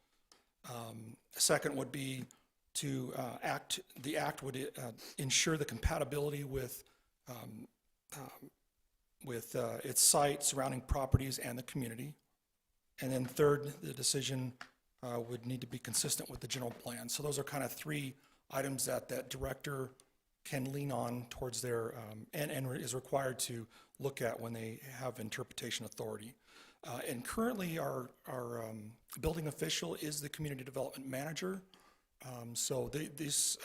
Second would be to the act would ensure the compatibility with its site, surrounding properties, and the community. And then third, the decision would need to be consistent with the general plan. So those are kind of 3 items that director can lean on towards their, and is required to look at when they have interpretation authority. And currently our building official is the community development manager. So this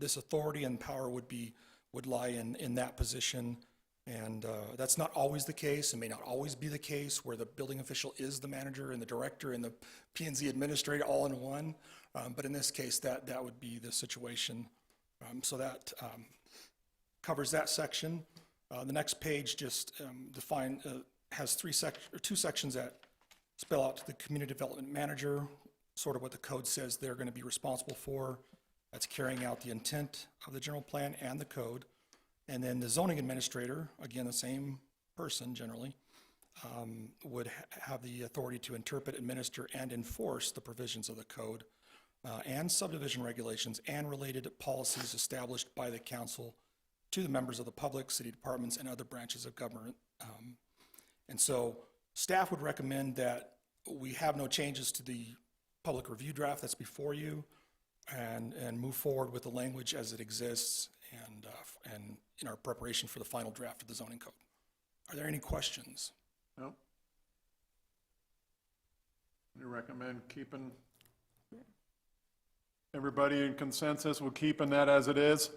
authority and power would lie in that position. And that's not always the case, and may not always be the case where the building official is the manager and the director and the P&Z administrator all in one. But in this case, that would be the situation. So that covers that section. The next page just has two sections that spell out to the community development manager, sort of what the code says they're going to be responsible for. That's carrying out the intent of the general plan and the code. And then the zoning administrator, again, the same person generally, would have the authority to interpret, administer, and enforce the provisions of the code and subdivision regulations and related policies established by the council to the members of the public, city departments, and other branches of government. And so staff would recommend that we have no changes to the public review draft that's before you and move forward with the language as it exists and in our preparation for the final draft of the zoning code. Are there any questions? No. You recommend keeping everybody in consensus with keeping that as it is?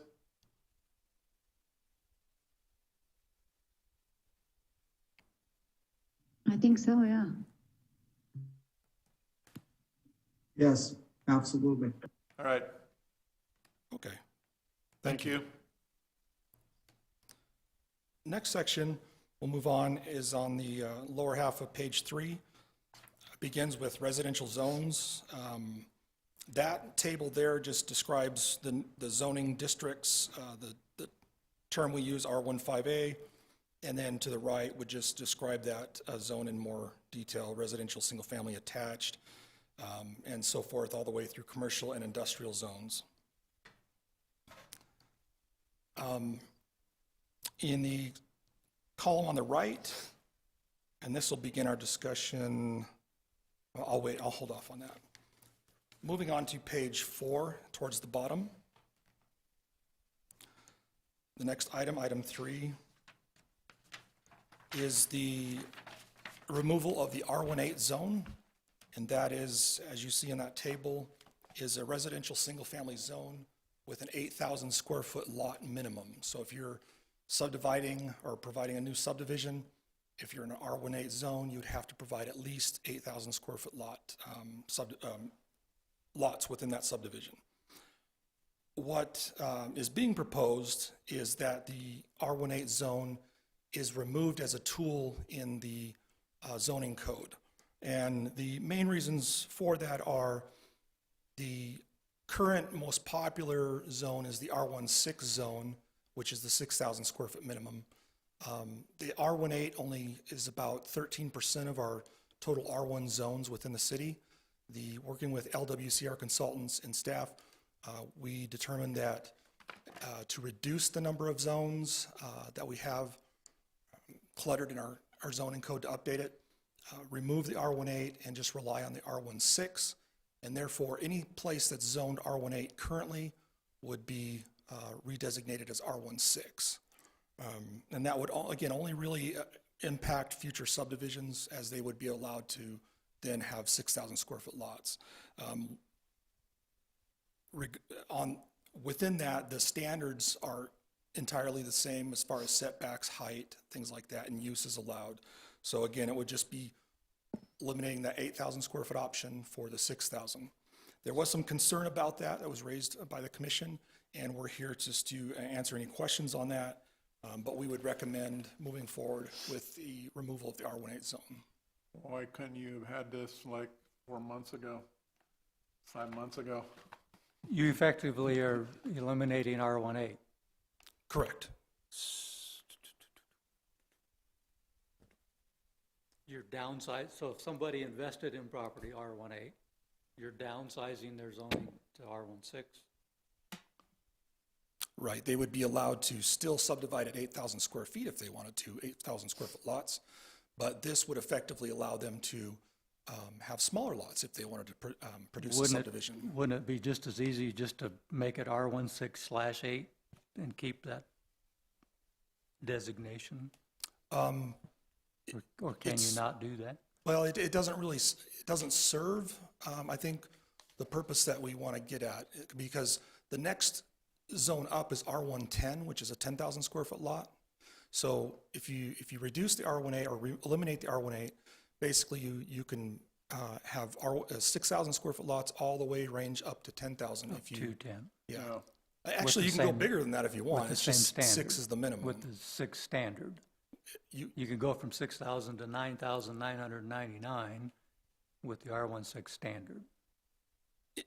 I think so, yeah. Yes, absolutely. All right. Okay. Thank you. Next section we'll move on is on the lower half of page 3. It begins with residential zones. That table there just describes the zoning districts, the term we use, R15A, and then to the right would just describe that zone in more detail, residential, single-family attached, and so forth, all the way through commercial and industrial zones. In the column on the right, and this will begin our discussion, I'll hold off on that. Moving on to page 4, towards the bottom. The next item, item 3, is the removal of the R18 zone, and that is, as you see in that table, is a residential single-family zone with an 8,000 square foot lot minimum. So if you're subdividing or providing a new subdivision, if you're in an R18 zone, you'd have to provide at least 8,000 square foot lots within that subdivision. What is being proposed is that the R18 zone is removed as a tool in the zoning code. And the main reasons for that are the current most popular zone is the R16 zone, which is the 6,000 square foot minimum. The R18 only is about 13% of our total R1 zones within the city. Working with LWCR consultants and staff, we determined that to reduce the number of zones that we have cluttered in our zoning code to update it, remove the R18 and just rely on the R16. And therefore, any place that's zoned R18 currently would be redesignated as R16. And that would, again, only really impact future subdivisions as they would be allowed to then have 6,000 square foot lots. Within that, the standards are entirely the same as far as setbacks, height, things like that, and use is allowed. So again, it would just be eliminating that 8,000 square foot option for the 6,000. There was some concern about that was raised by the commission, and we're here just to answer any questions on that. But we would recommend moving forward with the removal of the R18 zone. Why couldn't you have had this like 4 months ago, 5 months ago? You effectively are eliminating R18. Correct. You're downside, so if somebody invested in property R18, you're downsizing their zoning to R16. Right, they would be allowed to still subdivide at 8,000 square feet if they wanted to, 8,000 square foot lots. But this would effectively allow them to have smaller lots if they wanted to produce a subdivision. Wouldn't it be just as easy just to make it R16/8 and keep that designation? Or can you not do that? Well, it doesn't serve, I think, the purpose that we want to get at, because the next zone up is R110, which is a 10,000 square foot lot. So if you reduce the R18 or eliminate the R18, basically you can have 6,000 square foot lots all the way range up to 10,000 if you. 210. Yeah. No. Actually, you can go bigger than that if you want. It's just standard. 6 is the minimum. With the 6 standard. You can go from 6,000 to 9,999 with the R16 standard.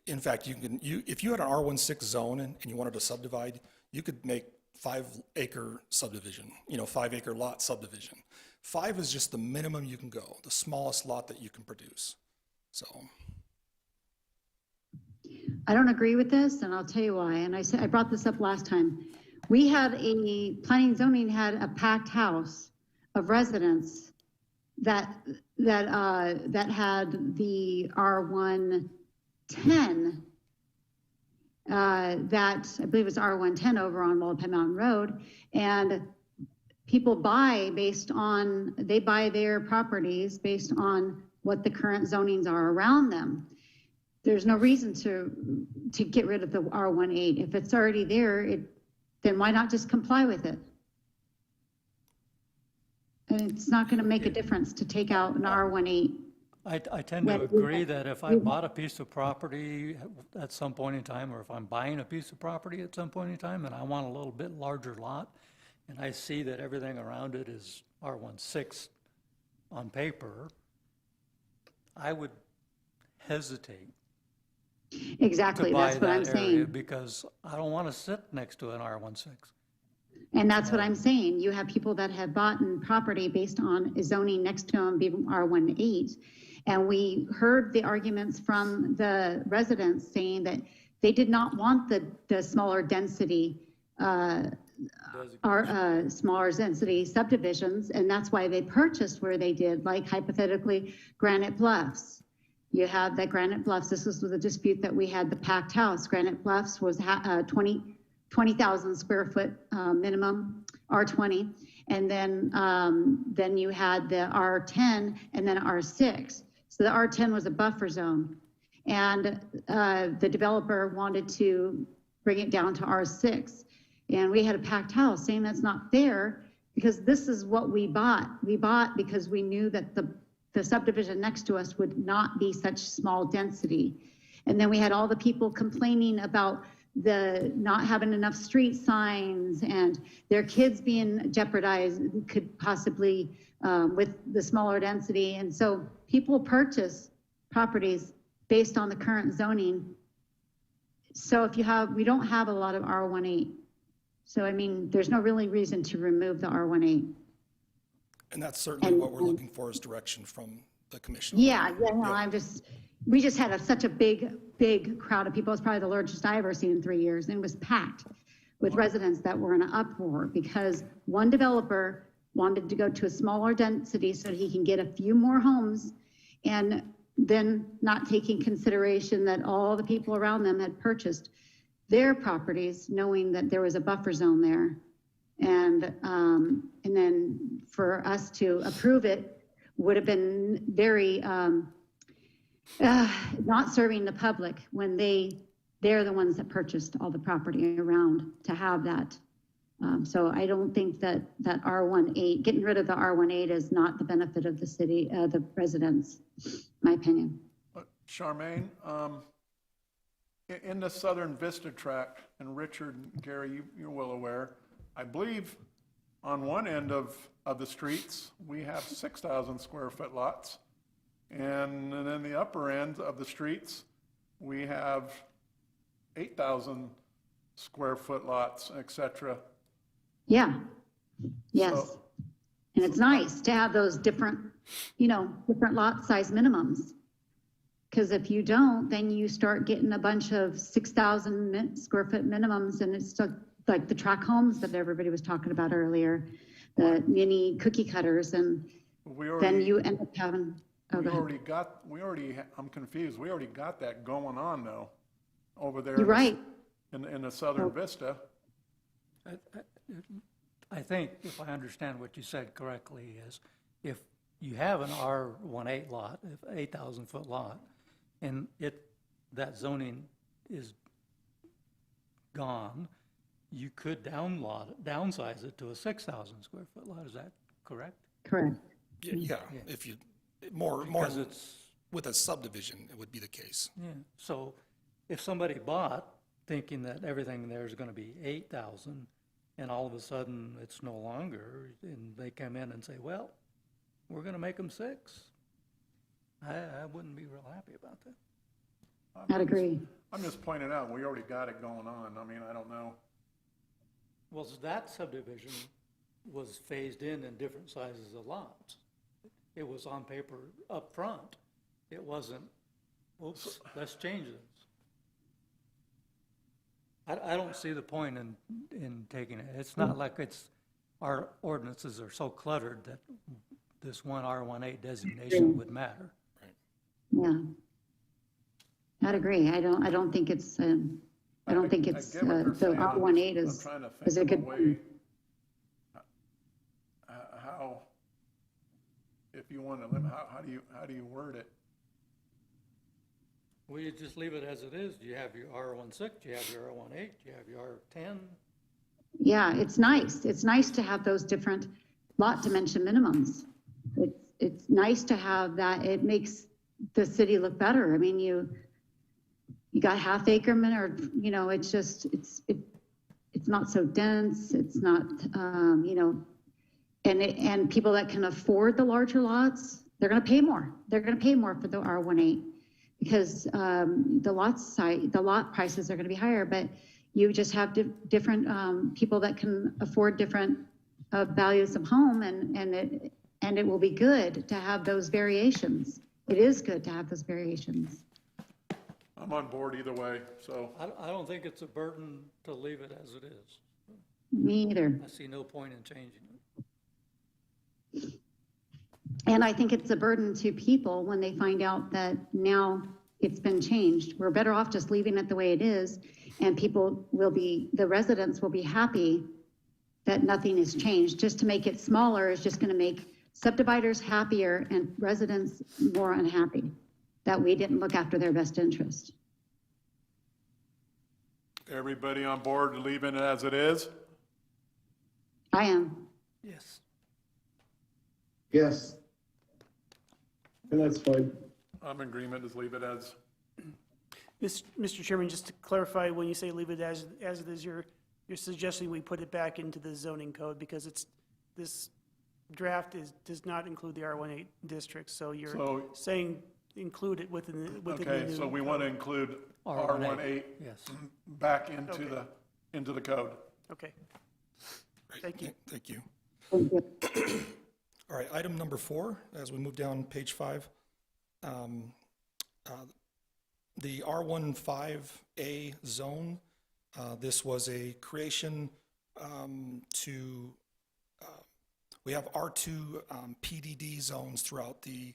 In fact, if you had an R16 zone and you wanted to subdivide, you could make 5-acre subdivision, 5-acre lot subdivision. 5 is just the minimum you can go, the smallest lot that you can produce. So. I don't agree with this, and I'll tell you why. And I brought this up last time. We had planning and zoning had a packed house of residents that had the R110, that I believe was R110 over on Wallapai Mountain Road, and people buy their properties based on what the current zonings are around them. There's no reason to get rid of the R18. If it's already there, then why not just comply with it? And it's not going to make a difference to take out an R18. I tend to agree that if I bought a piece of property at some point in time, or if I'm buying a piece of property at some point in time and I want a little bit larger lot, and I see that everything around it is R16 on paper, I would hesitate. Exactly, that's what I'm saying. Because I don't want to sit next to an R16. And that's what I'm saying. You have people that have bought property based on zoning next to them being R18. And we heard the arguments from the residents saying that they did not want the smaller density, smaller density subdivisions. And that's why they purchased where they did, like hypothetically Granite Bluffs. You have that Granite Bluffs, this was the dispute that we had, the packed house. Granite Bluffs was 20,000 square foot minimum, R20. And then you had the R10 and then R6. So the R10 was a buffer zone. And the developer wanted to bring it down to R6. And we had a packed house saying that's not fair because this is what we bought. We bought because we knew that the subdivision next to us would not be such small density. And then we had all the people complaining about the not having enough street signs and their kids being jeopardized could possibly with the smaller density. And so people purchase properties based on the current zoning. So if we don't have a lot of R18. So, I mean, there's no really reason to remove the R18. And that's certainly what we're looking for is direction from the commission. Yeah, we just had such a big crowd of people. It's probably the largest I ever seen in 3 years, and it was packed with residents that were in an uproar because one developer wanted to go to a smaller density so he can get a few more homes, and then not taking consideration that all the people around them had purchased their properties knowing that there was a buffer zone there. And then for us to approve it would have been very not serving the public when they're the ones that purchased all the property around to have that. So I don't think that R18, getting rid of the R18 is not the benefit of the city, the residents, my opinion. Charmaine, in the Southern Vista tract, and Richard and Gary, you're well aware, I believe on one end of the streets, we have 6,000 square foot lots. And then the upper end of the streets, we have 8,000 square foot lots, et cetera. Yeah, yes. So, and it's nice to have those different lot size minimums. Because if you don't, then you start getting a bunch of 6,000 square foot minimums, and it's like the tract homes that everybody was talking about earlier, the mini cookie cutters, and then you end up having. I'm confused. We already got that going on though, over there. You're right. In the Southern Vista. I think if I understand what you said correctly is if you have an R18 lot, 8,000 foot lot, and that zoning is gone, you could downsize it to a 6,000 square foot lot, is that correct? Correct. Yeah, if you, more, Because it's, with a subdivision, it would be the case. yeah, so if somebody bought thinking that everything there is gonna be 8,000, and all of a sudden it's no longer, and they come in and say, well, we're gonna make them 6, I wouldn't be real happy about that. I'd agree. I'm just pointing out, we already got it going on. I mean, I don't know. Well, that subdivision was phased in different sizes of lots. It was on paper up front. It wasn't, oops, let's change this. I don't see the point in taking it. It's not like our ordinances are so cluttered that this one R18 designation would matter. Yeah. I'd agree. I don't think it's, I don't think it's, get what you're the saying. R18 I'm trying to is a think of good a way, thing. how, if you want to limit, how do you word it? Well, you just leave it as it is. Do you have your R16? Do you have your R18? Do you have your R10? Yeah, it's nice. It's nice to have those different lot dimension minimums. It's nice to have that. It makes the city look better. I mean, you got half acre or, you know, it's just, it's not so dense. It's not, you know, and people that can afford the larger lots, they're going to pay more. They're going to pay more for the R18 because the lot prices are going to be higher, but you just have different people that can afford different values of home, and it will be good to have those variations. It is good to have those variations. I'm on board either way, so. I don't think it's a burden to leave it as it is. Me either. I see no point in changing it. And I think it's a burden to people when they find out that now it's been changed. We're better off just leaving it the way it is, and the residents will be happy that nothing is changed. Just to make it smaller is just going to make subdividers happier and residents more unhappy that we didn't look after their best interest. Everybody on board leaving it as it is? I am. Yes. Yes. And that's fine. I'm in agreement, just leave it as. Mr. Chairman, just to clarify, when you say leave it as it is, you're suggesting we put it back into the zoning code because this draft does not include the R18 district, so you're saying include it within the new Okay, so we want to include R18 yes, back into the code. Okay. Thank you. Thank you. Thank you. All right, item number 4, as we move down page 5. The R15A zone, this was a creation we have R2 PDD zones throughout the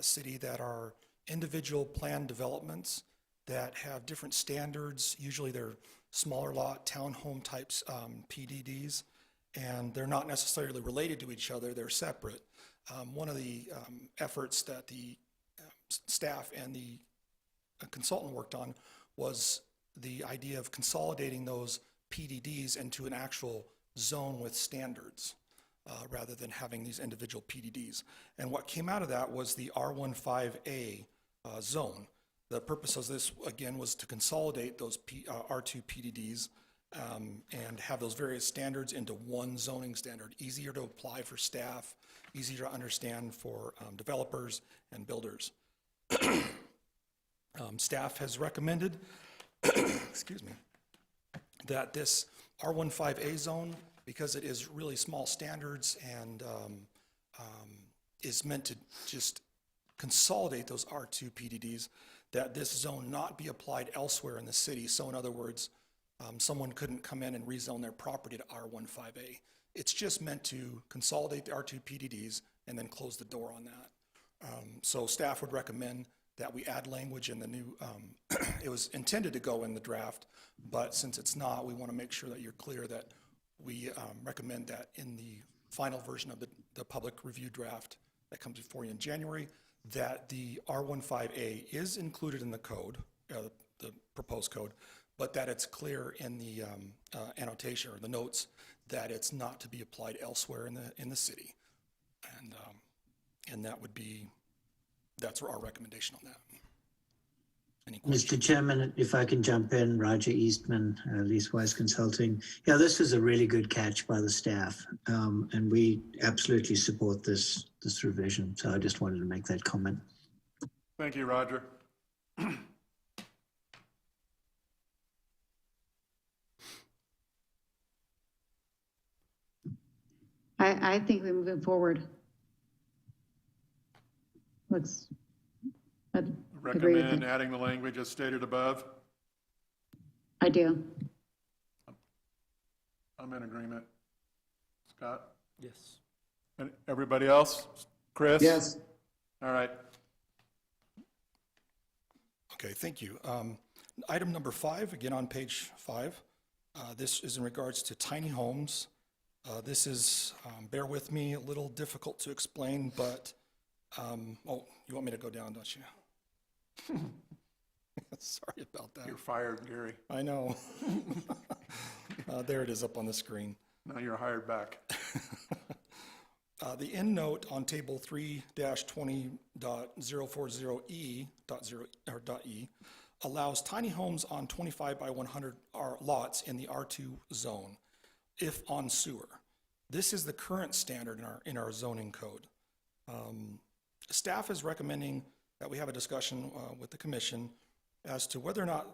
city that are individual planned developments that have different standards. Usually they're smaller lot, townhome types PDDs, and they're not necessarily related to each other, they're separate. One of the efforts that the staff and the consultant worked on was the idea of consolidating those PDDs into an actual zone with standards rather than having these individual PDDs. And what came out of that was the R15A zone. The purpose of this, again, was to consolidate those R2 PDDs and have those various standards into one zoning standard, easier to apply for staff, easier to understand for developers and builders. Staff has recommended, excuse me, that this R15A zone, because it is really small standards and is meant to just consolidate those R2 PDDs, that this zone not be applied elsewhere in the city. So in other words, someone couldn't come in and rezone their property to R15A. It's just meant to consolidate the R2 PDDs and then close the door on that. So staff would recommend that we add language in the new, it was intended to go in the draft, but since it's not, we want to make sure that you're clear that we recommend that in the final version of the public review draft that comes before you in January, that the R15A is included in the code, the proposed code, but that it's clear in the annotation or the notes that it's not to be applied elsewhere in the city. And that would be, that's our recommendation on that. Any questions? Mr. Chairman, if I can jump in, Roger Eastman, Leasewise Consulting. Yeah, this is a really good catch by the staff, and we absolutely support this revision. So I just wanted to make that comment. Thank you, Roger. I think we're moving forward. I'd agree with Recommend it. adding the language as stated above. I do. I'm in agreement. Scott? Yes. And everybody else? Chris? Yes. All right. Okay, thank you. Item number 5, again on page 5. This is in regards to tiny homes. This is, bear with me, a little difficult to explain, but, oh, you want me to go down, don't you? Sorry about that. You're fired, Gary. I know. There it is up on the screen. Now you're hired back. The end note on table 3-20.040E.E allows tiny homes on 25 by 100 lots in the R2 zone, if on sewer. This is the current standard in our zoning code. Staff is recommending that we have a discussion with the commission as to whether or not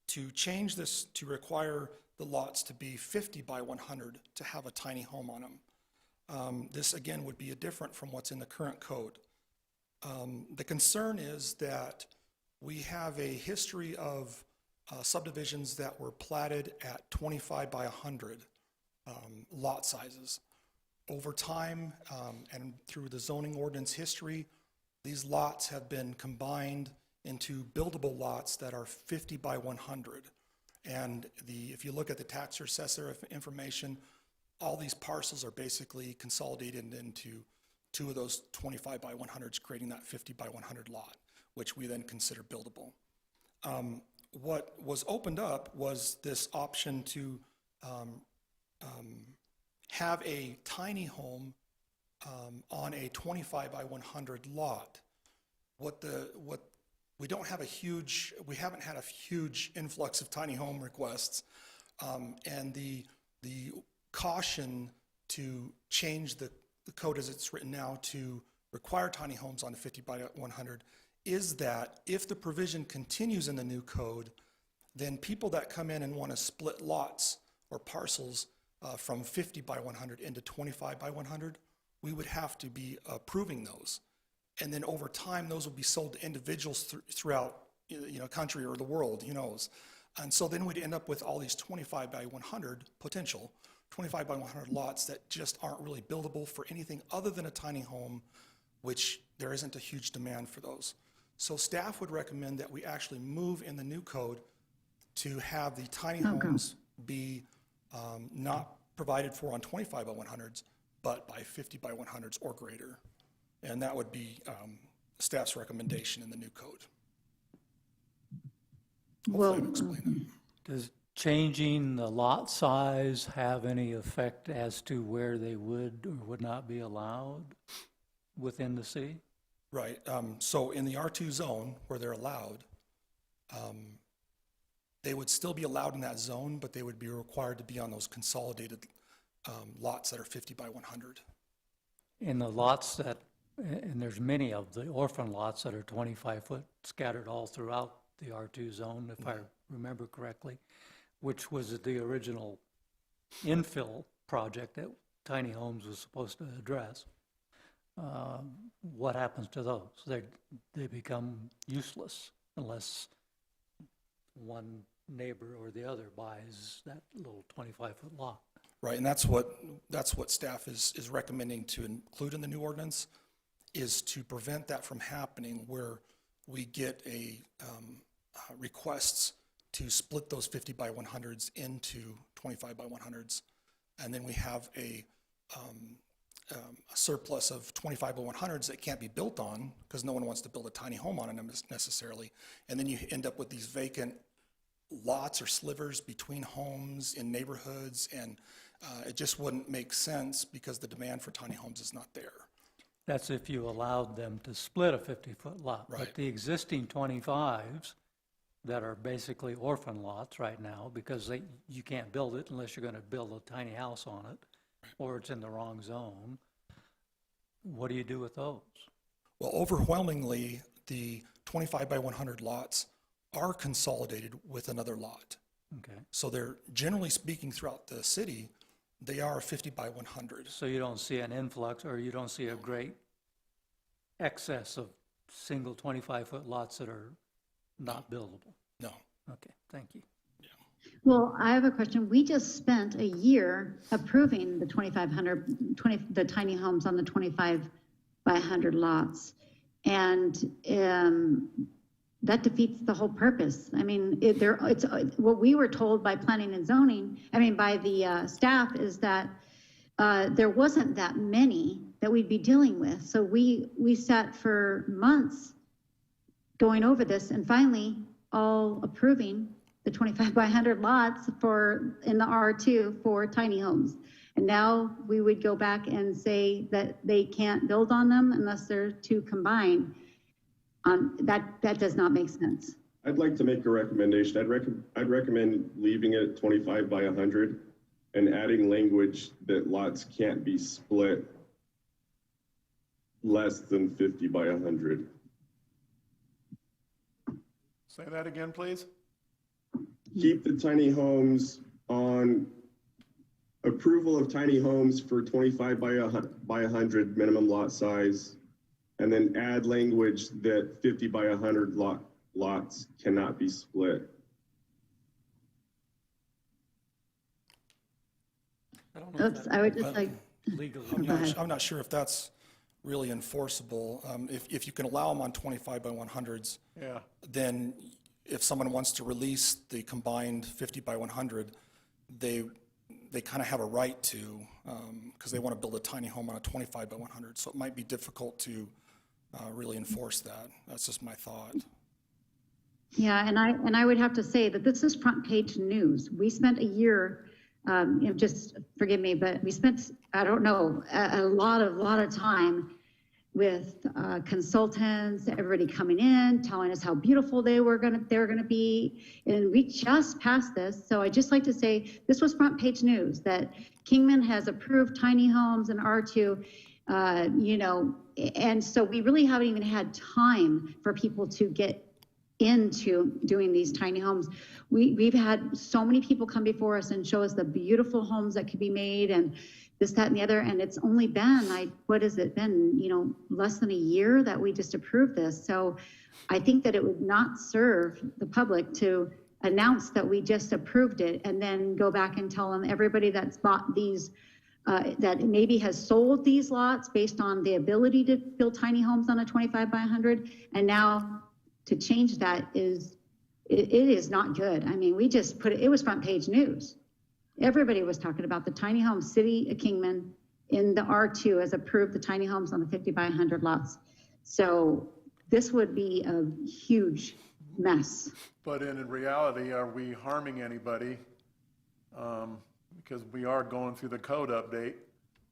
to change this to require the lots to be 50 by 100 to have a tiny home on them. This, again, would be different from what's in the current code. The concern is that we have a history of subdivisions that were platted at 25 by 100 lot sizes. Over time, and through the zoning ordinance history, these lots have been combined into buildable lots that are 50 by 100. And if you look at the tax assessor information, all these parcels are basically consolidated into 2 of those 25 by 100s, creating that 50 by 100 lot, which we then consider buildable. What was opened up was this option to have a tiny home on a 25 by 100 lot. We haven't had a huge influx of tiny home requests, and the caution to change the code as it's written now to require tiny homes on a 50 by 100 is that if the provision continues in the new code, then people that come in and want to split lots or parcels from 50 by 100 into 25 by 100, we would have to be approving those. And then over time, those will be sold to individuals throughout country or the world, who knows. And so then we'd end up with all these 25 by 100 potential 25 by 100 lots that just aren't really buildable for anything other than a tiny home, which there isn't a huge demand for those. So staff would recommend that we actually move in the new code to have the tiny homes be not provided for on 25 by 100s, but by 50 by 100s or greater. And that would be staff's recommendation in the new code. Hopefully I've explained that. Does changing the lot size have any effect as to where they would or would not be allowed within the city? Right. So in the R2 zone where they're allowed, they would still be allowed in that zone, but they would be required to be on those consolidated lots that are 50 by 100. In the lots that, and there's many of the orphan lots that are 25 foot scattered all throughout the R2 zone, if I remember correctly, which was the original infill project that tiny homes was supposed to address. What happens to those? They become useless unless one neighbor or the other buys that little 25-foot lot. Right, and that's what staff is recommending to include in the new ordinance, is to prevent that from happening where we get requests to split those 50 by 100s into 25 by 100s, and then we have a surplus of 25 by 100s that can't be built on because no one wants to build a tiny home on them necessarily, and then you end up with these vacant lots or slivers between homes in neighborhoods, and it just wouldn't make sense because the demand for tiny homes is not there. That's if you allowed them to split a 50-foot lot. Right. But the existing 25s that are basically orphan lots right now, because you can't build it unless you're going to build a tiny house on it, or it's in the wrong zone, what do you do with those? Well, overwhelmingly, the 25 by 100 lots are consolidated with another lot. Okay. So they're, generally speaking, throughout the city, they are 50 by 100. So you don't see an influx, or you don't see a great excess of single 25-foot lots that are not buildable? No. Okay, thank you. Well, I have a question. We just spent a year approving the the tiny homes on the 25 by 100 lots. And that defeats the whole purpose. I mean, it's what we were told by planning and zoning, by the staff, is that there wasn't that many that we'd be dealing with. So we sat for months going over this and finally all approving the 25 by 100 lots in the R2 for tiny homes. And now we would go back and say that they can't build on them unless they're two combined. That does not make sense. I'd like to make a recommendation. I'd recommend leaving it at 25 by 100 and adding language that lots can't be split less than 50 by 100. Say that again, please. Keep the tiny homes on approval of tiny homes for 25 by 100 minimum lot size, and then add language that 50 by 100 lots cannot be split. I don't know if Oops, that- I would just like, legally. I'm not sure if that's really enforceable. If you can allow them on 25 by 100s, Yeah. then if someone wants to release the combined 50 by 100, they kind of have a right to, because they want to build a tiny home on a 25 by 100. So it might be difficult to really enforce that. That's just my thought. yeah, and I would have to say that this is front page news. We spent a year, just forgive me, but we spent, I don't know, a lot of time with consultants, everybody coming in, telling us how beautiful they were gonna be, and we just passed this. So I just like to say this was front page news that Kingman has approved tiny homes in R2, and so we really haven't even had time for people to get into doing these tiny homes. We've had so many people come before us and show us the beautiful homes that could be made and this, that, and the other. And it's only been, what has it been, less than a year that we just approved this. So I think that it would not serve the public to announce that we just approved it and then go back and tell them everybody that's bought these, that maybe has sold these lots based on the ability to build tiny homes on a 25 by 100. And now to change that it is not good. I mean, we just it was front page news. Everybody was talking about the tiny homes. City of Kingman in the R2 has approved the tiny homes on the 50 by 100 lots. So this would be a huge mess. But in reality, are we harming anybody? Because we are going through the code update.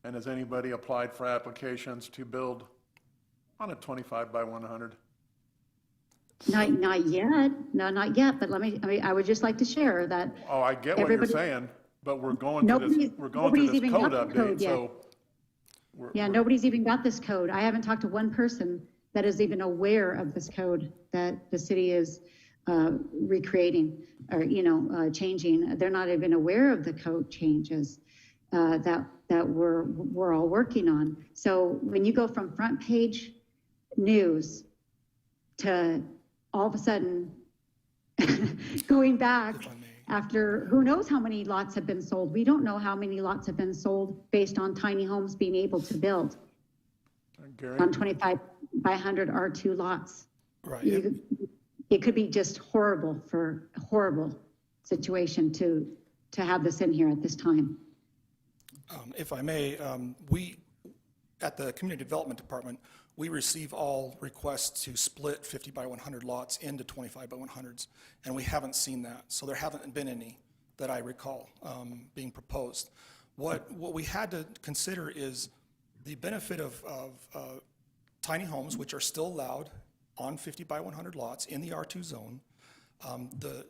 And has anybody applied for applications to build on a 25 by 100? Not yet. No, not yet. But I would just like to share that. Oh, I get what you're saying, but we're going through this code update, so. Nobody's even got this code. I haven't talked to one person that is even aware of this code that the city is recreating or, changing. They're not even aware of the code changes that we're all working on. So when you go from front page news to all of a sudden going back after who knows how many lots have been sold. We don't know how many lots have been sold based on tiny homes being able to build on 25 by 100 R2 lots. Right. It could be just horrible situation to have this in here at this time. If I may, we, at the Community Development Department, we receive all requests to split 50 by 100 lots into 25 by 100s, and we haven't seen that. So there haven't been any that I recall being proposed. What we had to consider is the benefit of tiny homes, which are still allowed on 50 by 100 lots in the R2 zone, the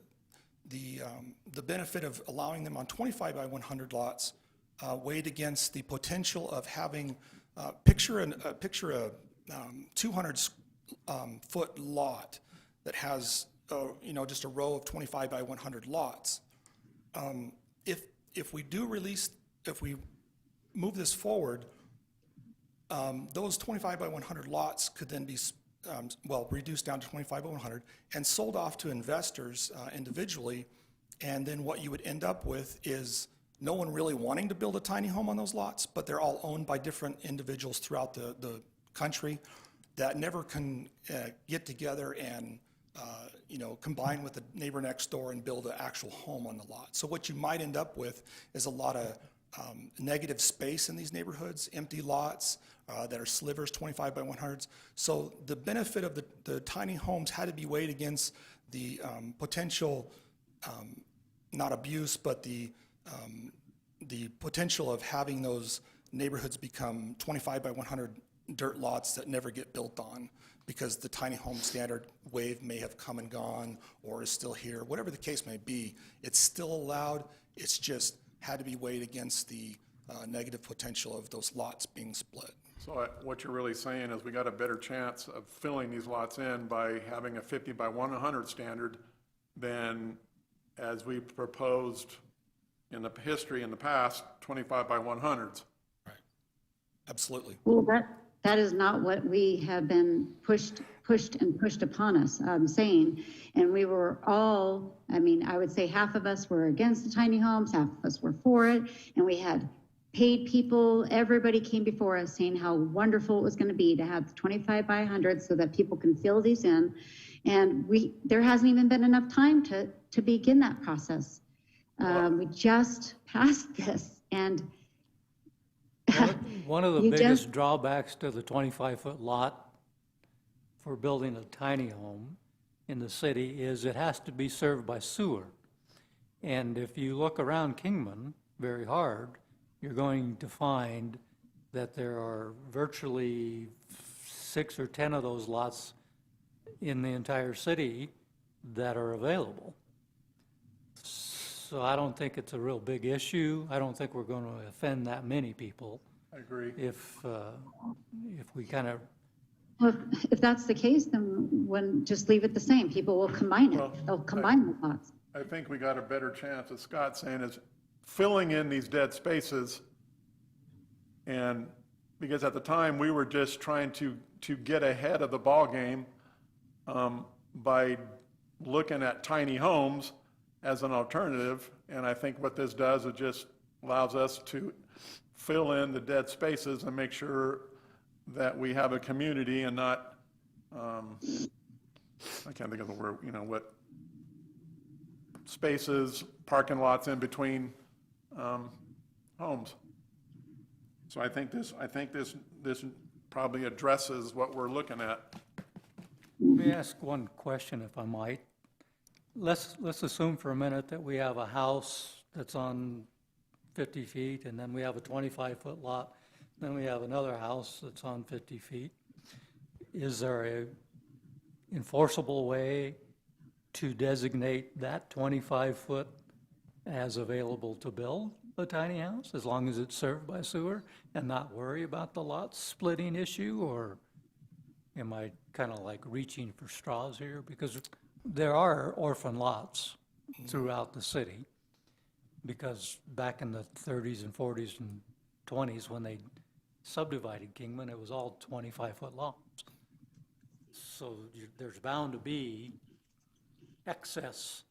benefit of allowing them on 25 by 100 lots weighed against the potential of having, picture a 200 foot lot that has, just a row of 25 by 100 lots. If we do release, if we move this forward, those 25 by 100 lots could then be reduced down to 25 by 100 and sold off to investors individually. And then what you would end up with is no one really wanting to build a tiny home on those lots, but they're all owned by different individuals throughout the country that never can get together and combine with the neighbor next door and build an actual home on the lot. So what you might end up with is a lot of negative space in these neighborhoods, empty lots that are slivers, 25 by 100s. So the benefit of the tiny homes had to be weighed against the potential, not abuse, but the potential of having those neighborhoods become 25 by 100 dirt lots that never get built on because the tiny home standard wave may have come and gone or is still here. Whatever the case may be, it's still allowed. It's just had to be weighed against the negative potential of those lots being split. So what you're really saying is we got a better chance of filling these lots in by having a 50 by 100 standard than as we proposed in the history in the past, 25 by 100s. Right. Absolutely. Well, that is not what we have been pushed upon us, saying. And we were all, I would say half of us were against the tiny homes, half of us were for it. And we had paid people, everybody came before us saying how wonderful it was going to be to have 25 by 100 so that people can fill these in. And there hasn't even been enough time to begin that process. We just passed this, and one of the biggest drawbacks to the 25-foot lot for building a tiny home in the city is it has to be served by sewer. And if you look around Kingman very hard, you're going to find that there are virtually 6 or 10 of those lots in the entire city that are available. So I don't think it's a real big issue. I don't think we're going to offend that many people. I agree. If we kind of... Well, if that's the case, then just leave it the same. People will combine it. They'll combine the lots. I think we got a better chance, as Scott's saying, is filling in these dead spaces. And because at the time we were just trying to get ahead of the ball game by looking at tiny homes as an alternative. And I think what this does, it just allows us to fill in the dead spaces and make sure that we have a community and not, I can't think of the word, what spaces, parking lots in between homes. So I think this probably addresses what we're looking at. Let me ask one question, if I might. Let's assume for a minute that we have a house that's on 50 feet, and then we have a 25-foot lot, then we have another house that's on 50 feet. Is there a enforceable way to designate that 25-foot as available to build a tiny house, as long as it's served by sewer, and not worry about the lot splitting issue? Or am I kind of like reaching for straws here? Because there are orphan lots throughout the city, because back in the 30s and 40s and 20s, when they subdivided Kingman, it was all 25-foot lots. So there's bound to be excess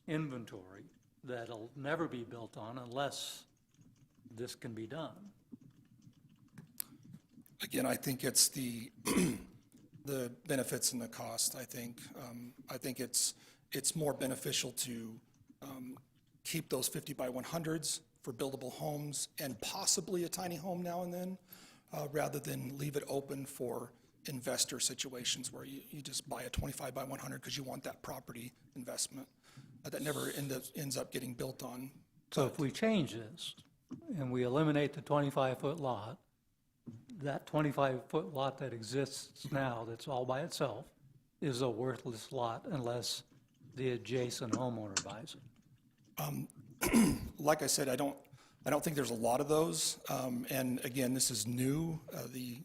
inventory that'll never be built on unless this can be done. Again, I think it's the benefits and the cost. I think it's more beneficial to keep those 50 by 100s for buildable homes and possibly a tiny home now and then, rather than leave it open for investor situations where you just buy a 25 by 100 because you want that property investment that never ends up getting built on. So if we change this and we eliminate the 25-foot lot, that 25-foot lot that exists now, that's all by itself, is a worthless lot unless the adjacent homeowner buys it. Like I said, I don't think there's a lot of those. And again, this is new, the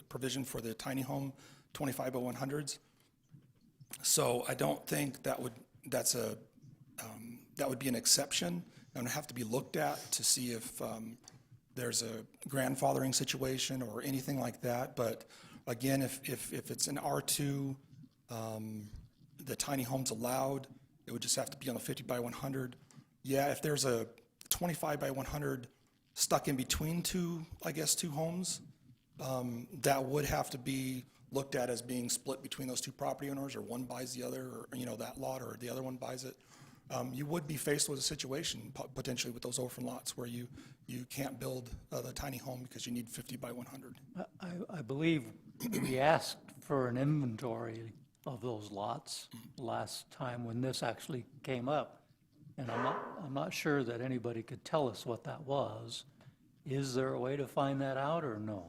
provision for the tiny home 25 by 100s. So I don't think that would be an exception. And have to be looked at to see if there's a grandfathering situation or anything like that. But again, if it's an R2, the tiny home's allowed, it would just have to be on the 50 by 100. Yeah, if there's a 25 by 100 stuck in between two homes, that would have to be looked at as being split between those two property owners, or one buys the other, or, that lot, or the other one buys it. You would be faced with a situation potentially with those orphan lots where you can't build the tiny home because you need 50 by 100. I believe we asked for an inventory of those lots last time when this actually came up. And I'm not sure that anybody could tell us what that was. Is there a way to find that out or no?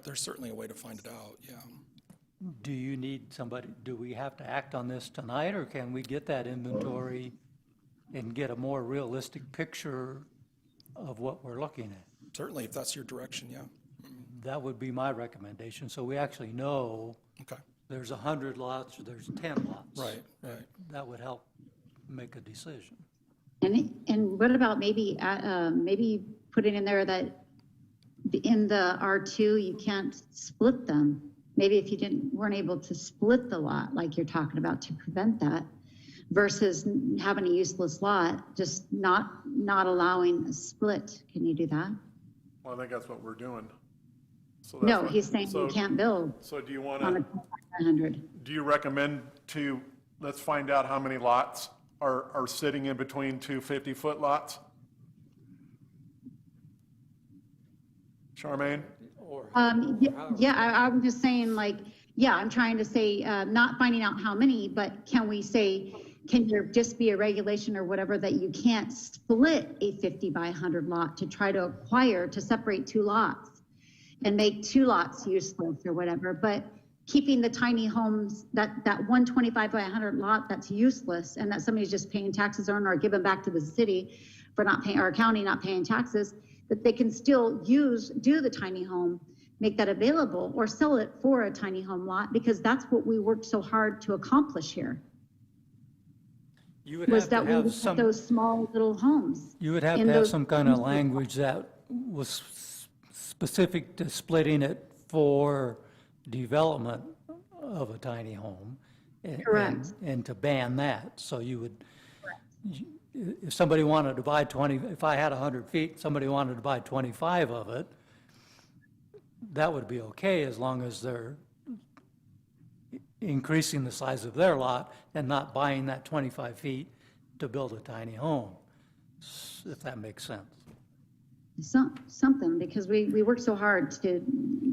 There's certainly a way to find it out, yeah. Do you need somebody, do we have to act on this tonight, or can we get that inventory and get a more realistic picture of what we're looking at? Certainly, if that's your direction, yeah. That would be my recommendation, so we actually know there's 100 lots or there's 10 lots. Right. That would help make a decision. And what about maybe putting in there that in the R2, you can't split them? Maybe if you weren't able to split the lot like you're talking about to prevent that, versus having a useless lot, just not allowing a split. Can you do that? Well, I think that's what we're doing. So No, he's saying you can't build So do you want on a to, 100. do you recommend let's find out how many lots are sitting in between two 50-foot lots? Charmaine? I'm just saying, I'm trying to say, not finding out how many, but can we say, can there just be a regulation or whatever that you can't split a 50 by 100 lot to try to separate two lots and make two lots useless or whatever, but keeping the tiny homes, that 125 by 100 lot that's useless and that somebody's just paying taxes on or giving back to the city for not paying, or county not paying taxes, that they can still do the tiny home, make that available, or sell it for a tiny home lot, because that's what we worked so hard to accomplish here. You would have to have some, those small little homes. you would have to have some kind of language that was specific to splitting it for development of a tiny home. Correct. And to ban that. So you would, if somebody wanted to buy if I had 100 feet, somebody wanted to buy 25 of it, that would be okay as long as they're increasing the size of their lot and not buying that 25 feet to build a tiny home, if that makes sense. Something, because we worked so hard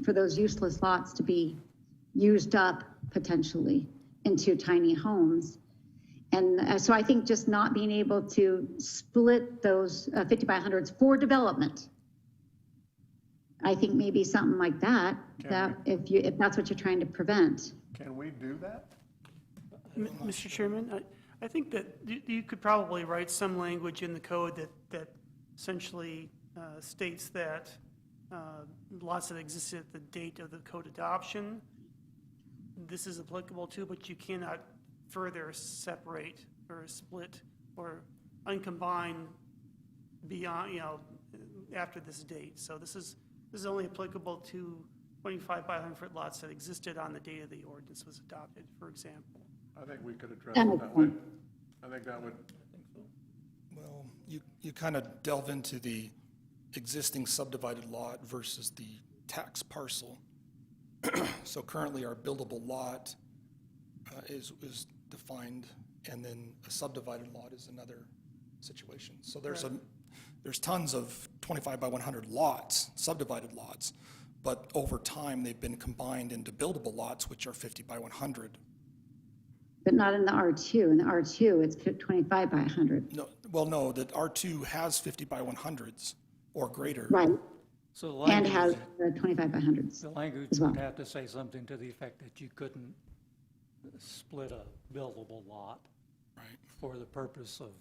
for those useless lots to be used up potentially into tiny homes. And so I think just not being able to split those 50 by 100s for development, I think maybe something like that, if that's what you're trying to prevent. Can we do that? Mr. Chairman, I think that you could probably write some language in the code that essentially states that lots that existed at the date of the code adoption, this is applicable to, but you cannot further separate or split or uncombine beyond, after this date. So this is only applicable to 25 by 100-foot lots that existed on the date of the ordinance was adopted, for example. I think we could address it that way. I think that would. Well, you kind of delve into the existing subdivided lot versus the tax parcel. So currently our buildable lot is defined, and then a subdivided lot is another situation. So there's tons of 25 by 100 lots, subdivided lots, but over time, they've been combined into buildable lots, which are 50 by 100. But not in the R2. In the R2, it's 25 by 100. No, well, no, that R2 has 50 by 100s or greater. Right. So And has the 25 by 100s. the language as well. would have to say something to the effect that you couldn't split a buildable lot for the purpose of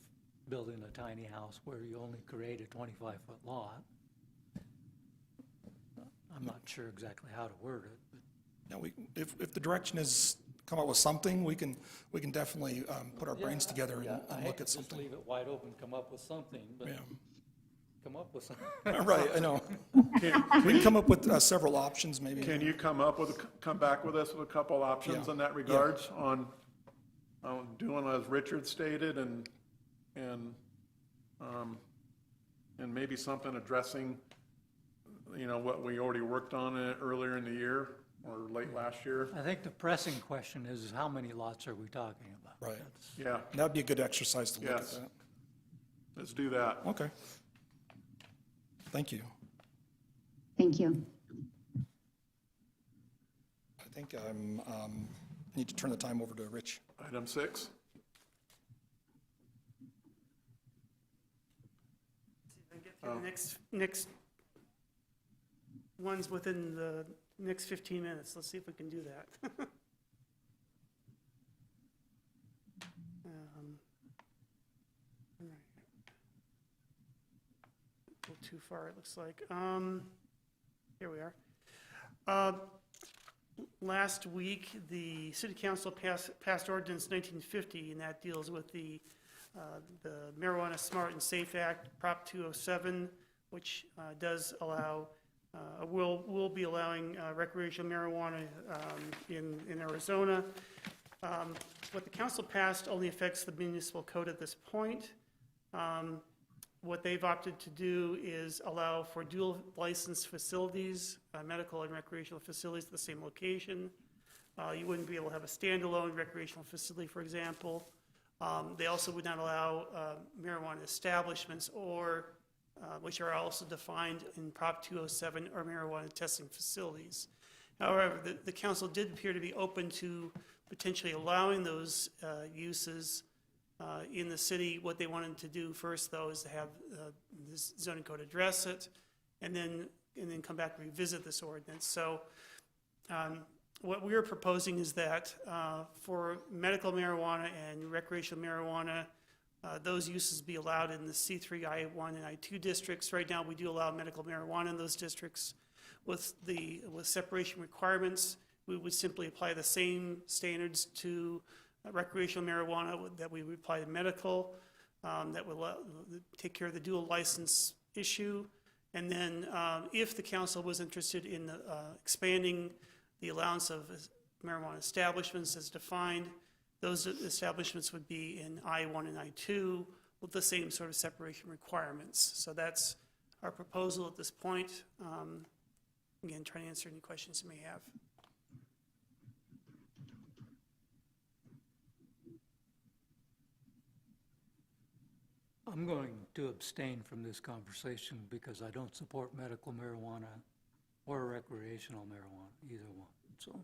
building a tiny house where you only create a 25-foot lot. I'm not sure exactly how to word it, but Yeah, if the direction is come up with something, we can definitely put our brains together and look at just something. leave it wide open, come up with something, but Yeah. come up with something. Right, I know. We can come up with several options, maybe. Can you come back with us with a couple options Yeah. in that regards on doing as Richard stated and maybe something addressing, what we already worked on earlier in the year or late last year? I think the pressing question is how many lots are we talking about? Right. Yeah, That'd be a good exercise to look at Yes. that. let's do that. Okay. Thank you. Thank you. I think I need to turn the time over to Rich. Item 6. The next one's within the next 15 minutes. Let's see if we can do that. All right. A little too far, it looks like. Here we are. Last week, the City Council passed Ordinance 1950, and that deals with the Marijuana Smart and Safe Act, Prop 207, which does allow, will be allowing recreational marijuana in Arizona. What the council passed only affects the municipal code at this point. What they've opted to do is allow for dual license facilities, medical and recreational facilities at the same location. You wouldn't be able to have a standalone recreational facility, for example. They also would not allow marijuana establishments or, which are also defined in Prop 207, or marijuana testing facilities. However, the council did appear to be open to potentially allowing those uses in the city. What they wanted to do first, though, is to have this zoning code address it, and then come back and revisit this ordinance. So what we're proposing is that for medical marijuana and recreational marijuana, those uses be allowed in the C3, I1, and I2 districts. Right now, we do allow medical marijuana in those districts. With separation requirements, we would simply apply the same standards to recreational marijuana that we would apply to medical, that would take care of the dual license issue. And then if the council was interested in expanding the allowance of marijuana establishments as defined, those establishments would be in I1 and I2 with the same sort of separation requirements. So that's our proposal at this point. Again, trying to answer any questions you may have. I'm going to abstain from this conversation because I don't support medical marijuana or recreational marijuana, either one, so.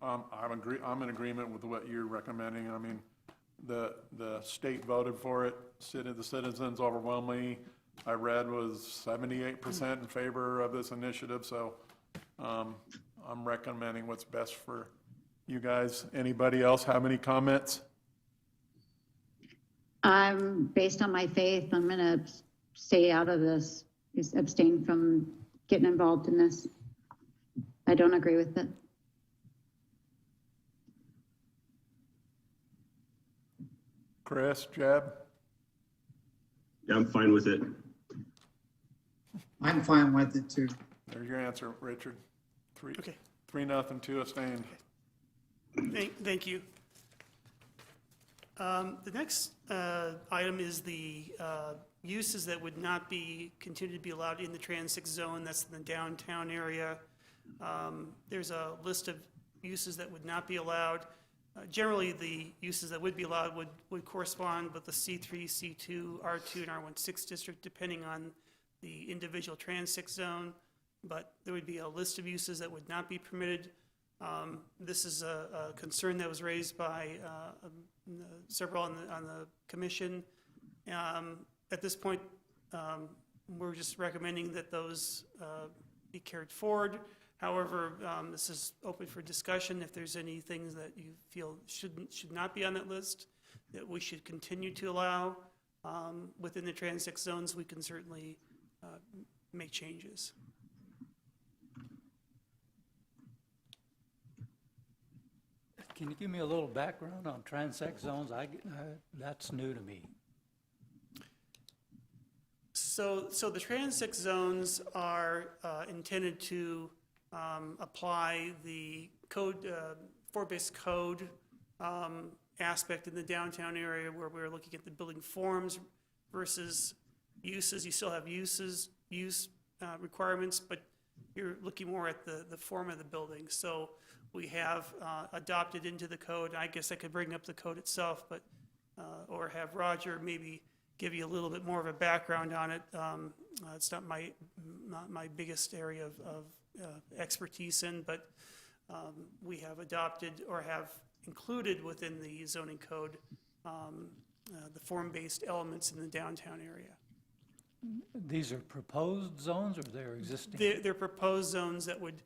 I'm in agreement with what you're recommending. I mean, the state voted for it. The citizens overwhelmingly, I read, was 78% in favor of this initiative. So I'm recommending what's best for you guys. Anybody else have any comments? Based on my faith, I'm going to stay out of this, just abstain from getting involved in this. I don't agree with it. Chris, Jeb? Yeah, I'm fine with it. I'm fine with it too. There's your answer, Richard. Okay. 3-0, 2 abstained. Thank you. The next item is the uses that would not continue to be allowed in the Trans 6 zone. That's in the downtown area. There's a list of uses that would not be allowed. generally, the uses that would be allowed would correspond with the C3, C2, R2, and R16 district, depending on the individual Trans-6 zone, but there would be a list of uses that would not be permitted. This is a concern that was raised by several on the commission. At this point, we're just recommending that those be carried forward. However, this is open for discussion. If there's any things that you feel should not be on that list that we should continue to allow within the Trans-6 zones, we can certainly make changes. Can you give me a little background on Trans-6 zones? That's new to me. So the Trans-6 zones are intended to apply the code, form-based code aspect in the downtown area, where we're looking at the building forms versus uses. You still have use requirements, but you're looking more at the form of the building. So we have adopted into the code. I guess I could bring up the code itself, but or have Roger maybe give you a little bit more of a background on it. It's not my biggest area of expertise in, but we have adopted or have included within the zoning code the form-based elements in the downtown area. These are proposed zones, or they're existing? They're proposed zones that would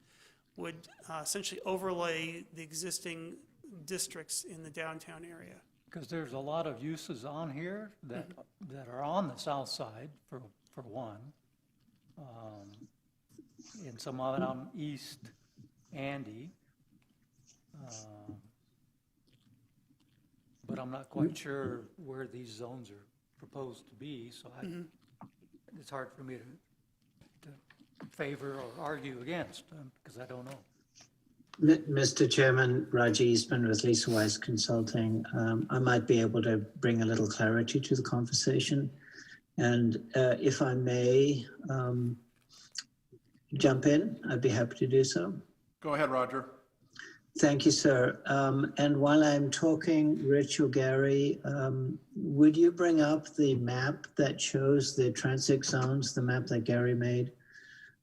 essentially overlay the existing districts in the downtown area. Because there's a lot of uses on here that are on the south side, for one, and some of it on East Andy. But I'm not quite sure where these zones are proposed to be, so it's hard for me to favor or argue against, because I don't know. Mr. Chairman, Roger Eastman with Lisa Weiss Consulting. I might be able to bring a little clarity to the conversation. And if I may jump in, I'd be happy to do so. Go ahead, Roger. Thank you, sir. And while I'm talking, Rich or Gary, would you bring up the map that shows the Trans-6 zones, the map that Gary made?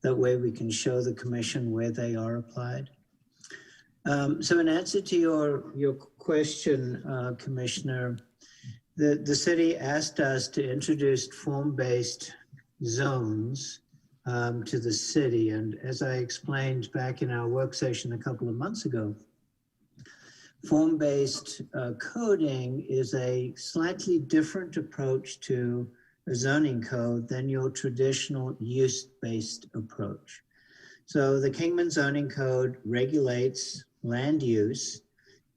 That way we can show the commission where they are applied. So in answer to your question, Commissioner, the city asked us to introduce form-based zones to the city. And as I explained back in our work session a couple of months ago, form-based coding is a slightly different approach to a zoning code than your traditional use-based approach. So the Kingman zoning code regulates land use,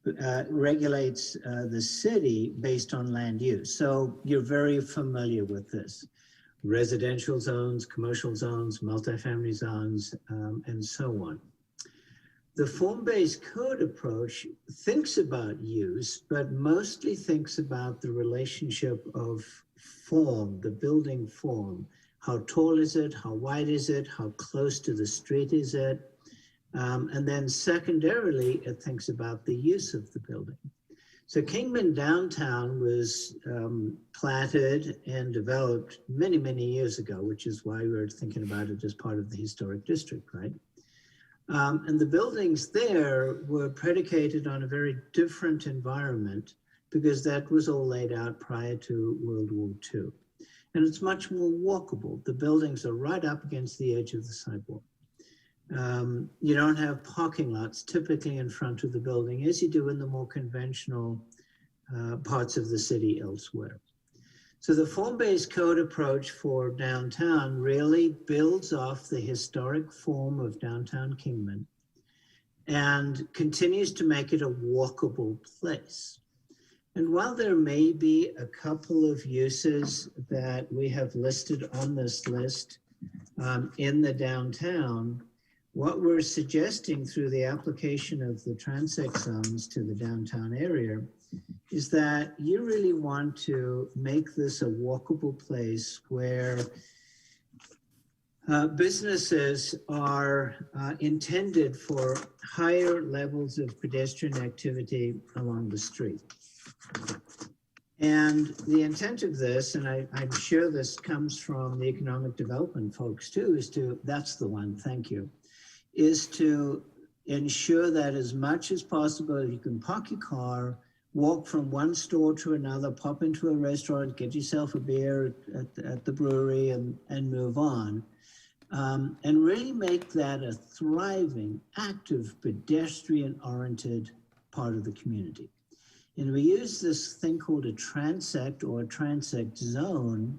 regulates the city based on land use. So you're very familiar with this. Residential zones, commercial zones, multifamily zones, and so on. The form-based code approach thinks about use, but mostly thinks about the relationship of form, the building form. How tall is it? How wide is it? How close to the street is it? And then secondarily, it thinks about the use of the building. So Kingman downtown was platted and developed many, many years ago, which is why we're thinking about it as part of the historic district, right? And the buildings there were predicated on a very different environment because that was all laid out prior to World War II. And it's much more walkable. The buildings are right up against the edge of the sidewalk. You don't have parking lots typically in front of the building as you do in the more conventional parts of the city elsewhere. So the form-based code approach for downtown really builds off the historic form of downtown Kingman and continues to make it a walkable place. And while there may be a couple of uses that we have listed on this list in the downtown, what we're suggesting through the application of the Trans-6 zones to the downtown area is that you really want to make this a walkable place where businesses are intended for higher levels of pedestrian activity along the street. And the intent of this, and I'm sure this comes from the economic development folks too, that's the one, thank you, is to ensure that as much as possible, you can park your car, walk from one store to another, pop into a restaurant, get yourself a beer at the brewery and move on. And really make that a thriving, active, pedestrian-oriented part of the community. And we use this thing called a transect or a transect zone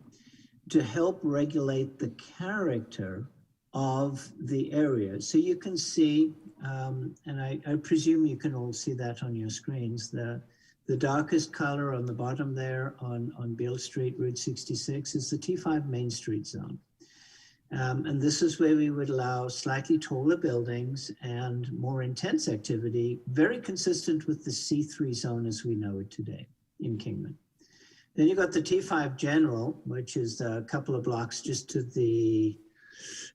to help regulate the character of the area. So you can see, and I presume you can all see that on your screens, the darkest color on the bottom there on Beale Street, Route 66, is the T5 Main Street zone. And this is where we would allow slightly taller buildings and more intense activity, very consistent with the C3 zone as we know it today in Kingman. Then you've got the T5 General, which is a couple of blocks just to the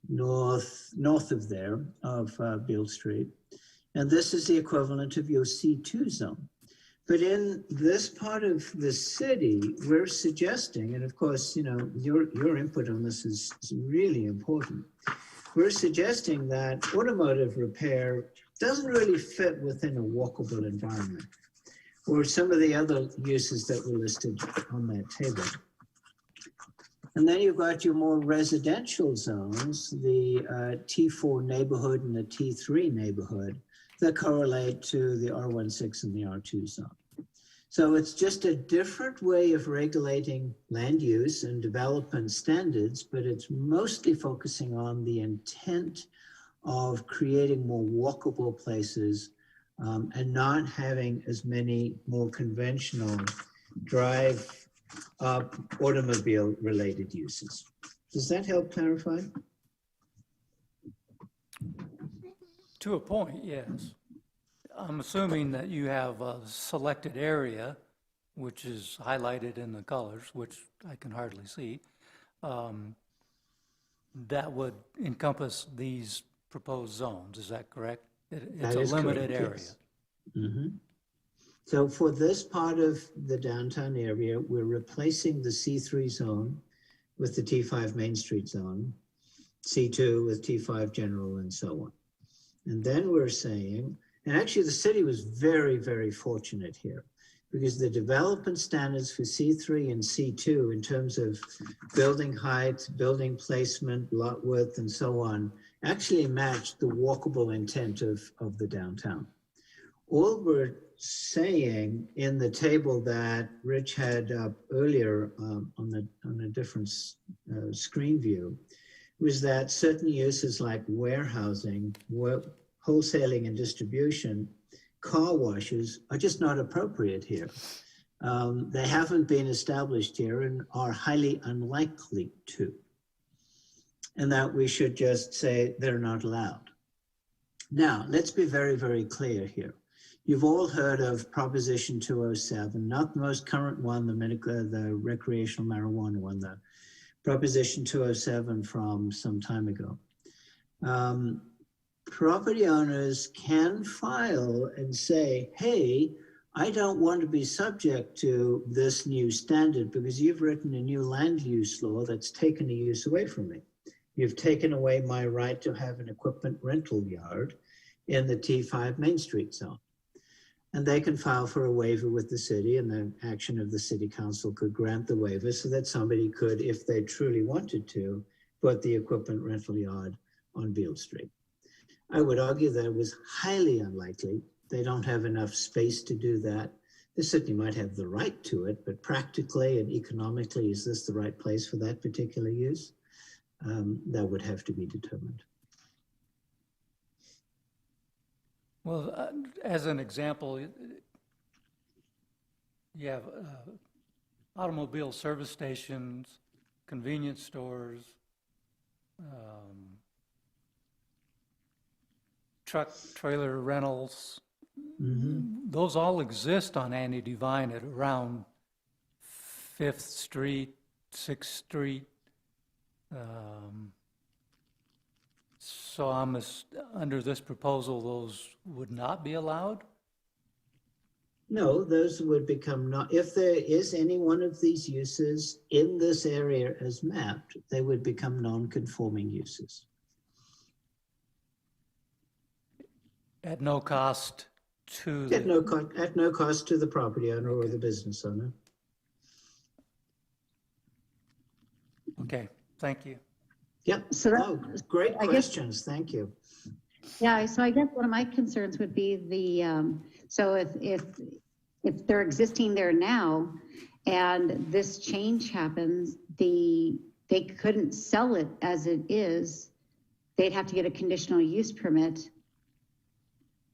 north of there, of Beale Street. And this is the equivalent of your C2 zone. But in this part of the city, we're suggesting, and of course, you know, your input on this is really important. We're suggesting that automotive repair doesn't really fit within a walkable environment, or some of the other uses that were listed on that table. And then you've got your more residential zones, the T4 neighborhood and the T3 neighborhood, that correlate to the R16 and the R2 zone. So it's just a different way of regulating land use and development standards, but it's mostly focusing on the intent of creating more walkable places and not having as many more conventional drive up automobile related uses. Does that help clarify? To a point, yes. I'm assuming that you have a selected area, which is highlighted in the colors, which I can hardly see, that would encompass these proposed zones. Is that correct? It's a limited area. Yes. Mm-hmm. So for this part of the downtown area, we're replacing the C3 zone with the T5 Main Street zone, C2 with T5 General, and so on. And then we're saying, and actually the city was very, very fortunate here, because the development standards for C3 and C2 in terms of building height, building placement, lot width, and so on, actually matched the walkable intent of the downtown. All we're saying in the table that Rich had up earlier on a different screen view was that certain uses like warehousing, wholesaling and distribution, car washes are just not appropriate here. They haven't been established here and are highly unlikely to. And that we should just say they're not allowed. Now, let's be very, very clear here. You've all heard of Proposition 207, not the most current one, the recreational marijuana one, the Proposition 207 from some time ago. Property owners can file and say, hey, I don't want to be subject to this new standard because you've written a new land use law that's taken a use away from me. You've taken away my right to have an equipment rental yard in the T5 Main Street zone. And they can file for a waiver with the city, and the action of the city council could grant the waiver so that somebody could, if they truly wanted to, put the equipment rental yard on Beale Street. I would argue that it was highly unlikely. They don't have enough space to do that. They certainly might have the right to it, but practically and economically, is this the right place for that particular use? That would have to be determined. Well, as an example, you have automobile service stations, convenience stores, truck trailer rentals. Mm-hmm. Those all exist on Andy Devine at around 5th Street, 6th Street. So under this proposal, those would not be allowed? No, those would become not, if there is any one of these uses in this area as mapped, they would become non-conforming uses. At no cost to At no cost to the property owner or the business owner. Okay, thank you. Yep. So that- Oh, great I guess- questions. Thank you. Yeah, so I guess one of my concerns would be so if they're existing there now and this change happens, they couldn't sell it as it is. They'd have to get a conditional use permit,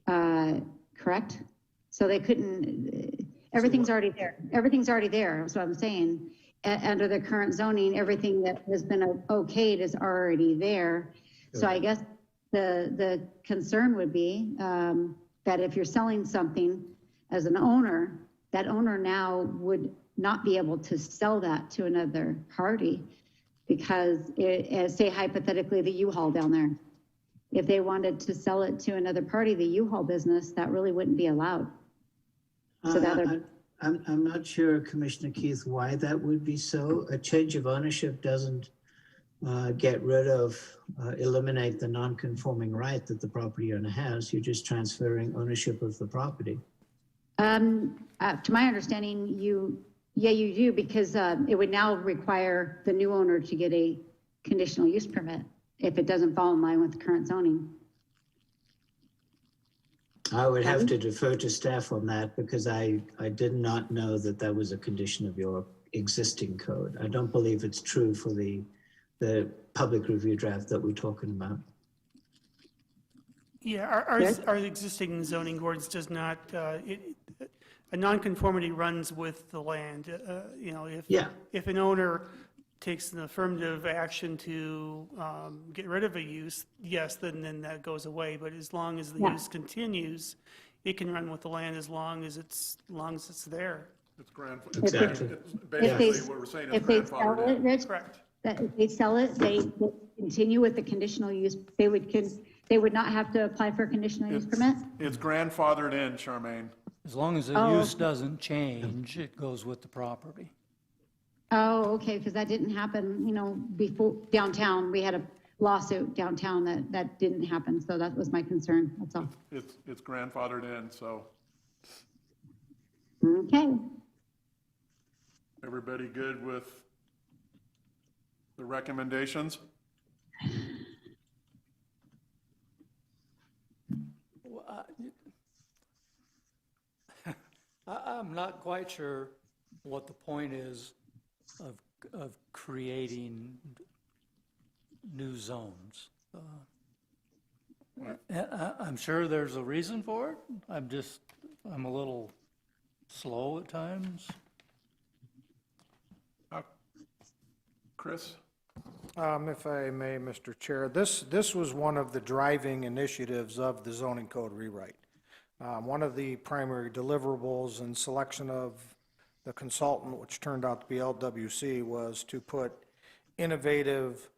correct? So they couldn't, everything's already there. Everything's already there, that's what I'm saying. Under the current zoning, everything that has been okayed is already there. So I guess the concern would be that if you're selling something as an owner, that owner now would not be able to sell that to another party because say hypothetically the U-Haul down there, if they wanted to sell it to another party, the U-Haul business, that really wouldn't be allowed. So I'm not sure, Commissioner Keith, why that would be so. A change of ownership doesn't eliminate the non-conforming right that the property owner has. You're just transferring ownership of the property. To my understanding, you do, because it would now require the new owner to get a conditional use permit if it doesn't fall in line with the current zoning. I would have to defer to staff on that because I did not know that that was a condition of your existing code. I don't believe it's true for the public review draft that we're talking about. Yeah, our existing zoning ordinance does not, a nonconformity runs with the land. If an owner takes an affirmative action to get rid of a use, yes, then that goes away. But as long as the use continues, it can run with the land as long as it's there. It's grandfathered. Exactly. Basically, what we're saying is If they sell grandfathered it, in. Rich, Correct. if they sell it, they continue with the conditional use, they would not have to apply for a conditional use permit? It's grandfathered in, Charmaine. As long as the use doesn't change, it goes with the property. Oh, okay, because that didn't happen, before downtown. We had a lawsuit downtown that didn't happen, so that was my concern, that's all. It's grandfathered in, so Okay. everybody good with the recommendations? I'm not quite sure what the point is of creating new zones. I'm sure there's a reason for it. I'm a little slow at times. Chris? If I may, Mr. Chair, this was one of the driving initiatives of the zoning code rewrite. One of the primary deliverables and selection of the consultant, which turned out to be LWC, was to put innovative,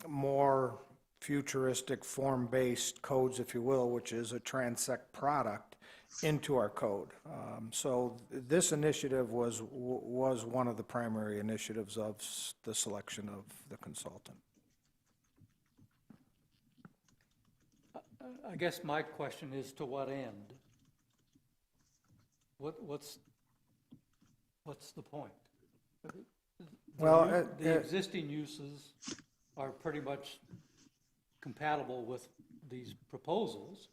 more futuristic, form-based codes, if you will, which is a transect product, into our code. So this initiative was one of the primary initiatives of the selection of the consultant. I guess my question is, to what end? What's the point? Well, the existing uses are pretty much compatible with these proposals,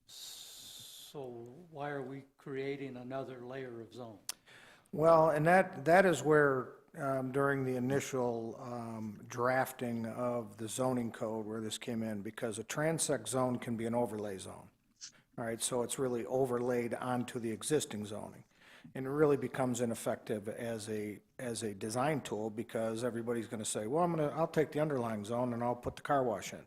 so why are we creating another layer of zone? Well, and that is where, during the initial drafting of the zoning code, where this came in, because a transect zone can be an overlay zone. All right, so it's really overlaid onto the existing zoning. And it really becomes ineffective as a design tool, because everybody's going to say, well, I'll take the underlying zone and I'll put the car wash in.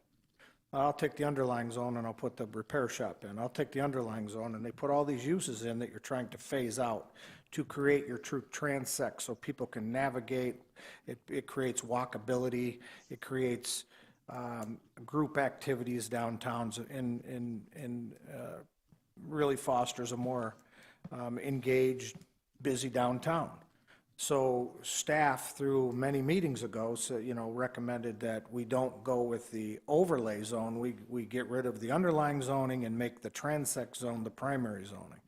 I'll take the underlying zone and I'll put the repair shop in. I'll take the underlying zone, and they put all these uses in that you're trying to phase out to create your true transect so people can navigate. It creates walkability. It creates group activities downtowns and really fosters a more engaged, busy downtown. So staff, through many meetings ago, recommended that we don't go with the overlay zone. We get rid of the underlying zoning and make the transect zone the primary zoning.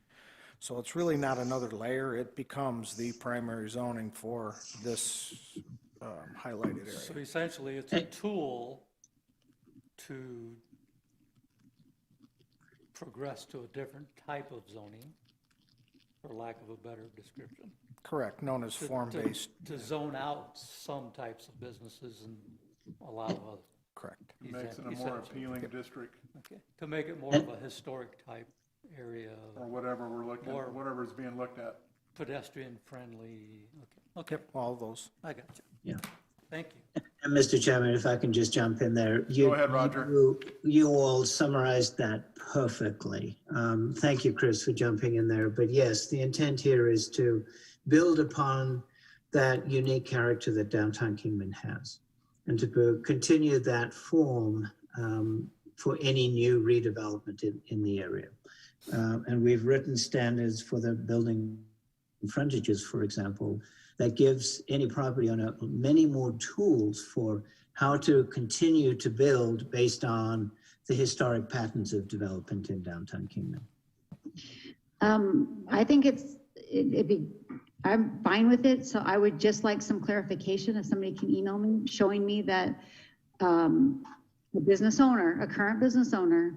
So it's really not another layer. It becomes the primary zoning for this highlighted area. So essentially, it's a tool to progress to a different type of zoning, for lack of a better description. Correct, known as form-based. To zone out some types of businesses and allow others. Correct. Makes it a more appealing district. Okay, to make it more of a historic type area. Or whatever we're looking, whatever's being looked at. Pedestrian friendly, okay. Yep, all of those. I got you. Yeah. Thank you. And Mr. Chairman, if I can just jump in there. Go ahead, Roger. You all summarized that perfectly. Thank you, Chris, for jumping in there. But yes, the intent here is to build upon that unique character that downtown Kingman has, and to continue that form for any new redevelopment in the area. And we've written standards for the building frontages, for example, that gives any property owner many more tools for how to continue to build based on the historic patterns of development in downtown Kingman. I think I'm fine with it, so I would just like some clarification if somebody can email me showing me that a business owner, a current business owner,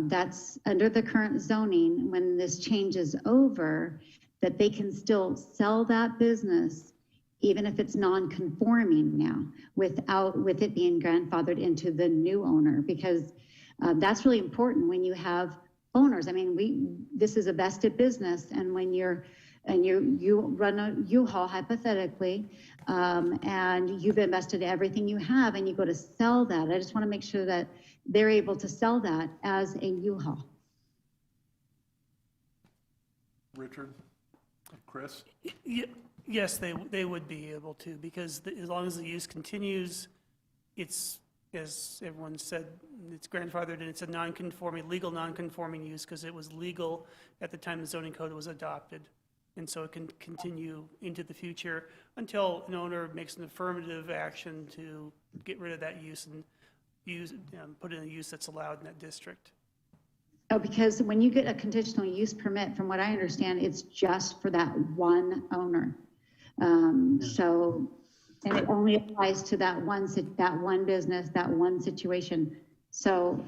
that's under the current zoning, when this changes over, that they can still sell that business even if it's non-conforming now, with it being grandfathered into the new owner, because that's really important when you have owners. I mean, this is a vested business, and when you run a U-Haul hypothetically, and you've invested everything you have, and you go to sell that, I just want to make sure that they're able to sell that as a U-Haul. Richard? Chris? Yes, they would be able to, because as long as the use continues, it's, as everyone said, it's grandfathered, and it's a legal non-conforming use, because it was legal at the time the zoning code was adopted. And so it can continue into the future until an owner makes an affirmative action to get rid of that use and put in a use that's allowed in that district. Oh, because when you get a conditional use permit, from what I understand, it's just for that one owner. So, and it only applies to that one business, that one situation. So,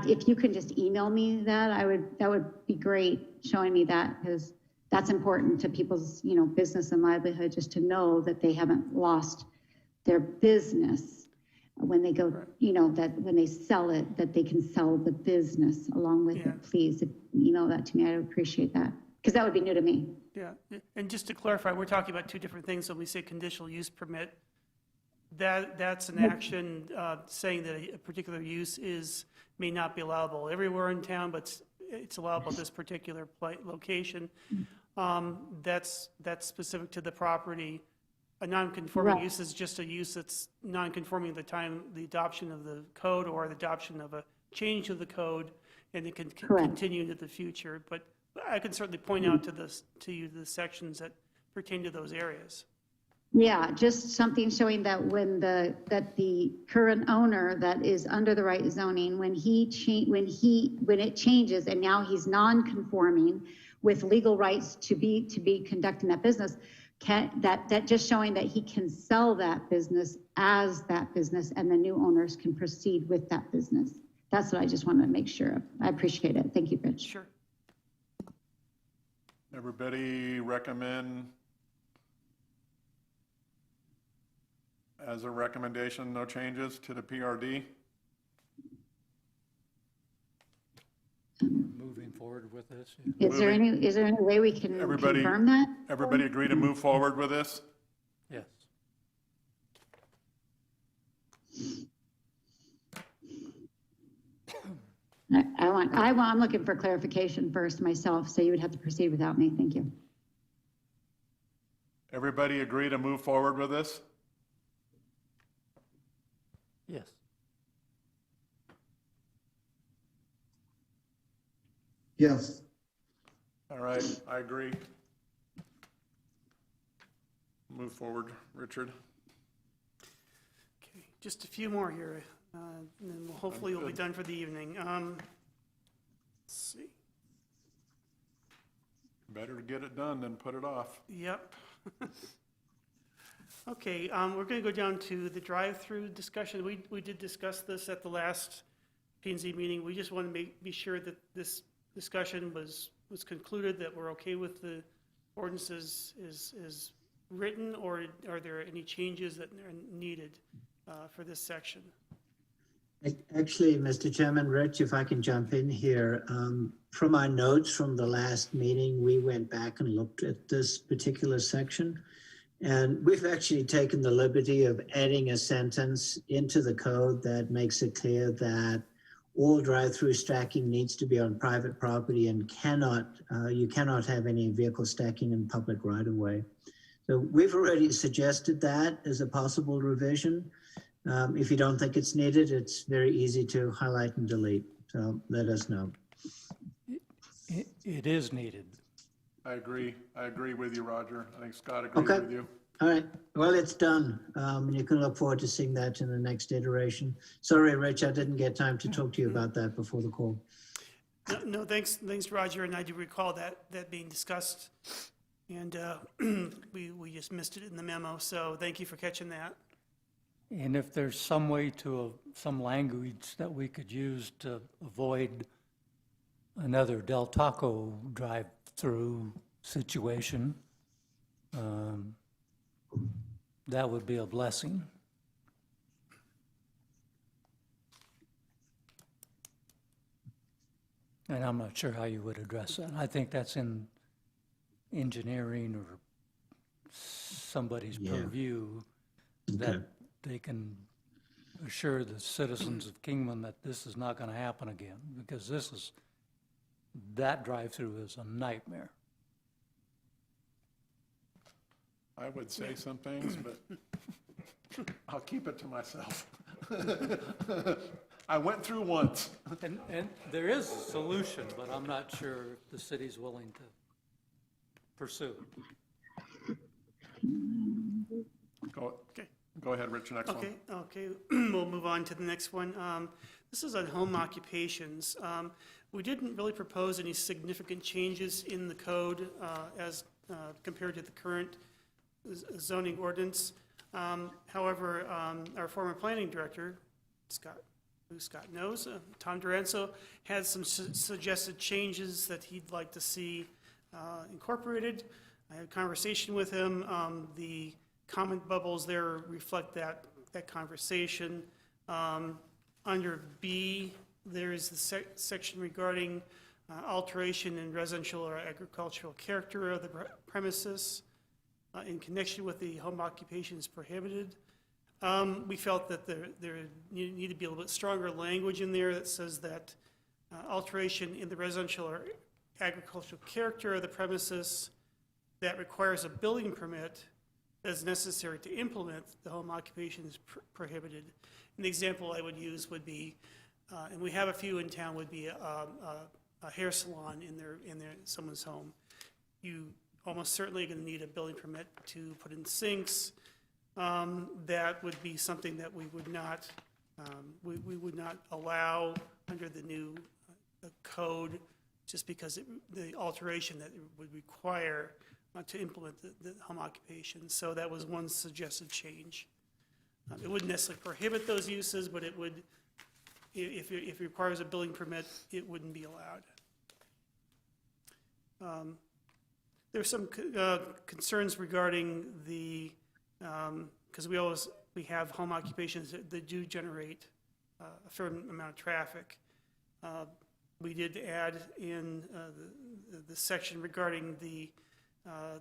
if you can just email me that, that would be great, showing me that, because that's important to people's, business and livelihood, just to know that they haven't lost their business when they go, that when they sell it, that they can sell the business along with it. Please email that to me. I would appreciate that, because that would be new to me. Yeah, and just to clarify, we're talking about two different things. When we say conditional use permit, that's an action saying that a particular use may not be allowable everywhere in town, but it's allowable at this particular location. That's specific to the property. A non-conforming use is just a use that's non-conforming at the time the adoption of the code or the adoption of a change of the code, and it can continue into the future. But I can certainly point out to you the sections that pertain to those areas. Yeah, just something showing that that the current owner that is under the right zoning, when it changes and now he's non-conforming with legal rights to be conducting that business, that just showing that he can sell that business as that business, and the new owners can proceed with that business. That's what I just wanted to make sure of. I appreciate it. Thank you, Rich. Sure. Everybody recommend, as a recommendation, no changes to the PRD? Moving forward with this. Is there any way we can confirm that? Everybody agree to move forward with this? Yes. I'm looking for clarification first myself, so you would have to proceed without me. Thank you. Everybody agree to move forward with this? Yes. Yes. All right, I agree. Move forward, Richard. Okay, just a few more here, and then hopefully we'll be done for the evening. Let's see. Better to get it done than put it off. Yep. Okay, we're going to go down to the drive-through discussion. We did discuss this at the last P&Z meeting. We just want to be sure that this discussion was concluded, that we're okay with the ordinances is written, or are there any changes that are needed for this section? Actually, Mr. Chairman, Rich, if I can jump in here, from our notes from the last meeting, we went back and looked at this particular section. And we've actually taken the liberty of adding a sentence into the code that makes it clear that all drive-through stacking needs to be on private property and you cannot have any vehicle stacking in public right-of-way. So we've already suggested that as a possible revision. If you don't think it's needed, it's very easy to highlight and delete. So let us know. It is needed. I agree. I agree with you, Roger. I think Scott agrees Okay. with you. All right. Well, it's done. You can look forward to seeing that in the next iteration. Sorry, Rich, I didn't get time to talk to you about that before the call. No, thanks, Roger, and I do recall that being discussed, and we just missed it in the memo, so thank you for catching that. And if there's some way some language that we could use to avoid another Del Taco drive-through situation, that would be a blessing. And I'm not sure how you would address that. I think that's in engineering or somebody's purview, that they can assure the citizens of Kingman that this is not going to happen again, because that drive-through is a nightmare. I would say some things, but I'll keep it to myself. I went through once. And there is a solution, but I'm not sure if the city's willing to pursue it. Go ahead, Rich, next one. Okay, we'll move on to the next one. This is on home occupations. We didn't really propose any significant changes in the code as compared to the current zoning ordinance. However, our former planning director, who Scott knows, Tom Duranzo, had some suggested changes that he'd like to see incorporated. I had a conversation with him. The comment bubbles there reflect that conversation. Under B, there is the section regarding alteration in residential or agricultural character of the premises in connection with the home occupation is prohibited. We felt that there needed to be a little bit stronger language in there that says that alteration in the residential or agricultural character of the premises that requires a building permit as necessary to implement the home occupation is prohibited. An example I would use would be, and we have a few in town, would be a hair salon in someone's home. You almost certainly going to need a building permit to put in sinks. That would be something that we would not allow under the new code, just because the alteration that it would require to implement the home occupation. So that was one suggested change. It wouldn't necessarily prohibit those uses, but it would, if it requires a building permit, it wouldn't be allowed. There's some concerns regarding the, because we have home occupations that do generate a fair amount of traffic. We did add in the section regarding the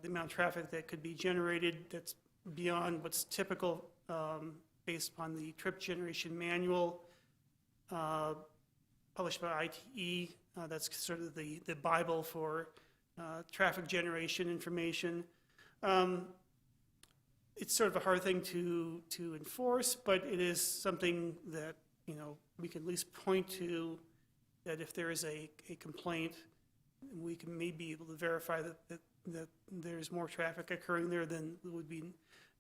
amount of traffic that could be generated that's beyond what's typical based upon the trip generation manual published by ITE. That's sort of the Bible for traffic generation information. It's sort of a hard thing to enforce, but it is something that, we can at least point to, that if there is a complaint, we can maybe able to verify that there's more traffic occurring there than would be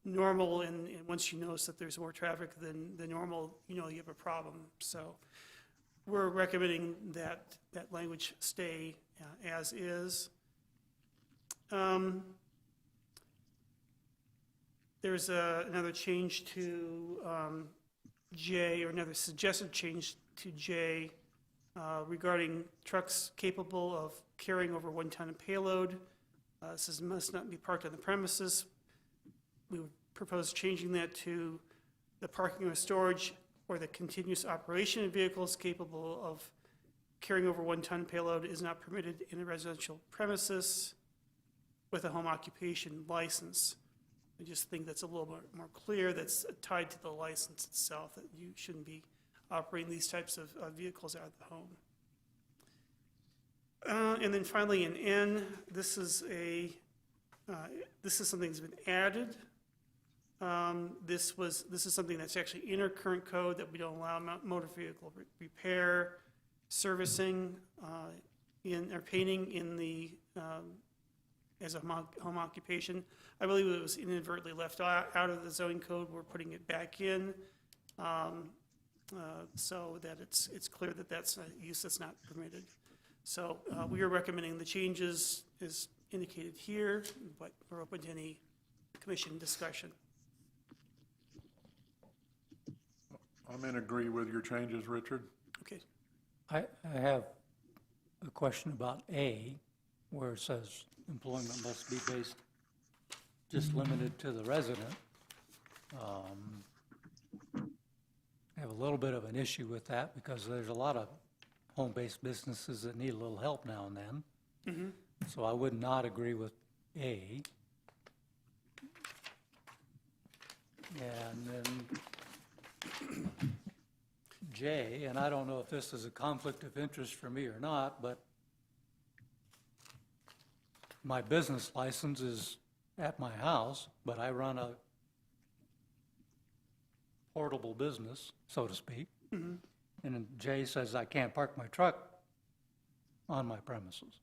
normal, and once you notice that there's more traffic than the normal, you know you have a problem. So we're recommending that language stay as is. There's another change to J, or another suggested change to J regarding trucks capable of carrying over 1 ton of payload. It says must not be parked on the premises. We would propose changing that to the parking or storage or the continuous operation of vehicles capable of carrying over 1 ton payload is not permitted in a residential premises with a home occupation license. I just think that's a little bit more clear, that's tied to the license itself, that you shouldn't be operating these types of vehicles out of the home. And then finally in N, this is something that's been added. This is something that's actually in our current code, that we don't allow motor vehicle repair, servicing, or painting in the as a home occupation. I believe it was inadvertently left out of the zoning code. We're putting it back in so that it's clear that that's a use that's not permitted. So we are recommending the changes as indicated here, but we're open to any commission discussion. I'm in agree with your changes, Richard. Okay. I have a question about A, where it says employment must be based, just limited to the resident. I have a little bit of an issue with that because there's a lot of home-based businesses that need a little help now and then. Mm-hmm. So I would not agree with A. And then J, and I don't know if this is a conflict of interest for me or not, but my business license is at my house, but I run a portable business, so to speak. Mm-hmm. And then J says I can't park my truck on my premises.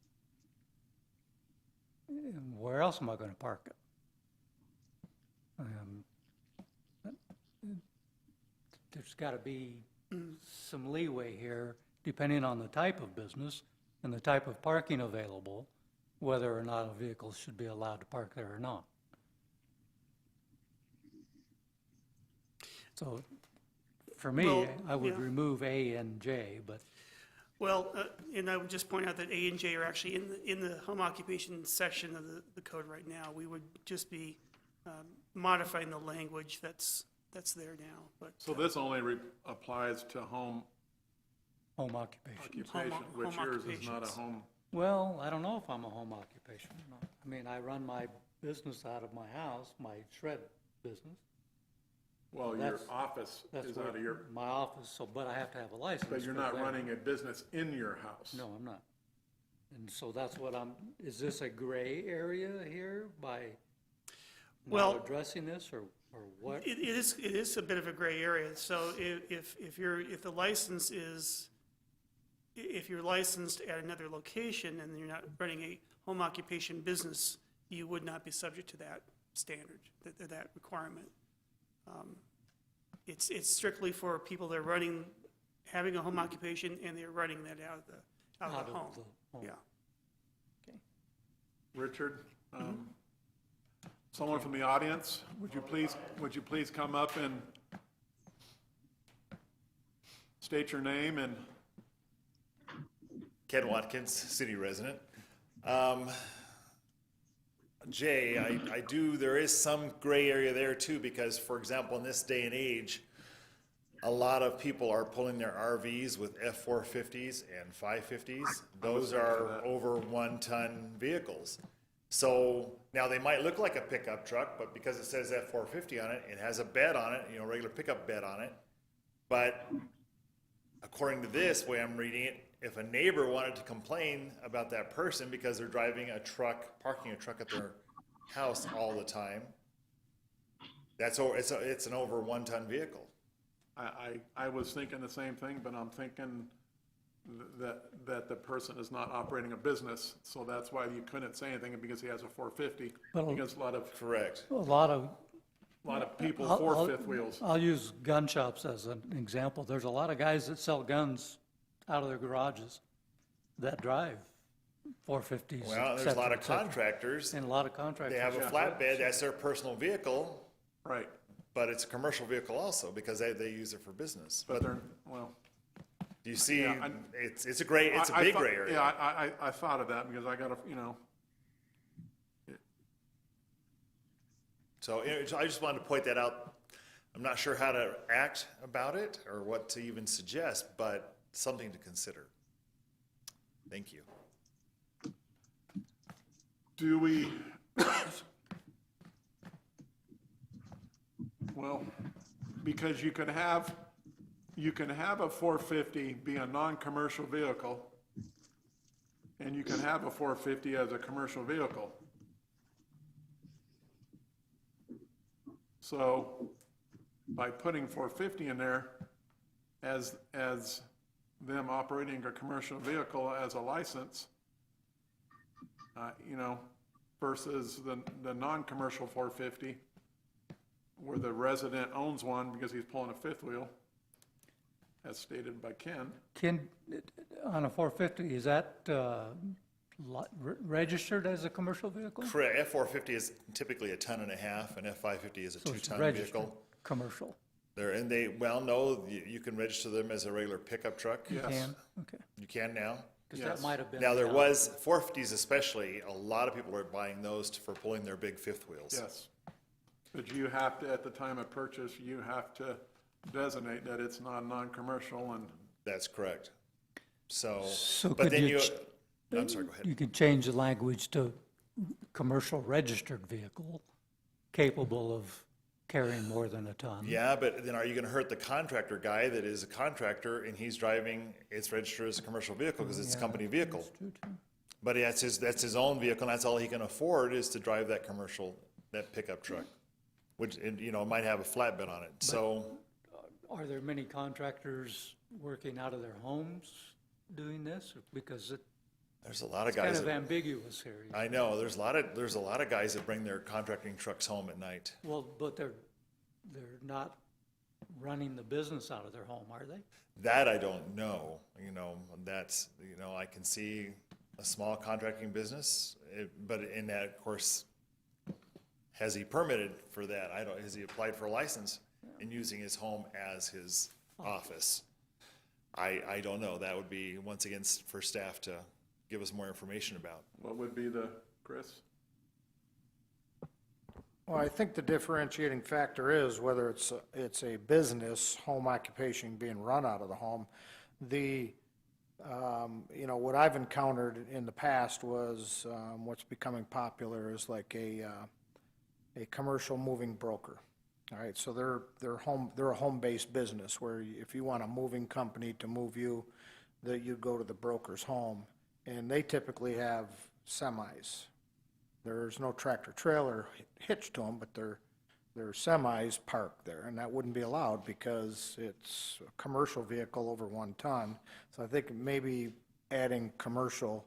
And where else am I going to park it? There's got to be some leeway here, depending on the type of business and the type of parking available, whether or not a vehicle should be allowed to park there or not. So for me, Well, I would yeah. remove A and J, but Well, and I would just point out that A and J are actually in the home occupation section of the code right now. We would just be modifying the language that's there now. But So this only applies to home occupation. occupation, which yours is not a home. Well, I don't know if I'm a home occupation or not. I mean, I run my business out of my house, my shred business. Well, your That's- office That's is where out of your, my office, so, but I have to have a license. but you're for not that. running a business in your house. No, I'm not. And so that's what is this a gray area here by Well- not addressing this, or what? it is a bit of a gray area. So if the license is, if you're licensed at another location and you're not running a home occupation business, you would not be subject to that standard, that requirement. It's strictly for people that are having a home occupation and they're running that out of the home. Yeah. Richard, someone from the audience, would you please come up and state your name and Ken Watkins, city resident. Jay, there is some gray area there too, because for example, in this day and age, a lot of people are pulling their RVs with F-450s and 550s. Those are over 1 ton vehicles. So now they might look like a pickup truck, but because it says F-450 on it, it has a bed on it, regular pickup bed on it. But according to this way I'm reading it, if a neighbor wanted to complain about that person because they're driving a truck, parking a truck at their house all the time, it's an over 1 ton vehicle. I was thinking the same thing, but I'm thinking that the person is not operating a business, so that's why you couldn't say anything because he has a 450, Well, because a lot of Correct. a lot of people I'll- for I'll- fifth wheels. I'll use gun shops as an example. There's a lot of guys that sell guns out of their garages that drive 450s. Well, there's et a lot cetera, of et cetera. contractors. And a lot of contractors. They have a yeah. flatbed, that's their personal vehicle, Right, but it's a commercial vehicle also because they use it for business. but they're, well. Do you see, Yeah, it's a big I thought- gray area. Yeah, I thought of that because I got to, So I just wanted to point that out. I'm not sure how to act about it or what to even suggest, but something to consider. Thank you. do we, well, because you can have a 450 be a non-commercial vehicle, and you can have a 450 as a commercial vehicle. So by putting 450 in there as them operating a commercial vehicle as a license, versus the non-commercial 450, where the resident owns one because he's pulling a fifth wheel, as stated by Ken. On a 450, is that registered as a commercial vehicle? Correct. F-450 is typically a ton and a half, and F-550 is a So it's 2-ton registered vehicle. commercial? No, you can register them as a regular pickup truck. You can? Okay. You can now. Because that might have been. Now, there was, 450s especially, a lot of people are buying those for pulling their big fifth wheels. Yes. But you have to, at the time of purchase, you have to designate that it's not non-commercial and. That's correct. So, So but could then you I'm sorry, go ahead. You could change the language to commercial registered vehicle capable of carrying more than a ton. Yeah, but then are you gonna hurt the contractor guy that is a contractor and he's driving, it's registered as a commercial vehicle because it's a company vehicle? But that's his own vehicle, and that's all he can afford is to drive that that pickup truck, which, might have a flatbed on it, so. Are there many contractors working out of their homes doing this? Because There's a lot of it's guys. kind of that- ambiguous here. I know, there's a lot of guys that bring their contracting trucks home at night. Well, but they're not running the business out of their home, are they? That I don't know, I can see a small contracting business, but in that, of course, has he permitted for that? Has he applied for a license and using his home as his office? I don't know. That would be, once again, for staff to give us more information about. What would be Chris? Well, I think the differentiating factor is whether it's a business, home occupation being run out of the home. What I've encountered in the past was, what's becoming popular is like a commercial moving broker. All right, so they're a home-based business where if you want a moving company to move you, that you go to the broker's home, and they typically have semis. There's no tractor trailer hitched to them, but they're semis parked there, and that wouldn't be allowed because it's a commercial vehicle over 1 ton. So I think maybe adding commercial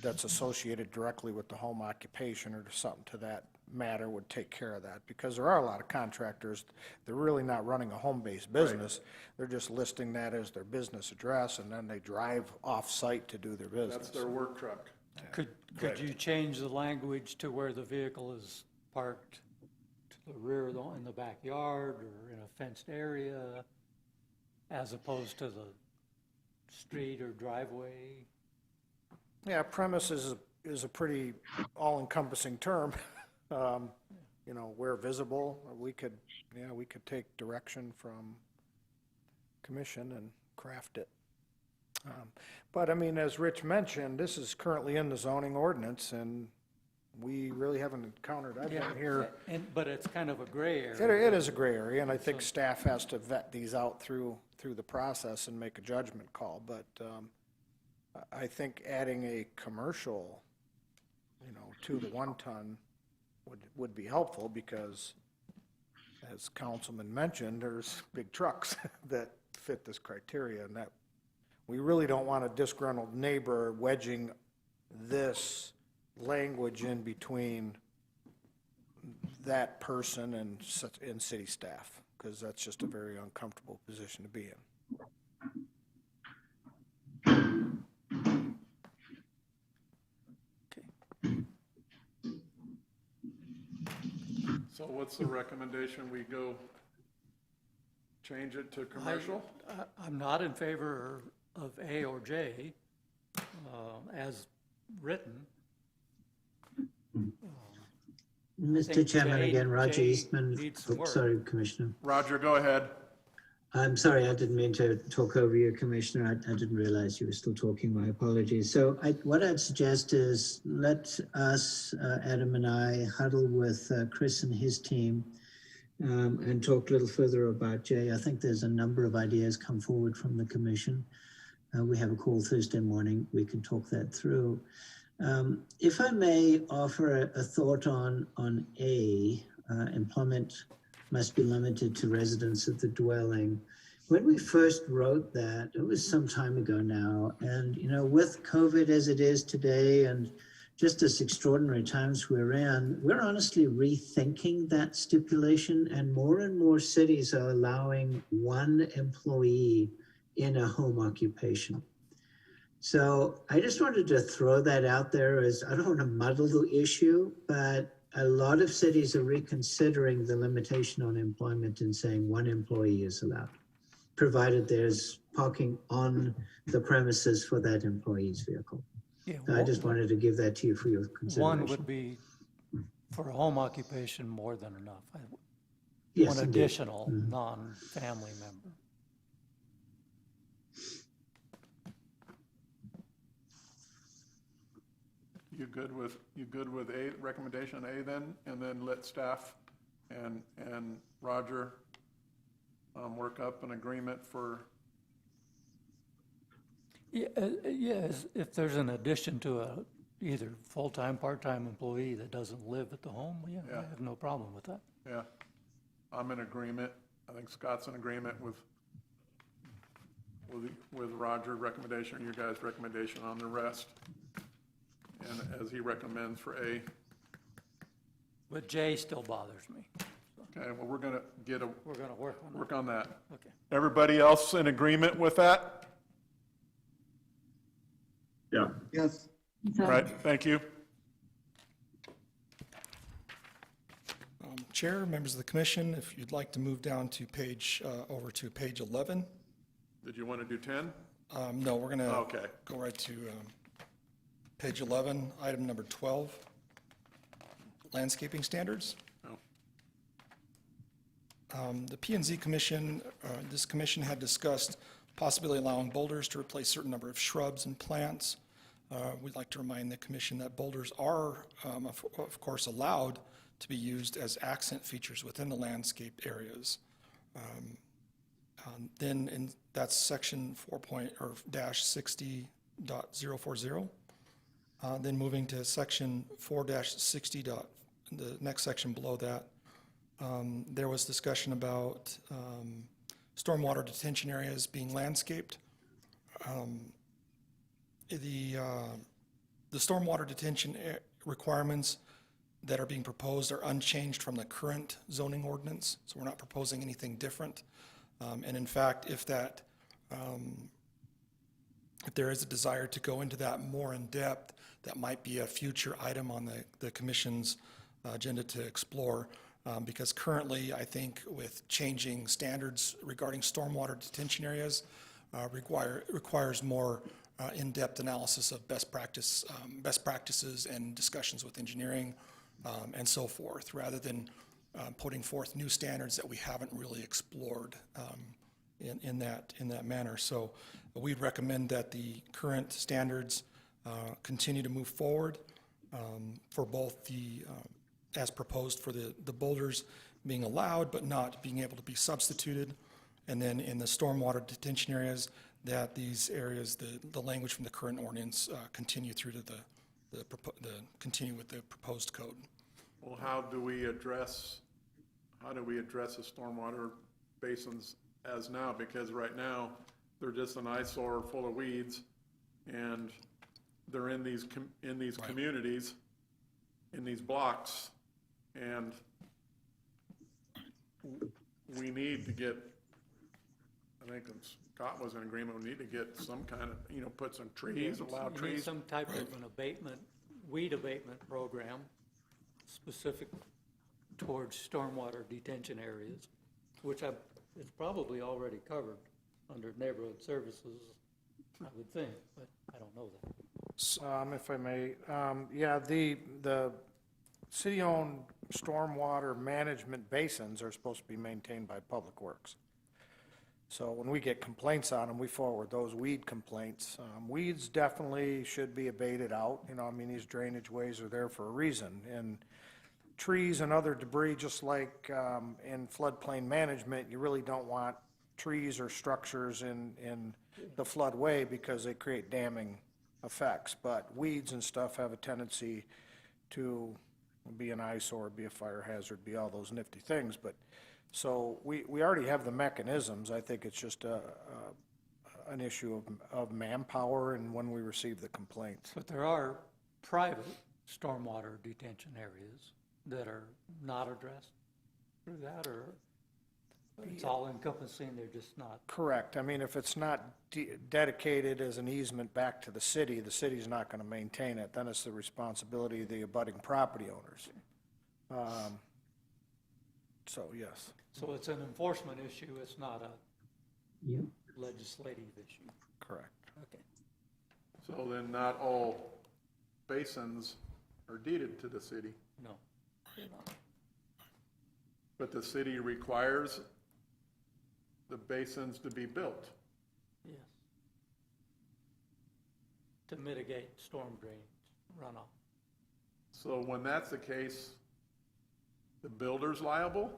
that's associated directly with the home occupation or something to that matter would take care of that, because there are a lot of contractors, they're really not running a home-based business. They're just listing that as their business address, and then they drive off-site to do their business. That's their work truck. Could you change the language to where the vehicle is parked to the rear in the backyard or in a fenced area as opposed to the street or driveway? Yeah, premise is a pretty all-encompassing term. Where visible, we could take direction from commission and craft it. But I mean, as Rich mentioned, this is currently in the zoning ordinance, and we really haven't encountered, I've been here. But it's kind of a gray area. It is a gray area, and I think staff has to vet these out through the process and make a judgment call. But I think adding a commercial, to the 1 ton would be helpful, because as Councilman mentioned, there's big trucks that fit this criteria, and that we really don't want a disgruntled neighbor wedging this language in between that person and city staff, because that's just a very uncomfortable position to be in. So what's the recommendation? We go change it to commercial? I'm not in favor of A or J as written. Mr. think Chairman, Jay- again, Roger Jay Eastman. needs some Oh, work. sorry, Commissioner. Roger, go ahead. I'm sorry, I didn't mean to talk over you, Commissioner. I didn't realize you were still talking. My apologies. So what I'd suggest is let us, Adam and I, huddle with Chris and his team and talk a little further about Jay. I think there's a number of ideas come forward from the commission. We have a call Thursday morning. We can talk that through. If I may offer a thought on A, employment must be limited to residents of the dwelling. When we first wrote that, it was some time ago now, and with COVID as it is today and just as extraordinary times we're in, we're honestly rethinking that stipulation, and more cities are allowing one employee in a home occupation. So I just wanted to throw that out there as, I don't want to muddle the issue, but a lot of cities are reconsidering the limitation on employment and saying one employee is allowed, provided there's parking on the premises for that employee's vehicle. Yeah, So I just wanted to give that to you for your consideration. One would be, for a home occupation, more than enough. Yes, One indeed. additional non-family member. You good with A, recommendation A then? And then let staff and Roger work up an agreement for, Yes, if there's an addition to a either full-time, part-time employee that doesn't live at the home, yeah, I have no problem with that. yeah. I'm in agreement. I think Scott's in agreement with Roger's recommendation, or your guys' recommendation on the rest. And as he recommends for A. But J still bothers me. Okay, well, we're gonna work on that. Okay. Everybody else in agreement with that? Yeah. Yes. All right, thank you. Chair, members of the commission, if you'd like to move down to over to page 11. Did you want to do 10? No, we're going to Okay. go right to page 11, item number 12, landscaping standards. The P&Z Commission, this commission had discussed possibly allowing boulders to replace a certain number of shrubs and plants. We'd like to remind the commission that boulders are, of course, allowed to be used as accent features within the landscaped areas. Then that's section 4.-60.040. Then moving to section 4-60. The next section below that, there was discussion about stormwater detention areas being landscaped. The stormwater detention requirements that are being proposed are unchanged from the current zoning ordinance, so we're not proposing anything different. And in fact, if there is a desire to go into that more in depth, that might be a future item on the commission's agenda to explore. Because currently, I think with changing standards regarding stormwater detention areas, requires more in-depth analysis of best practices and discussions with engineering and so forth, rather than putting forth new standards that we haven't really explored in that manner. So we'd recommend that the current standards continue to move forward for both the as proposed for the boulders being allowed but not being able to be substituted, and then in the stormwater detention areas, that these areas, the language from the current ordinance continue through to continue with the proposed code. Well, how do we address the stormwater basins as now? Because right now, they're just an eyesore full of weeds, and they're in these communities, in these blocks, and we need to get, I think Scott was in agreement, we need to get some kind of, put some trees, allow You need trees. some type of an abatement, weed abatement program specific towards stormwater detention areas, which it's probably already covered under neighborhood services, I would think, but I don't know that. If I may, yeah, the city-owned stormwater management basins are supposed to be maintained by Public Works. So when we get complaints on them, we forward those weed complaints. Weeds definitely should be abated out, these drainage ways are there for a reason. And trees and other debris, just like in floodplain management, you really don't want trees or structures in the floodway because they create damming effects. But weeds and stuff have a tendency to be an eyesore, be a fire hazard, be all those nifty things. But so we already have the mechanisms. I think it's just an issue of manpower and when we receive the complaints. But there are private stormwater detention areas that are not addressed through that, or it's all encompassing, they're just not. Correct. If it's not dedicated as an easement back to the city's not going to maintain it. Then it's the responsibility of the abutting property owners. So, yes. So it's an enforcement issue, it's not a legislative issue. Correct. Okay. So then not all basins are deeded to the city, No, they're not. but the city requires the basins to be built. Yes. To mitigate storm drain runoff. So when that's the case, the builder's liable?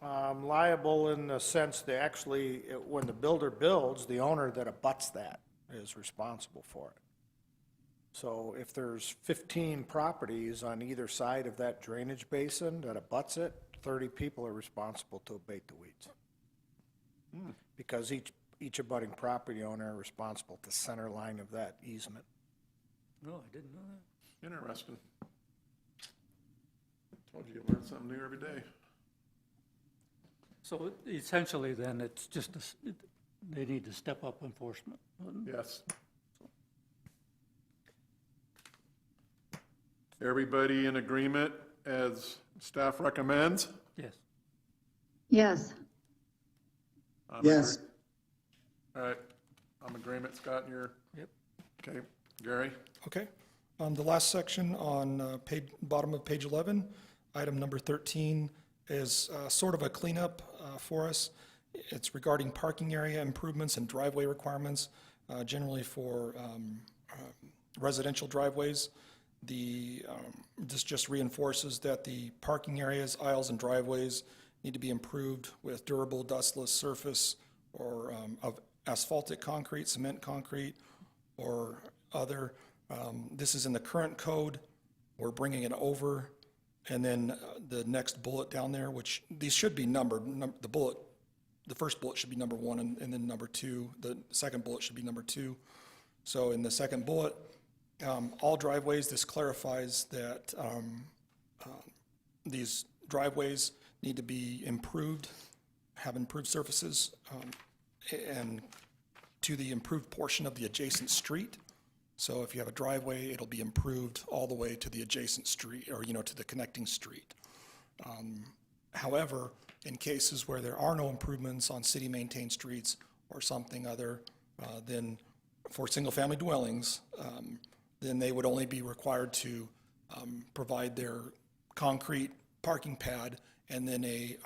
Liable in the sense that actually, when the builder builds, the owner that abuts that is responsible for it. So if there's 15 properties on either side of that drainage basin that abuts it, 30 people are responsible to abate the weeds. Because each abutting property owner is responsible to center line of that easement. No, I didn't know that. Interesting. Told you learn something new every day. So essentially then, it's just, they need to step up enforcement. Yes. Everybody in agreement as staff recommends? Yes. Yes. Yes. All right, I'm in agreement, Scott, and you're? Yep. Okay, Gary? Okay. The last section on bottom of page 11, item number 13 is sort of a cleanup for us. It's regarding parking area improvements and driveway requirements, generally for residential driveways. This just reinforces that the parking areas, aisles, and driveways need to be improved with durable dustless surface or of asphaltic concrete, cement concrete, or other. This is in the current code. We're bringing it over. And then the next bullet down there, which these should be numbered, the first bullet should be number 1, and then number 2. The second bullet should be number 2. So in the second bullet, all driveways, this clarifies that these driveways need to be improved, have improved surfaces, and to the improved portion of the adjacent street. So if you have a driveway, it'll be improved all the way to the adjacent street, or, to the connecting street. However, in cases where there are no improvements on city-maintained streets or something other, then for single-family dwellings, then they would only be required to provide their concrete parking pad and then a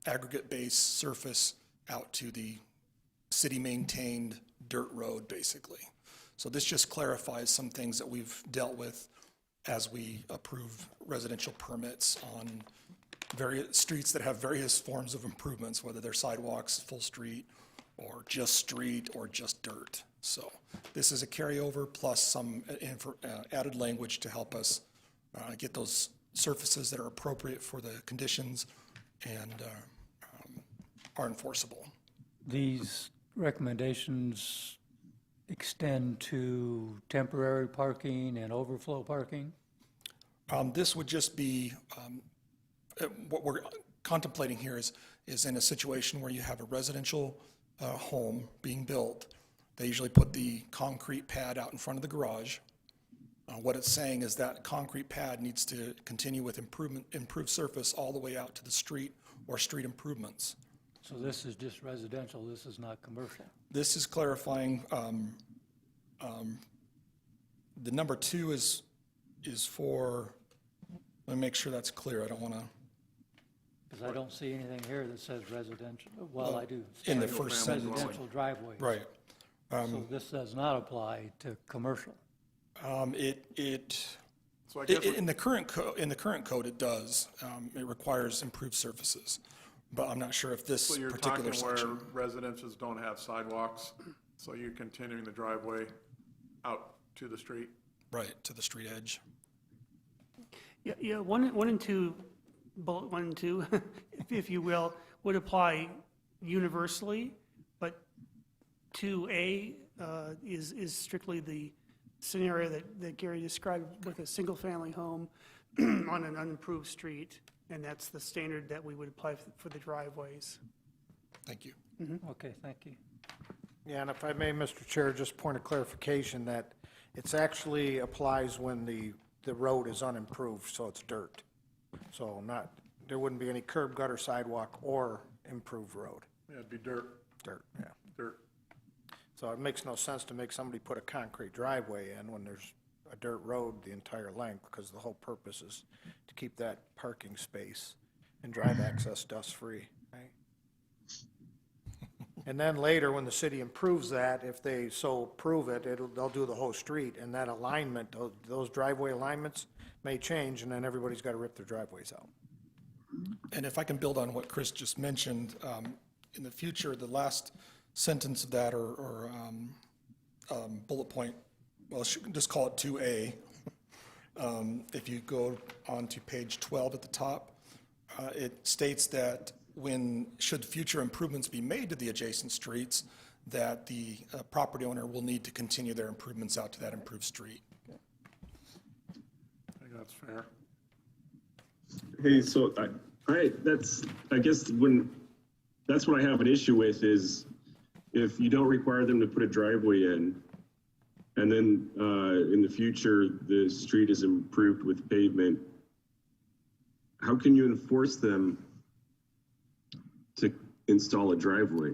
aggregate base surface out to the city-maintained dirt road, basically. So this just clarifies some things that we've dealt with as we approve residential permits on various streets that have various forms of improvements, whether they're sidewalks, full street, or just dirt. So this is a carryover plus some added language to help us get those surfaces that are appropriate for the conditions and are enforceable. These recommendations extend to temporary parking and overflow parking? This would just be, what we're contemplating here is in a situation where you have a residential home being built. They usually put the concrete pad out in front of the garage. What it's saying is that concrete pad needs to continue with improved surface all the way out to the street or street improvements. So this is just residential, this is not commercial? This is clarifying, the number 2 is for, let me make sure that's clear, I don't want to. Because I don't see anything here that says residential, well, I do. In the first sentence. Residential driveways. Right. So this does not apply to commercial? In the current code, it does. It requires improved surfaces, but I'm not sure if this So you're particular talking where section. residences don't have sidewalks, so you're continuing the driveway out to the street? Right, to the street edge. Yeah, one and two, bullet 1 and 2, if you will, would apply universally, but 2A is strictly the scenario that Gary described with a single-family home on an unimproved street, and that's the standard that we would apply for the driveways. Thank you. Okay, thank you. Yeah, and if I may, Mr. Chair, just point of clarification that it's actually applies when the road is unimproved, so it's dirt. So there wouldn't be any curb, gutter, sidewalk, or improved road. Yeah, it'd be dirt. Dirt, yeah. Dirt. So it makes no sense to make somebody put a concrete driveway in when there's a dirt road the entire length, because the whole purpose is to keep that parking space and drive access dust-free, right? And then later, when the city improves that, if they so prove it, they'll do the whole street, and that alignment, those driveway alignments may change, and then everybody's got to rip their driveways out. And if I can build on what Chris just mentioned, in the future, the last sentence of that or bullet point, well, just call it 2A. If you go on to page 12 at the top, it states that should future improvements be made to the adjacent streets, that the property owner will need to continue their improvements out to that improved street. I think that's fair. Hey, so I guess that's what I have an issue with is if you don't require them to put a driveway in, and then in the future the street is improved with pavement, how can you enforce them to install a driveway?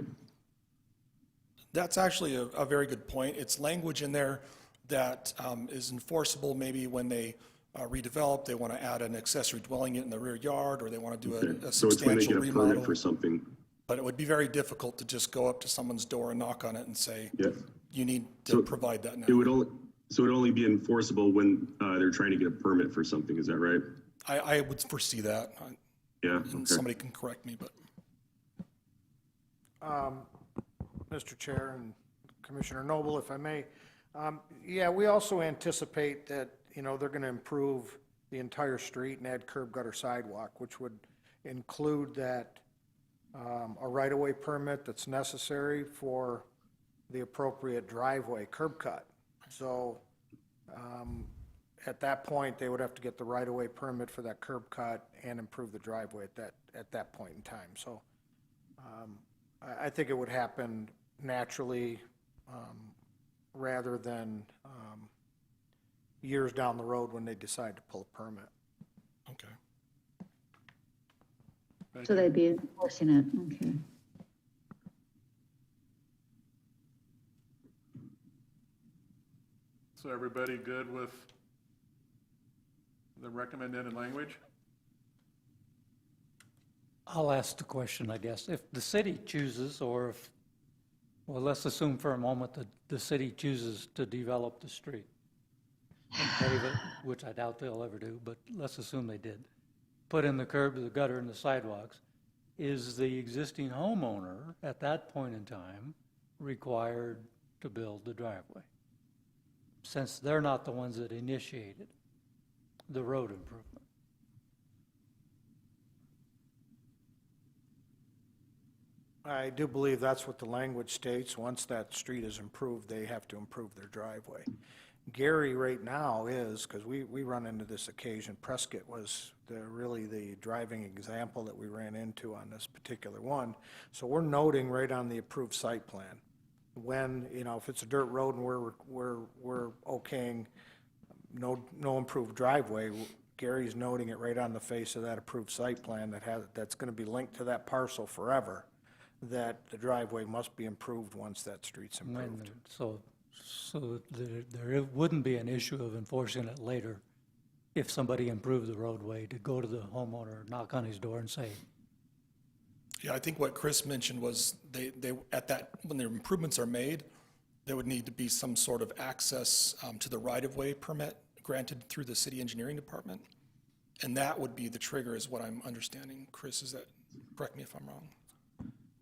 That's actually a very good point. It's language in there that is enforceable maybe when they redevelop, they want to add an accessory dwelling unit in the rear yard, or they want to do a So it's when they substantial get a remodel. permit for something. But it would be very difficult to just go up to someone's door and knock on it and say, Yeah. you need to provide that now. It would only be enforceable when they're trying to get a permit for something. Is that right? I would foresee that. Yeah. And Okay. somebody can correct me, but. Mr. Chair and Commissioner Noble, if I may, yeah, we also anticipate that, they're going to improve the entire street and add curb, gutter, sidewalk, which would include that a right-of-way permit that's necessary for the appropriate driveway curb cut. So at that point, they would have to get the right-of-way permit for that curb cut and improve the driveway at that point in time. So I think it would happen naturally rather than years down the road when they decide to pull a permit. Okay. So they'd be enforcing it, okay. So everybody good with the recommended language? I'll ask the question, I guess. If the city chooses, or if, well, let's assume for a moment that the city chooses to develop the street and pave it, which I doubt they'll ever do, but let's assume they did. Put in the curb, the gutter, and the sidewalks. Is the existing homeowner at that point in time required to build the driveway? Since they're not the ones that initiated the road improvement. I do believe that's what the language states. Once that street is improved, they have to improve their driveway. Gary right now is, because we run into this occasion, Prescott was really the driving example that we ran into on this particular one. So we're noting right on the approved site plan, when, if it's a dirt road and we're okaying no improved driveway, Gary's noting it right on the face of that approved site plan that's going to be linked to that parcel forever, that the driveway must be improved once that street's improved. So there wouldn't be an issue of enforcing it later if somebody improved the roadway, to go to the homeowner, knock on his door and say, Yeah, I think what Chris mentioned was when the improvements are made, there would need to be some sort of access to the right-of-way permit granted through the city engineering department. And that would be the trigger, is what I'm understanding. Chris, correct me if I'm wrong.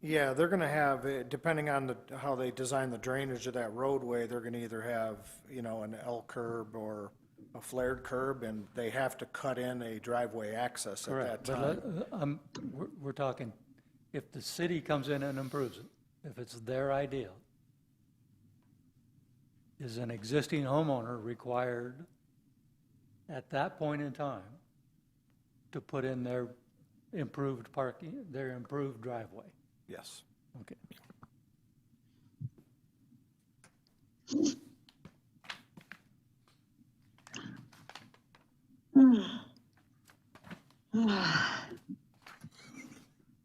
Yeah, they're gonna have, depending on how they design the drainage of that roadway, they're gonna either have, an L curb or a flared curb, and they have to cut in a driveway access at that time. But we're talking, if the city comes in and improves it, if it's their idea, is an existing homeowner required at that point in time to put in their improved parking, their improved driveway? Yes. Okay.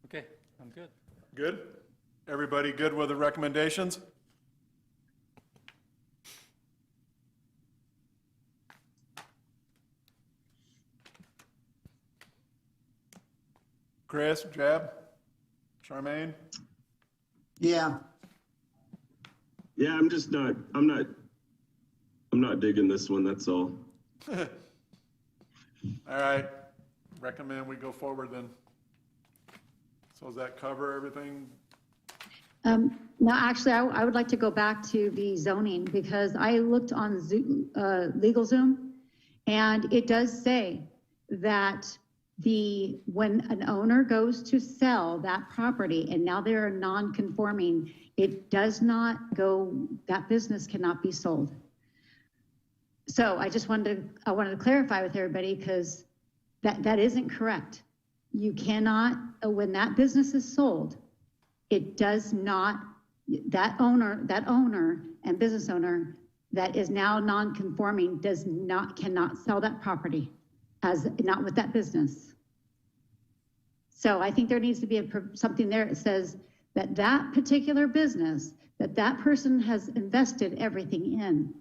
Okay, I'm good. Good? Everybody good with the recommendations? Chris, Jeb, Charmaine? Yeah, Yeah, I'm not digging this one, that's all. All right, recommend we go forward then. So does that cover everything? No, actually, I would like to go back to the zoning, because I looked on LegalZoom, and it does say that when an owner goes to sell that property and now they're non-conforming, it does not go, that business cannot be sold. So I wanted to clarify with everybody, because that isn't correct. You cannot, when that business is sold, it does not, that owner and business owner that is now non-conforming cannot sell that property, not with that business. So I think there needs to be something there that says that particular business, that person has invested everything in,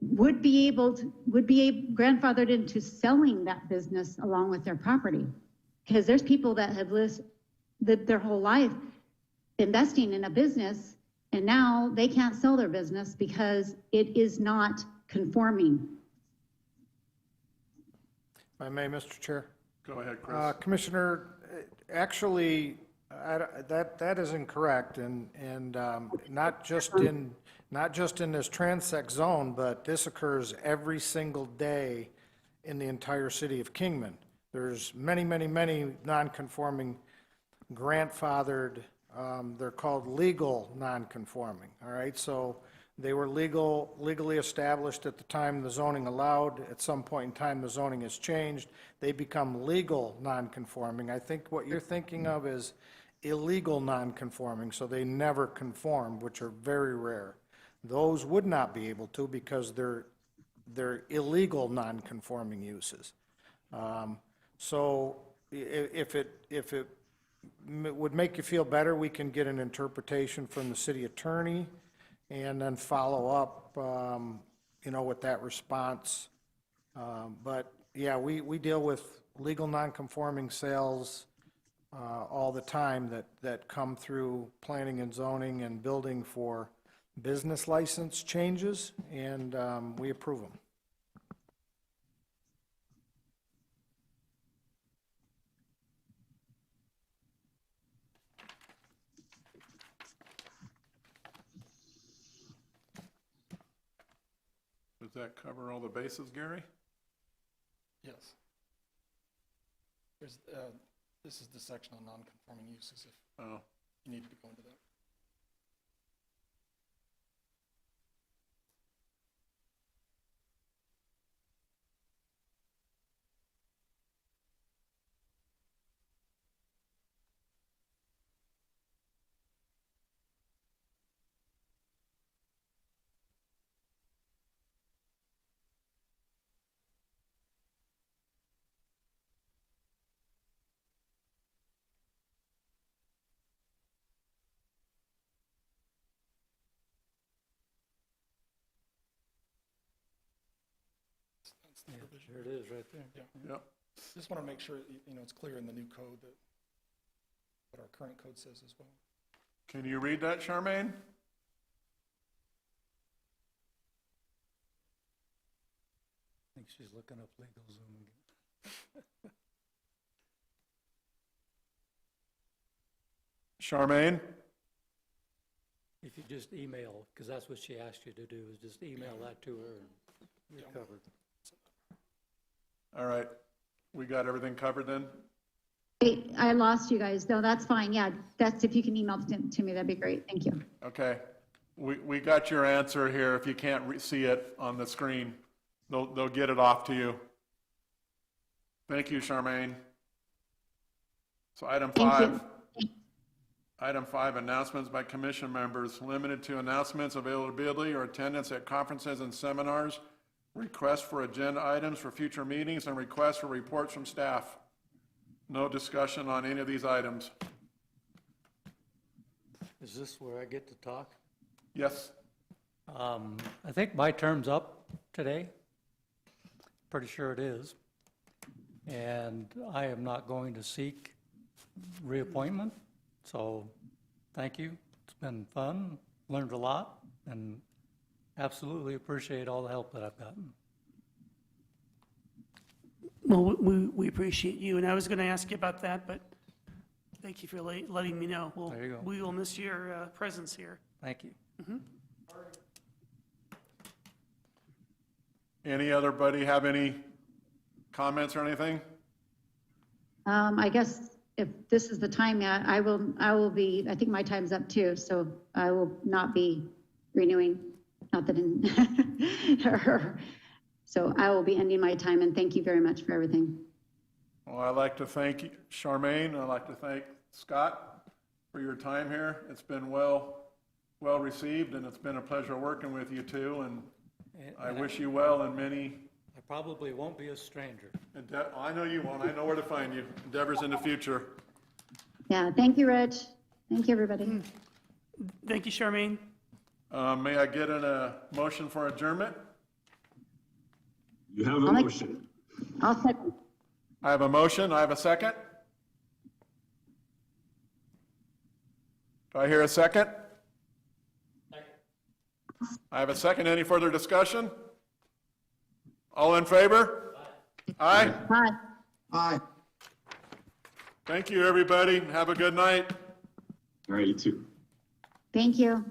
would be grandfathered into selling that business along with their property. Because there's people that have lived their whole life investing in a business, and now they can't sell their business because it is not conforming. If I may, Mr. Chair? Go ahead, Chris. Commissioner, actually, that is incorrect, and not just in this transect zone, but this occurs every single day in the entire city of Kingman. There's many non-conforming grandfathered, they're called legal non-conforming, all right? So they were legally established at the time the zoning allowed. At some point in time, the zoning has changed. They become legal non-conforming. I think what you're thinking of is illegal non-conforming, so they never conformed, which are very rare. Those would not be able to, because they're illegal non-conforming uses. So if it would make you feel better, we can get an interpretation from the city attorney and then follow up, with that response. But yeah, we deal with legal non-conforming sales all the time that come through planning and zoning and building for business license changes, and we approve them. Does that cover all the bases, Gary? Yes. This is the section on non-conforming uses. Oh, You need to go into that. That's the provision. There it is, right there. Yeah. Yep. Just want to make sure, it's clear in the new code that what our current code says as well. Can you read that, Charmaine? I think she's looking up legal Zoom again. Charmaine? If you just email, because that's what she asked you to do, is just email that to her and you're covered. All right. We got everything covered then? Wait, I lost you guys. No, that's fine. Yeah, that's, if you can email it to me, that'd be great. Thank you. Okay. We got your answer here. If you can't see it on the screen, they'll get it off to you. Thank you, Charmaine. So item Thank 5. you. Item 5, announcements by commission members, limited to announcements, availability, or attendance at conferences and seminars, requests for agenda items for future meetings, and requests for reports from staff. No discussion on any of these items. Is this where I get to talk? Yes? I think my term's up today. Pretty sure it is. And I am not going to seek reappointment. So, thank you. It's been fun, learned a lot, and absolutely appreciate all the help that I've gotten. Well, we appreciate you, and I was going to ask you about that, but thank you for letting me know. There you go. We will miss your presence here. Thank you. Any other buddy have any comments or anything? I guess if this is the time, yeah, I will be, I think my time's up too, so I will not be renewing, not that in, so I will be ending my time, and thank you very much for everything. Well, I'd like to thank Charmaine. I'd like to thank Scott for your time here. It's been well received, and it's been a pleasure working with you too, and I wish you well in many. I probably won't be a stranger. I know you won't. I know where to find you. Endeavors in the future. Yeah, thank you, Rich. Thank you, everybody. Thank you, Charmaine. May I get a motion for adjournment? You have a motion. I'll second. I have a motion. I have a second. Do I hear a second? I have a second. Any further discussion? All in favor? Aye. Bye. Aye. Thank you, everybody. Have a good night. All right, you too. Thank you.